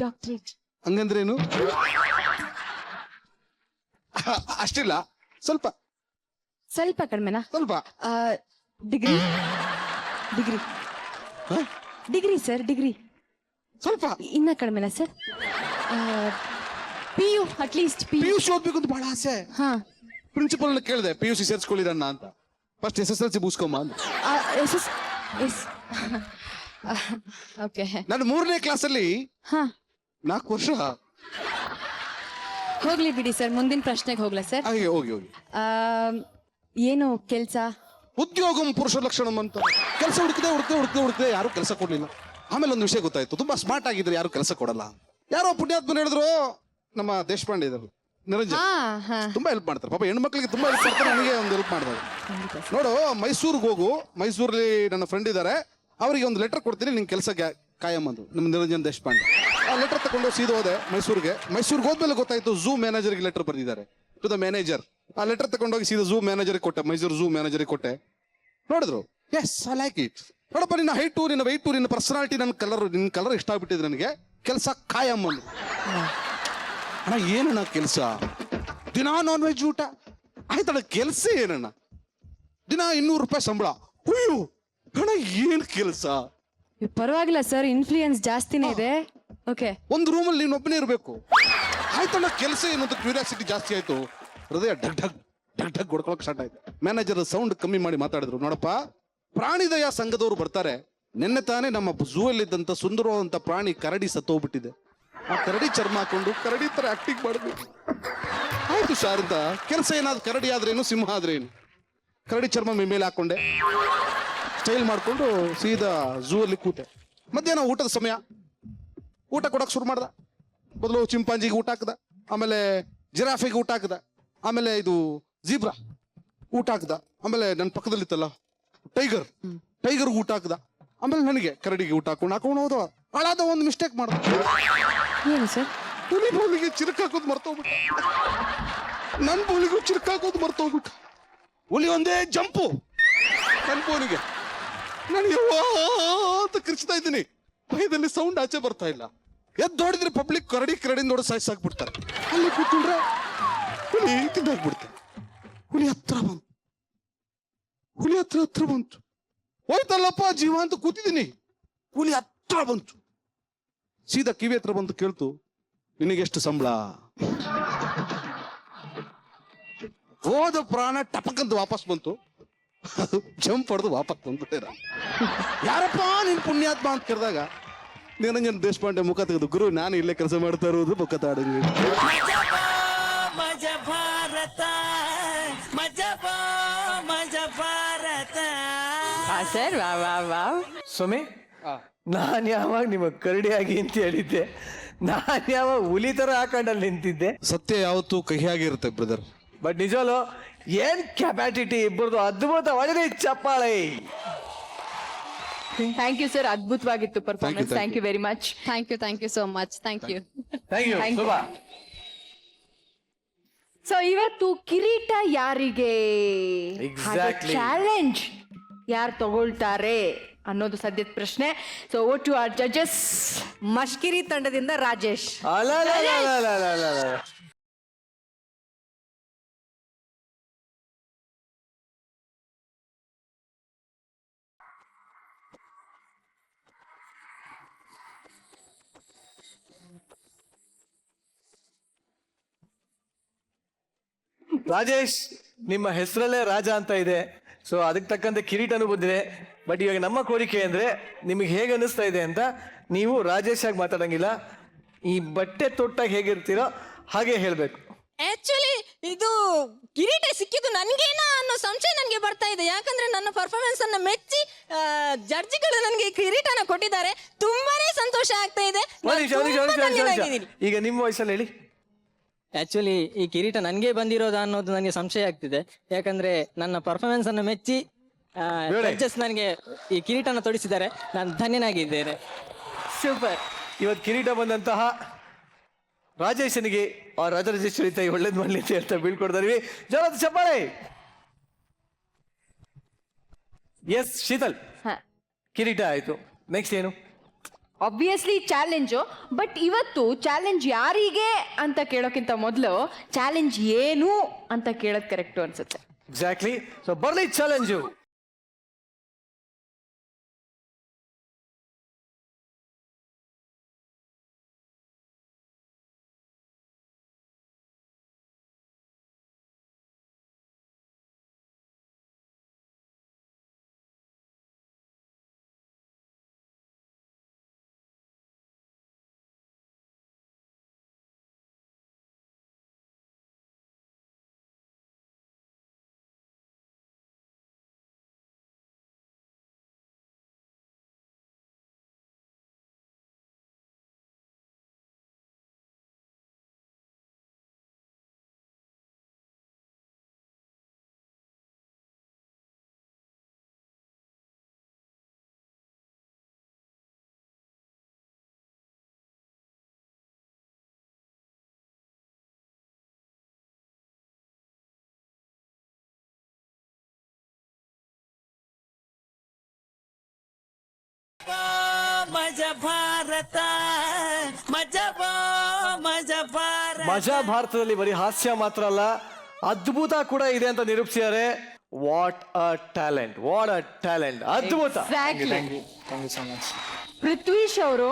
ಡಾಕ್ಟರೇಟ್. ಹಂಗಂದ್ರೇನು? ಅಷ್ಟಿಲ್ಲ, ಸ್ವಲ್ಪ ಕಡಿಮೆನಾ? ಸ್ವಲ್ಪ. ಡಿಗ್ರಿ ಸರ್, ಡಿಗ್ರಿ ಸ್ವಲ್ಪ. ಇನ್ನ ಕಡಿಮೆನಾ ಸರ್? PU at least. PUC ಓದ್ಬೇಕು ಅಂತ ಬಹಳ ಆಸೆ. ಪ್ರಿನ್ಸಿಪಲ್ ಕೇಳಿದೆ, PUC ಸೇರಿಸ್ಕೊಳ್ಳಿರಣ್ಣ ಅಂತ. ಫಸ್ಟ್ SSLC ಮುಗಿಸ್ಕೊಂಬ ಅಂತ. ಓಕೆ. ನಾನು 3ನೇ ಕ್ಲಾಸಲ್ಲಿ 4 ವರ್ಷ. ಹೋಗ್ಲಿ ಬಿಡಿ ಸರ್, ಮುಂದಿನ ಪ್ರಶ್ನೆಗೆ ಹೋಗ್ಲಾ ಸರ್? ಹೋಗಿ. ಏನು ಕೆಲಸ? ಉದ್ಯೋಗಂ ಪುರುಷ ಲಕ್ಷಣಂ ಅಂತ. ಕೆಲಸ ಹುಡುಕಿದೆ, ಯಾರು ಕೆಲಸ ಕೊಡ್ಲಿಲ್ಲ. ಆಮೇಲೆ ಒಂದು ವಿಷಯ ಗೊತ್ತಾಯ್ತು, ತುಂಬಾ ಸ್ಮಾರ್ಟ್ ಆಗಿದ್ರೆ ಯಾರು ಕೆಲಸ ಕೊಡಲ್ಲ. ಯಾರೋ ಪುಣ್ಯಾತ್ಮನ ಹೇಳಿದ್ರು, ನಮ್ಮ ದೇಶಪಾಂಡೆ ಇದ್ದಾರೆ, ನಿರಂಜನ್, ತುಂಬಾ ಹೆಲ್ಪ್ ಮಾಡ್ತಾರೆ. ಪಾಪ ಹೆಣ್ಮಕ್ಳಿಗೆ ತುಂಬಾ ಹೆಲ್ಪ್ ಮಾಡ್ತಾರೆ. ನನಗೆ ಒಂದು ಹೆಲ್ಪ್ ಮಾಡಿದ್ದಾರೆ. ನೋಡು, ಮೈಸೂರಿಗೆ ಹೋಗು, ಮೈಸೂರಲ್ಲಿ ನನ್ನ ಫ್ರೆಂಡ್ ಇದ್ದಾರೆ, ಅವರಿಗೆ ಒಂದು ಲೆಟರ್ ಕೊಡ್ತೀನಿ, ನಿನ್ ಕೆಲಸ ಕಾಯಂ ಅಂದ್ರು, ನಮ್ಮ ನಿರಂಜನ್ ದೇಶಪಾಂಡೆ. ಆ ಲೆಟರ್ ತಗೊಂಡು ಸೀದಾ ಹೋದೆ ಮೈಸೂರಿಗೆ ಹೋದ್ಮೇಲೆ ಗೊತ್ತಾಯ್ತು, ಝೂ ಮ್ಯಾನೇಜರ್ಗೆ ಲೆಟರ್ ಬರೆದಿದ್ದಾರೆ, ಟು ದ ಮ್ಯಾನೇಜರ್. ಆ ಲೆಟರ್ ತಗೊಂಡೋಗಿ ಸೀದಾ ಝೂ ಮ್ಯಾನೇಜರ್ಗೆ ಕೊಟ್ಟೆ, ಮೈಸೂರು ಝೂ ಮ್ಯಾನೇಜರ್ಗೆ ಕೊಟ್ಟೆ. ನೋಡಿದ್ರು, ಎಸ್ ಐ ಲೈಕ್ ಇಟ್. ನೋಡಪ್ಪ, ನಿನ್ನ ಹೈಟು, ನಿನ್ನ ವೆಯ್ಟು, ನಿನ್ನ ಪರ್ಸನಾಲಿಟಿ, ನಿನ್ನ ಕಲರ್ ಇಷ್ಟ ಆಗ್ಬಿಟ್ಟಿದೆ ನನಗೆ, ಕೆಲಸ ಕಾಯಂ ಅಂದ್ರು. ಅಣ್ಣ ಏನಣ್ಣ ಕೆಲಸ? ದಿನ ನಾನ್ ವೆಜ್ ಊಟ ಆಯ್ತಣ್ಣ. ಕೆಲಸ ಏನಣ್ಣ? ದಿನ 200 ರೂಪಾಯಿ ಸಂಬಳ. ಅಯ್ಯೋ ಅಣ್ಣ, ಏನ್ ಕೆಲಸ? ಪರವಾಗಿಲ್ಲ ಸರ್, ಇನ್ಫ್ಲೂಯೆನ್ಸ್ ಜಾಸ್ತಿನೇ ಇದೆ. ಓಕೆ. ಒಂದು ರೂಮಲ್ಲಿ ನೀನು ಒಬ್ಬನೇ ಇರಬೇಕು. ಆಯ್ತಣ್ಣ, ಕೆಲಸ ಏನು ಅಂತ ಕ್ಯೂರಿಯಾಸಿಟಿ ಜಾಸ್ತಿ ಆಯ್ತು. ಹೃದಯ ಢಗ್ ಢಗ್ ಢಗ್ ಢಗ್ ಹೊಡ್ಕೊಳಕ್ ಸ್ಟಾರ್ಟ್ ಆಯ್ತು. ಮ್ಯಾನೇಜರ್ ಸೌಂಡ್ ಕಮ್ಮಿ ಮಾಡಿ ಮಾತಾಡಿದ್ರು, ನೋಡಪ್ಪ, ಪ್ರಾಣಿದಯ ಸಂಘದವರು ಬರ್ತಾರೆ, ನಿನ್ನೆ ತಾನೇ ನಮ್ಮ ಝೂ ಅಲ್ಲಿದ್ದಂತ ಸುಂದರವಾದಂತ ಪ್ರಾಣಿ ಕರಡಿ ಸತ್ತೋಗ್ಬಿಟ್ಟಿದೆ. ಆ ಕರಡಿ ಚರ್ಮ ಹಾಕೊಂಡು ಕರಡಿ ತರ ಆಕ್ಟಿಂಗ್ ಮಾಡಬೇಕು. ಆಯ್ತು ಸರ್ ಅಂತ ಕೆಲಸ ಏನಾದ್ರು ಕರಡಿ ಆದ್ರೇನು ಸಿಂಹ ಆದ್ರೇನು ಕರಡಿ ಚರ್ಮ ಮೇಲೆ ಹಾಕೊಂಡೆ ಸ್ಟೈಲ್ ಮಾಡ್ಕೊಂಡು ಸೀದಾ ಝೂ ಅಲ್ಲಿ ಕೂತೆ. ಮಧ್ಯಾಹ್ನ ಊಟದ ಸಮಯ, ಊಟ ಕೊಡಕ್ ಶುರು ಮಾಡ್ದ. ಮೊದಲು ಚಿಂಪಾಂಜಿಗೆ ಊಟ ಹಾಕ್ದ, ಆಮೇಲೆ ಜಿರಾಫೆಗೆ ಊಟ ಹಾಕ್ದ, ಆಮೇಲೆ ಇದು ಜೀಬ್ರಾ ಊಟ ಹಾಕ್ದ, ಆಮೇಲೆ ನನ್ನ ಪಕ್ಕದಲ್ಲಿತ್ತಲ್ಲ ಟೈಗರ್ ಊಟ ಹಾಕ್ದ, ಆಮೇಲೆ ನನಗೆ ಕರಡಿಗೆ ಊಟ ಹಾಕೊಂಡು ಹೋದ. ಹಾಳಾದ ಒಂದು ಮಿಸ್ಟೇಕ್ ಮಾಡ್ದ. ಏನು ಸರ್? ಹುಲಿ ಬೋಲಿಗೆ ಚಿರಕ್ ಹಾಕೋದು ಮರ್ತೋಗ್ಬಿಟ್ಟ. ನನ್ನ ಬೋಲಿಗೂ ಚಿರಕ್ ಹಾಕೋದು ಮರ್ತೋಗ್ಬಿಟ್ಟ. ಹುಲಿ ಒಂದೇ ಜಂಪು ನನ್ನ ಬೋನಿಗೆ. ನನಗೆ ಅಂತ ಕಿರ್ಚ್ತಾ ಇದ್ದೀನಿ, ಭಯದಲ್ಲಿ ಸೌಂಡ್ ಆಚೆ ಬರ್ತಾ ಇಲ್ಲ. ಎದ್ದು ನೋಡಿದ್ರೆ ಪಬ್ಲಿಕ್ ಕರಡಿ ನೋಡಿ ಸಾಯಿಸಾಕ್ಬಿಡ್ತಾರೆ. ಅಲ್ಲಿ ಕೂತ್ಕೊಂಡ್ರೆ ಹುಲಿ ತಿಂದಾಕ್ಬಿಡ್ತೆ. ಹುಲಿ ಹತ್ರ ಬಂತು. ಹೋಯ್ತಲ್ಲಪ್ಪ ಜೀವ ಅಂತ ಕೂತಿದ್ದೀನಿ. ಹುಲಿ ಹತ್ರ ಬಂತು, ಸೀದಾ ಕಿವಿ ಹತ್ರ ಬಂದು ಕೇಳ್ತು, ನಿನಗೆಷ್ಟು ಸಂಬಳ? ಹೋದ ಪ್ರಾಣ ಟಪಕ್ಕಂತ ವಾಪಸ್ ಬಂತು. ಜಂಪ್ ಹೊಡೆದು ವಾಪಸ್ ಬಂದ್ಬಿಟ್ಟೆ. ಯಾರಪ್ಪ ನೀನ್ ಪುಣ್ಯಾತ್ಮ ಅಂತ ಕರೆದಾಗ ನಿರಂಜನ್ ದೇಶಪಾಂಡೆ ಮುಖ ತೆಗೆದು, ಗುರು ನಾನು ಇಲ್ಲೇ ಕೆಲಸ ಮಾಡ್ತಾ ಇರೋದು ಮುಖ ತಾಡಿದ್ವಿ. ಸರ್ ವಾ ವಾ ವಾ. ಸ್ವಾಮಿ, ನಾನ್ ಯಾವಾಗ ನಿಮಗ್ ಕರಡಿಯಾಗಿ ಅಂತ ಹೇಳಿದ್ದೆ? ನಾನ್ ಯಾವಾಗ ಹುಲಿ ತರ ಹಾಕೊಂಡಲ್ಲಿ ನಿಂತಿದ್ದೆ? ಸತ್ಯ ಯಾವತ್ತೂ ಕಹಿಯಾಗಿರುತ್ತೆ ಬ್ರದರ್. ಬಟ್ ನಿಜವಲ್ಲೂ ಏನ್ ಕ್ಯಾಪಾಸಿಟಿ ಇಬ್ಬರದು, ಅದ್ಭುತ. ಒಳ್ಳೆ ಚಪ್ಪಾಳೆ. ಥ್ಯಾಂಕ್ ಯು ಸರ್, ಅದ್ಭುತವಾಗಿತ್ತು performance. Thank you. Thank you very much. Thank you so much. Thank you. Thank you. Thank you. ಶುಭ. ಸೊ ಇವತ್ತು ಕಿರೀಟ ಯಾರಿಗೆ, Exactly. ಚಾಲೆಂಜ್ ಯಾರು ತಗೊಳ್ತಾರೆ ಅನ್ನೋದು ಸದ್ಯದ ಪ್ರಶ್ನೆ. So vote to our judges. ಮಷ್ಕಿರಿ ತಂಡದಿಂದ ರಾಜೇಶ್. ಅಲ್ಲ. ರಾಜೇಶ್, ನಿಮ್ಮ ಹೆಸರಲ್ಲೇ ರಾಜ ಅಂತ ಇದೆ, ಸೊ ಅದಕ್ಕೆ ತಕ್ಕಂತೆ ಕಿರೀಟನೂ ಬಂದಿದೆ. ಬಟ್ ಇವಾಗ ನಮ್ಮ ಕೋರಿಕೆ ಅಂದ್ರೆ, ನಿಮಗೆ ಹೇಗೆ ಅನಿಸ್ತಾ ಇದೆ ಅಂತ ನೀವು ರಾಜೇಶ್ ಆಗಿ ಮಾತಾಡಂಗಿಲ್ಲ. ಈ ಬಟ್ಟೆ ತೊಟ್ಟಾಗ ಹೇಗಿರ್ತೀರೋ ಹಾಗೆ ಹೇಳ್ಬೇಕು. ಆಕ್ಚುಲಿ ಇದು ಕಿರೀಟ ಸಿಕ್ಕಿದ್ದು ನನ್ಗೇನಾ ಅನ್ನೋ ಸಂಶಯ ನನಗೆ ಬರ್ತಾ ಇದೆ. ಯಾಕಂದ್ರೆ ನನ್ನ ಪರ್ಫಾರ್ಮೆನ್ಸ್ ಅನ್ನ ಮೆಚ್ಚಿ ಜಡ್ಜಿಗಳು ನನಗೆ ಕಿರೀಟನ ಕೊಟ್ಟಿದ್ದಾರೆ. ತುಂಬಾನೇ ಸಂತೋಷ ಆಗ್ತಾ ಇದೆ. ಈಗ ನಿಮ್ಮ ವಯಸ್ಸಲ್ಲಿ ಹೇಳಿ. ಆಕ್ಚುಲಿ ಈ ಕಿರೀಟ ನನಗೆ ಬಂದಿರೋದಾ ಅನ್ನೋದು ನನಗೆ ಸಂಶಯ ಆಗ್ತಿದೆ. ಯಾಕಂದ್ರೆ ನನ್ನ ಪರ್ಫಾರ್ಮೆನ್ಸ್ ಅನ್ನು ಮೆಚ್ಚಿ ಜಡ್ಜಸ್ ನನಗೆ ಈ ಕಿರೀಟನ ತೊಡಿಸಿದ್ದಾರೆ. ನಾನು ಧನ್ಯನಾಗಿದ್ದೇನೆ. ಸೂಪರ್. ಇವತ್ತು ಕಿರೀಟ ಬಂದಂತಹ ರಾಜೇಶನಿಗೆ ಆ ರಾಜರಾಜೇಶ್ವರಿ ತಾಯಿ ಒಳ್ಳೇದ್ ಮಾಡ್ಲಿ ಅಂತ ಹೇಳ್ತಾ ಬೀಳ್ಕೊಡ್ತಾರೀವಿ. ಜೋರಾದ ಚಪ್ಪಾಳೆ. ಎಸ್ ಶೀತಲ್, ಕಿರೀಟ ಆಯ್ತು, ನೆಕ್ಸ್ಟ್ ಏನು? Obviously challenge. ಬಟ್ ಇವತ್ತು ಚಾಲೆಂಜ್ ಯಾರಿಗೆ ಅಂತ ಕೇಳೋಕ್ಕಿಂತ ಮೊದಲು ಚಾಲೆಂಜ್ ಏನು ಅಂತ ಕೇಳೋದು ಕರೆಕ್ಟು ಅನ್ಸುತ್ತೆ. ಎಕ್ಸಾಕ್ಟ್ಲಿ. ಸೊ ಬರ್ಲಿ ಚಾಲೆಂಜು. ಮಜಾ ಭಾರತದಲ್ಲಿ ಬರೀ ಹಾಸ್ಯ ಮಾತ್ರ ಅಲ್ಲ, ಅದ್ಭುತ ಕೂಡ ಇದೆ ಅಂತ ನಿರೂಪಿಸಿದ್ದಾರೆ. What a talent, what a talent, ಅದ್ಭುತ. ಪೃಥ್ವೀಶ್ ಅವರು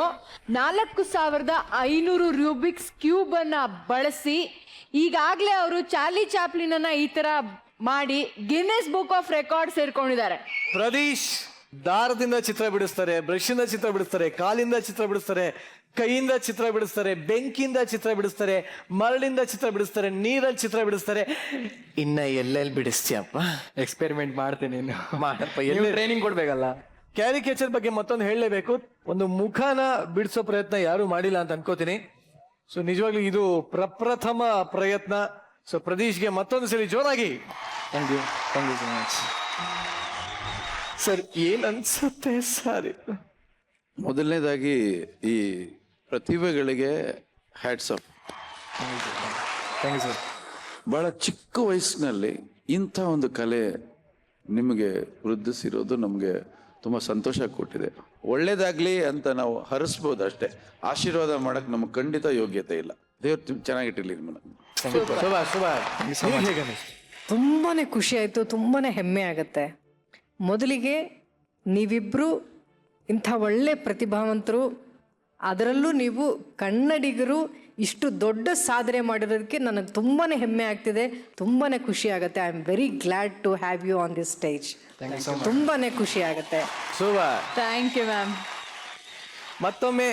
4500 ರೂಬಿಕ್ಸ್ ಕ್ಯೂಬ್ ಅನ್ನ ಬಳಸಿ ಈಗಾಗ್ಲೇ ಅವರು ಚಾರ್ಲಿ ಚಾಪ್ಲಿನ್ ಅನ್ನ ಈ ತರ ಮಾಡಿ Guinness book of record ಸೇರ್ಕೊಂಡಿದ್ದಾರೆ. Pradeesh ದಾರದಿಂದ ಚಿತ್ರ ಬಿಡಿಸ್ತಾರೆ, ಬ್ರಷ್ ಇಂದ ಚಿತ್ರ ಬಿಡಿಸ್ತಾರೆ, ಕಾಲಿಂದ ಚಿತ್ರ ಬಿಡಿಸ್ತಾರೆ, ಕೈಯಿಂದ ಚಿತ್ರ ಬಿಡಿಸ್ತಾರೆ, ಬೆಂಕಿಯಿಂದ ಚಿತ್ರ ಬಿಡಿಸ್ತಾರೆ, ಮರಳಿಂದ ಚಿತ್ರ ಬಿಡಿಸ್ತಾರೆ, ನೀರಲ್ಲಿ ಚಿತ್ರ ಬಿಡಿಸ್ತಾರೆ. ಇನ್ನ ಎಲ್ಲೆಲ್ಲಿ ಬಿಡಿಸ್ತೀಯಪ್ಪ? ಎಕ್ಸ್ಪೆರಿಮೆಂಟ್ ಮಾಡ್ತೀನಿ ಮಾಡಪ್ಪ, ಎಲ್ಲಿ ಟ್ರೈನಿಂಗ್ ಕೊಡ್ಬೇಕಲ್ಲ. ಕ್ಯಾರಿಕೇಚರ್ ಬಗ್ಗೆ ಮತ್ತೊಂದು ಹೇಳಲೇಬೇಕು. ಒಂದು ಮುಖನ ಬಿಡಿಸೋ ಪ್ರಯತ್ನ ಯಾರು ಮಾಡಿಲ್ಲ ಅಂತ ಅನ್ಕೋತೀನಿ. ಸೊ ನಿಜವಾಗ್ಲೂ ಇದು ಪ್ರಪ್ರಥಮ ಪ್ರಯತ್ನ. ಸೊ ಪ್ರದೀಶ್ಗೆ ಮತ್ತೊಂದು ಸರಿ ಜೋರಾಗಿ thank you so much. Sir ಏನ್ ಅನ್ಸುತ್ತೆ ಸರ್? ಮೊದಲನೇದಾಗಿ ಈ ಪ್ರತಿಭೆಗಳಿಗೆ hats off. Thank you sir. ಬಹಳ ಚಿಕ್ಕ ವಯಸ್ಸಿನಲ್ಲಿ ಇಂಥ ಒಂದು ಕಲೆ ನಿಮಗೆ ವೃದ್ಧಿಸಿರೋದು ನಮಗೆ ತುಂಬ ಸಂತೋಷ ಕೊಟ್ಟಿದೆ. ಒಳ್ಳೇದಾಗ್ಲಿ ಅಂತ ನಾವು ಹರಿಸ್ಬೋದು ಅಷ್ಟೇ, ಆಶೀರ್ವಾದ ಮಾಡಕ್ ನಮಗೆ ಖಂಡಿತ ಯೋಗ್ಯತೆ ಇಲ್ಲ. ದೇವ್ರು ಚೆನ್ನಾಗಿಟ್ಟಿರ್ಲಿ ನಿಮ್ಮನ್ನ. ತುಂಬಾನೇ ಖುಷಿ ಆಯಿತು, ತುಂಬಾನೇ ಹೆಮ್ಮೆ ಆಗುತ್ತೆ. ಮೊದಲಿಗೆ ನೀವಿಬ್ರು ಇಂಥ ಒಳ್ಳೆ ಪ್ರತಿಭಾವಂತರು, ಅದರಲ್ಲೂ ನೀವು ಕನ್ನಡಿಗರು ಇಷ್ಟು ದೊಡ್ಡ ಸಾಧನೆ ಮಾಡಿರೋದಕ್ಕೆ ನನಗೆ ತುಂಬಾನೇ ಹೆಮ್ಮೆ ಆಗ್ತಿದೆ, ತುಂಬಾನೇ ಖುಷಿ ಆಗುತ್ತೆ. I am very glad to have you on this stage. ತುಂಬಾನೇ ಖುಷಿ ಆಗುತ್ತೆ. Thank you ma'am. ಮತ್ತೊಮ್ಮೆ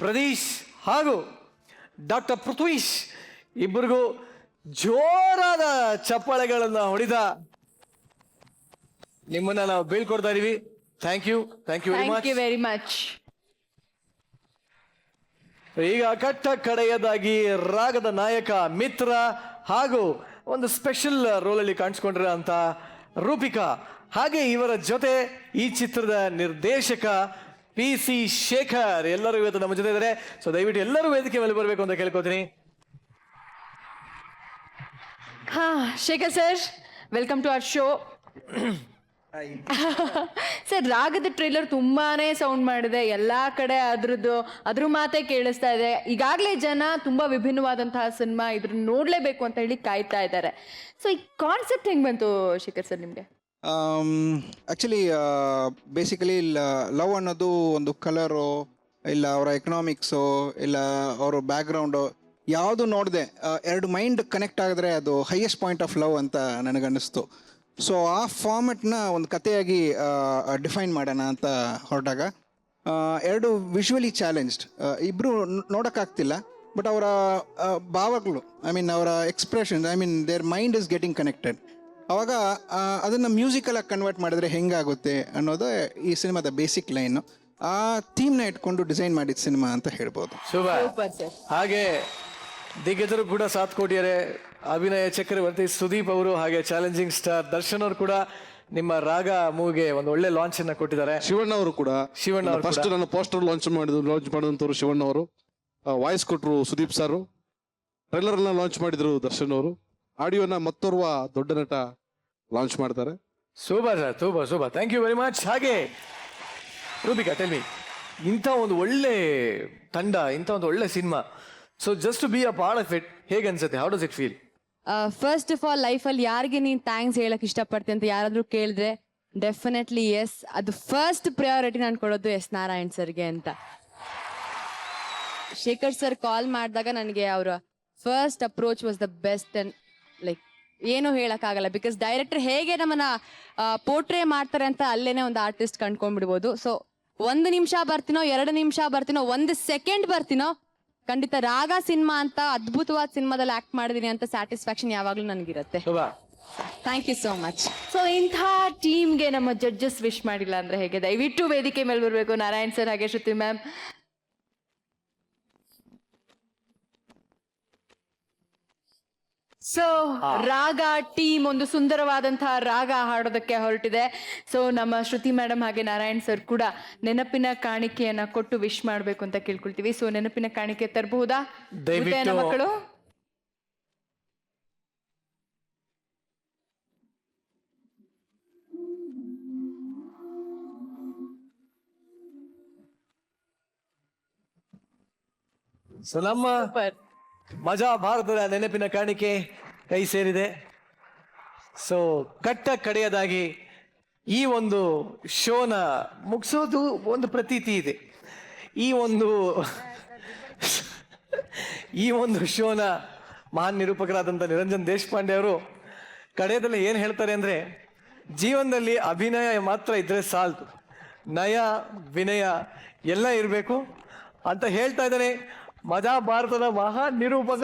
ಪ್ರದೀಶ್ ಹಾಗೂ ಡಾಕ್ಟರ್ ಪೃಥ್ವೀಶ್ ಇಬ್ಬರಿಗೂ ಜೋರಾದ ಚಪ್ಪಾಳೆಗಳನ್ನ ಹೊಡೆದ ನಿಮ್ಮನ್ನ ನಾವು ಬೀಳ್ಕೊಡ್ತಾ ಇದೀವಿ. Thank you very much. ಈಗ ಕಟ್ಟ ಕಡೆಯದಾಗಿ ರಾಗದ ನಾಯಕ ಮಿತ್ರ ಹಾಗೂ ಒಂದು ಸ್ಪೆಷಲ್ ರೋಲಲ್ಲಿ ಕಾಣಿಸ್ಕೊಂಡಿರೋ ಅಂತ ರೂಪಿಕಾ, ಹಾಗೆ ಇವರ ಜೊತೆ ಈ ಚಿತ್ರದ ನಿರ್ದೇಶಕ PC ಶೇಖರ್ ಎಲ್ಲರೂ ಇವತ್ತು ನಮ್ಮ ಜೊತೆ ಇದ್ದಾರೆ. ಸೊ ದಯವಿಟ್ಟು ಎಲ್ಲರೂ ವೇದಿಕೆ ಮೇಲೆ ಬರಬೇಕು ಅಂತ ಕೇಳ್ಕೊತೀನಿ. ಹಾ, Shekhar sir, welcome to our show. Sir, ರಾಗದ ಟ್ರೇಲರ್ ತುಂಬಾನೇ ಸೌಂಡ್ ಮಾಡಿದೆ, ಎಲ್ಲಾ ಕಡೆ ಅದ್ರ ಮಾತೇ ಕೇಳಿಸ್ತಾ ಇದೆ. ಈಗಾಗಲೇ ಜನ ತುಂಬಾ ವಿಭಿನ್ನವಾದಂತಹ ಸಿನಿಮಾ ಇದ್ರ ನೋಡ್ಲೇಬೇಕು ಅಂತ ಹೇಳಿ ಕಾಯ್ತಾ ಇದ್ದಾರೆ. ಸೊ ಈ ಕಾನ್ಸೆಪ್ಟ್ ಹೆಂಗ್ ಬಂತು ಶೇಖರ್ ಸರ್ ನಿಮ್ಗೆ? ಆ್ಯಕ್ಚುಲಿ ಬೇಸಿಕಲಿ ಲವ್ ಅನ್ನೋದು ಒಂದು ಕಲರು ಇಲ್ಲ ಅವರ ಎಕನಾಮಿಕ್ಸು ಇಲ್ಲ ಅವರ ಬ್ಯಾಕ್ಗ್ರೌಂಡು ಯಾವುದು ನೋಡಿದೆ ಎರಡು ಮೈಂಡ್ ಕನೆಕ್ಟ್ ಆಗಿದ್ರೆ ಅದು ಹೈಯೆಸ್ಟ್ ಪಾಯಿಂಟ್ ಆಫ್ ಲವ್ ಅಂತ ನನಗನ್ನಿಸ್ತು. ಸೊ ಆ ಫಾರ್ಮೆಟ್ನ ಒಂದು ಕಥೆಯಾಗಿ ಡಿಫೈನ್ ಮಾಡೋಣ ಅಂತ ಹೊರಟಾಗ ಎರಡು ವಿಜುವಲಿ ಚಾಲೆಂಜ್ಡ್, ಇಬ್ಬರು ನೋಡೋಕ್ಕಾಗ್ತಿಲ್ಲ, ಬಟ್ ಅವರ ಭಾವಗಳು, ಐ ಮೀನ್ ಅವರ expressions, I mean their mind is getting connected. ಅವಾಗ ಅದನ್ನು ಮ್ಯೂಸಿಕಲಾಗಿ ಕನ್ವರ್ಟ್ ಮಾಡಿದ್ರೆ ಹೆಂಗಾಗುತ್ತೆ ಅನ್ನೋದು ಈ ಸಿನಿಮಾದ ಬೇಸಿಕ್ ಲೈನು. ಆ ಥೀಮ್ನ ಇಟ್ಕೊಂಡು ಡಿಸೈನ್ ಮಾಡಿದ ಸಿನಿಮಾ ಅಂತ ಹೇಳ್ಬೋದು. ಹಾಗೆ ದಿಗ್ಗಜರು ಕೂಡ ಸಾಥ್ ಕೊಟ್ಟಿದ್ದಾರೆ. ಅಭಿನಯ ಚಕ್ರವರ್ತಿ ಸುದೀಪ್ ಅವರು, ಹಾಗೆ ಚಾಲೆಂಜಿಂಗ್ ಸ್ಟಾರ್ ದರ್ಶನ್ ಅವರು ಕೂಡ ನಿಮ್ಮ ರಾಗ ಮೂವಿಗೆ ಒಂದು ಒಳ್ಳೆ ಲಾಂಚ್ ಅನ್ನ ಕೊಟ್ಟಿದ್ದಾರೆ. ಶಿವಣ್ಣ ಅವರು ಕೂಡ ಫಸ್ಟ್ ನನ್ನ ಪೋಸ್ಟರ್ ಲಾಂಚ್ ಮಾಡಿದಂಥವ್ರು ಶಿವಣ್ಣ ಅವರು, ವಾಯ್ಸ್ ಕೊಟ್ಟರು ಸುದೀಪ್ ಸಾರು, ಟ್ರೈಲರ್ ಎಲ್ಲ ಲಾಂಚ್ ಮಾಡಿದ್ರು ದರ್ಶನ್ ಅವರು, ಆಡಿಯೋನ ಮತ್ತೋರ್ವ ದೊಡ್ಡ ನಟ ಲಾಂಚ್ ಮಾಡ್ತಾರೆ. Super sir, thank you very much. ಹಾಗೆ ರೂಪಿಕಾ, ಟೆಲ್ ಮಿ, ಇಂಥ ಒಂದು ಒಳ್ಳೆ ತಂಡ, ಇಂಥ ಒಂದು ಒಳ್ಳೆ cinema, so just to be a part of it, ಹೇಗೆ ಅನ್ಸುತ್ತೆ? How does it feel? First of all, ಲೈಫಲ್ಲಿ ಯಾರಿಗೆ ನೀನು ಥ್ಯಾಂಕ್ಸ್ ಹೇಳಕ್ ಇಷ್ಟಪಡ್ತೀನಿ ಅಂತ ಯಾರಾದರೂ ಕೇಳಿದ್ರೆ ಡೆಫಿನೆಟ್ಲಿ ಎಸ್, ಅದು ಫಸ್ಟ್ ಪ್ರಯಾರಿಟಿ ನಾನು ಕೊಡೋದು ಎಸ್ ನಾರಾಯಣ್ ಸರ್ಗೆ ಅಂತ. ಶೇಖರ್ ಸರ್ ಕಾಲ್ ಮಾಡಿದಾಗ ನನಗೆ ಅವರ first approach was the best and like ಏನೂ ಹೇಳೋಕ್ಕಾಗಲ್ಲ. ಬಿಕಾಸ್ ಡೈರೆಕ್ಟರ್ ಹೇಗೆ ನಮ್ಮನ್ನ ಪೋರ್ಟ್ರೇ ಮಾಡ್ತಾರೆ ಅಂತ ಅಲ್ಲೇನೆ ಒಂದು ಆರ್ಟಿಸ್ಟ್ ಕಂಡ್ಕೊಂಡ್ಬಿಡ್ಬೋದು. ಸೊ 1 ನಿಮಿಷ ಬರ್ತೀನೋ, 2 ನಿಮಿಷ ಬರ್ತೀನೋ, 1 ಸೆಕೆಂಡ್ ಬರ್ತೀನೋ, ಖಂಡಿತ ರಾಗ ಸಿನಿಮಾ ಅಂತ ಅದ್ಭುತವಾದ ಸಿನಿಮಾದಲ್ಲಿ ಆಕ್ಟ್ ಮಾಡಿದೀನಿ ಅಂತ ಸ್ಯಾಟಿಸ್ಫ್ಯಾಕ್ಷನ್ ಯಾವಾಗ್ಲೂ ನನಗಿರುತ್ತೆ. Thank you so much. So ಇಂಥ ಟೀಮ್ಗೆ ನಮ್ಮ ಜಡ್ಜಸ್ ವಿಶ್ ಮಾಡಿಲ್ಲ ಅಂದ್ರೆ ಹೇಗೆ? ದಯವಿಟ್ಟು ವೇದಿಕೆ ಮೇಲೆ ಬರಬೇಕು ನಾರಾಯಣ್ ಸರ್ ಹಾಗೆ ಶ್ರುತಿ ಮ್ಯಾಮ್. ಸೊ ರಾಗ ಟೀಮ್ ಒಂದು ಸುಂದರವಾದಂತಹ ರಾಗ ಹಾಡೋದಕ್ಕೆ ಹೊರಟಿದೆ. ಸೊ ನಮ್ಮ ಶ್ರುತಿ ಮೇಡಮ್ ಹಾಗೆ ನಾರಾಯಣ್ ಸರ್ ಕೂಡ ನೆನಪಿನ ಕಾಣಿಕೆಯನ್ನ ಕೊಟ್ಟು ವಿಶ್ ಮಾಡ್ಬೇಕು ಅಂತ ಕೇಳ್ಕೊಳ್ತೀವಿ. ಸೊ ನೆನಪಿನ ಕಾಣಿಕೆ ತರಬಹುದಾ ಮಕ್ಕಳು? ಸೊ ನಮ್ಮ ಮಜಾ ಭಾರತದ ನೆನಪಿನ ಕಾಣಿಕೆ ಕೈ ಸೇರಿದೆ. ಸೊ ಕಟ್ಟ ಕಡೆಯದಾಗಿ ಈ ಒಂದು ಶೋನ ಮುಗಿಸೋದು ಒಂದು ಪ್ರತೀತಿ ಇದೆ. ಈ ಒಂದು ಶೋನ ಮಹಾನ್ ನಿರೂಪಕರಾದಂಥ ನಿರಂಜನ್ ದೇಶಪಾಂಡೆ ಅವರು ಕಡೆಯದಲ್ಲಿ ಏನು ಹೇಳ್ತಾರೆ ಅಂದರೆ, ಜೀವನದಲ್ಲಿ ಅಭಿನಯ ಮಾತ್ರ ಇದ್ರೆ ಸಾಲದು, ನಯ ವಿನಯ ಎಲ್ಲ ಇರಬೇಕು. ಅಂತ ಹೇಳ್ತಾ ಇದ್ದಾನೆ ಮಜಾ ಭಾರತದ ಮಹಾ ನಿರೂಪಕ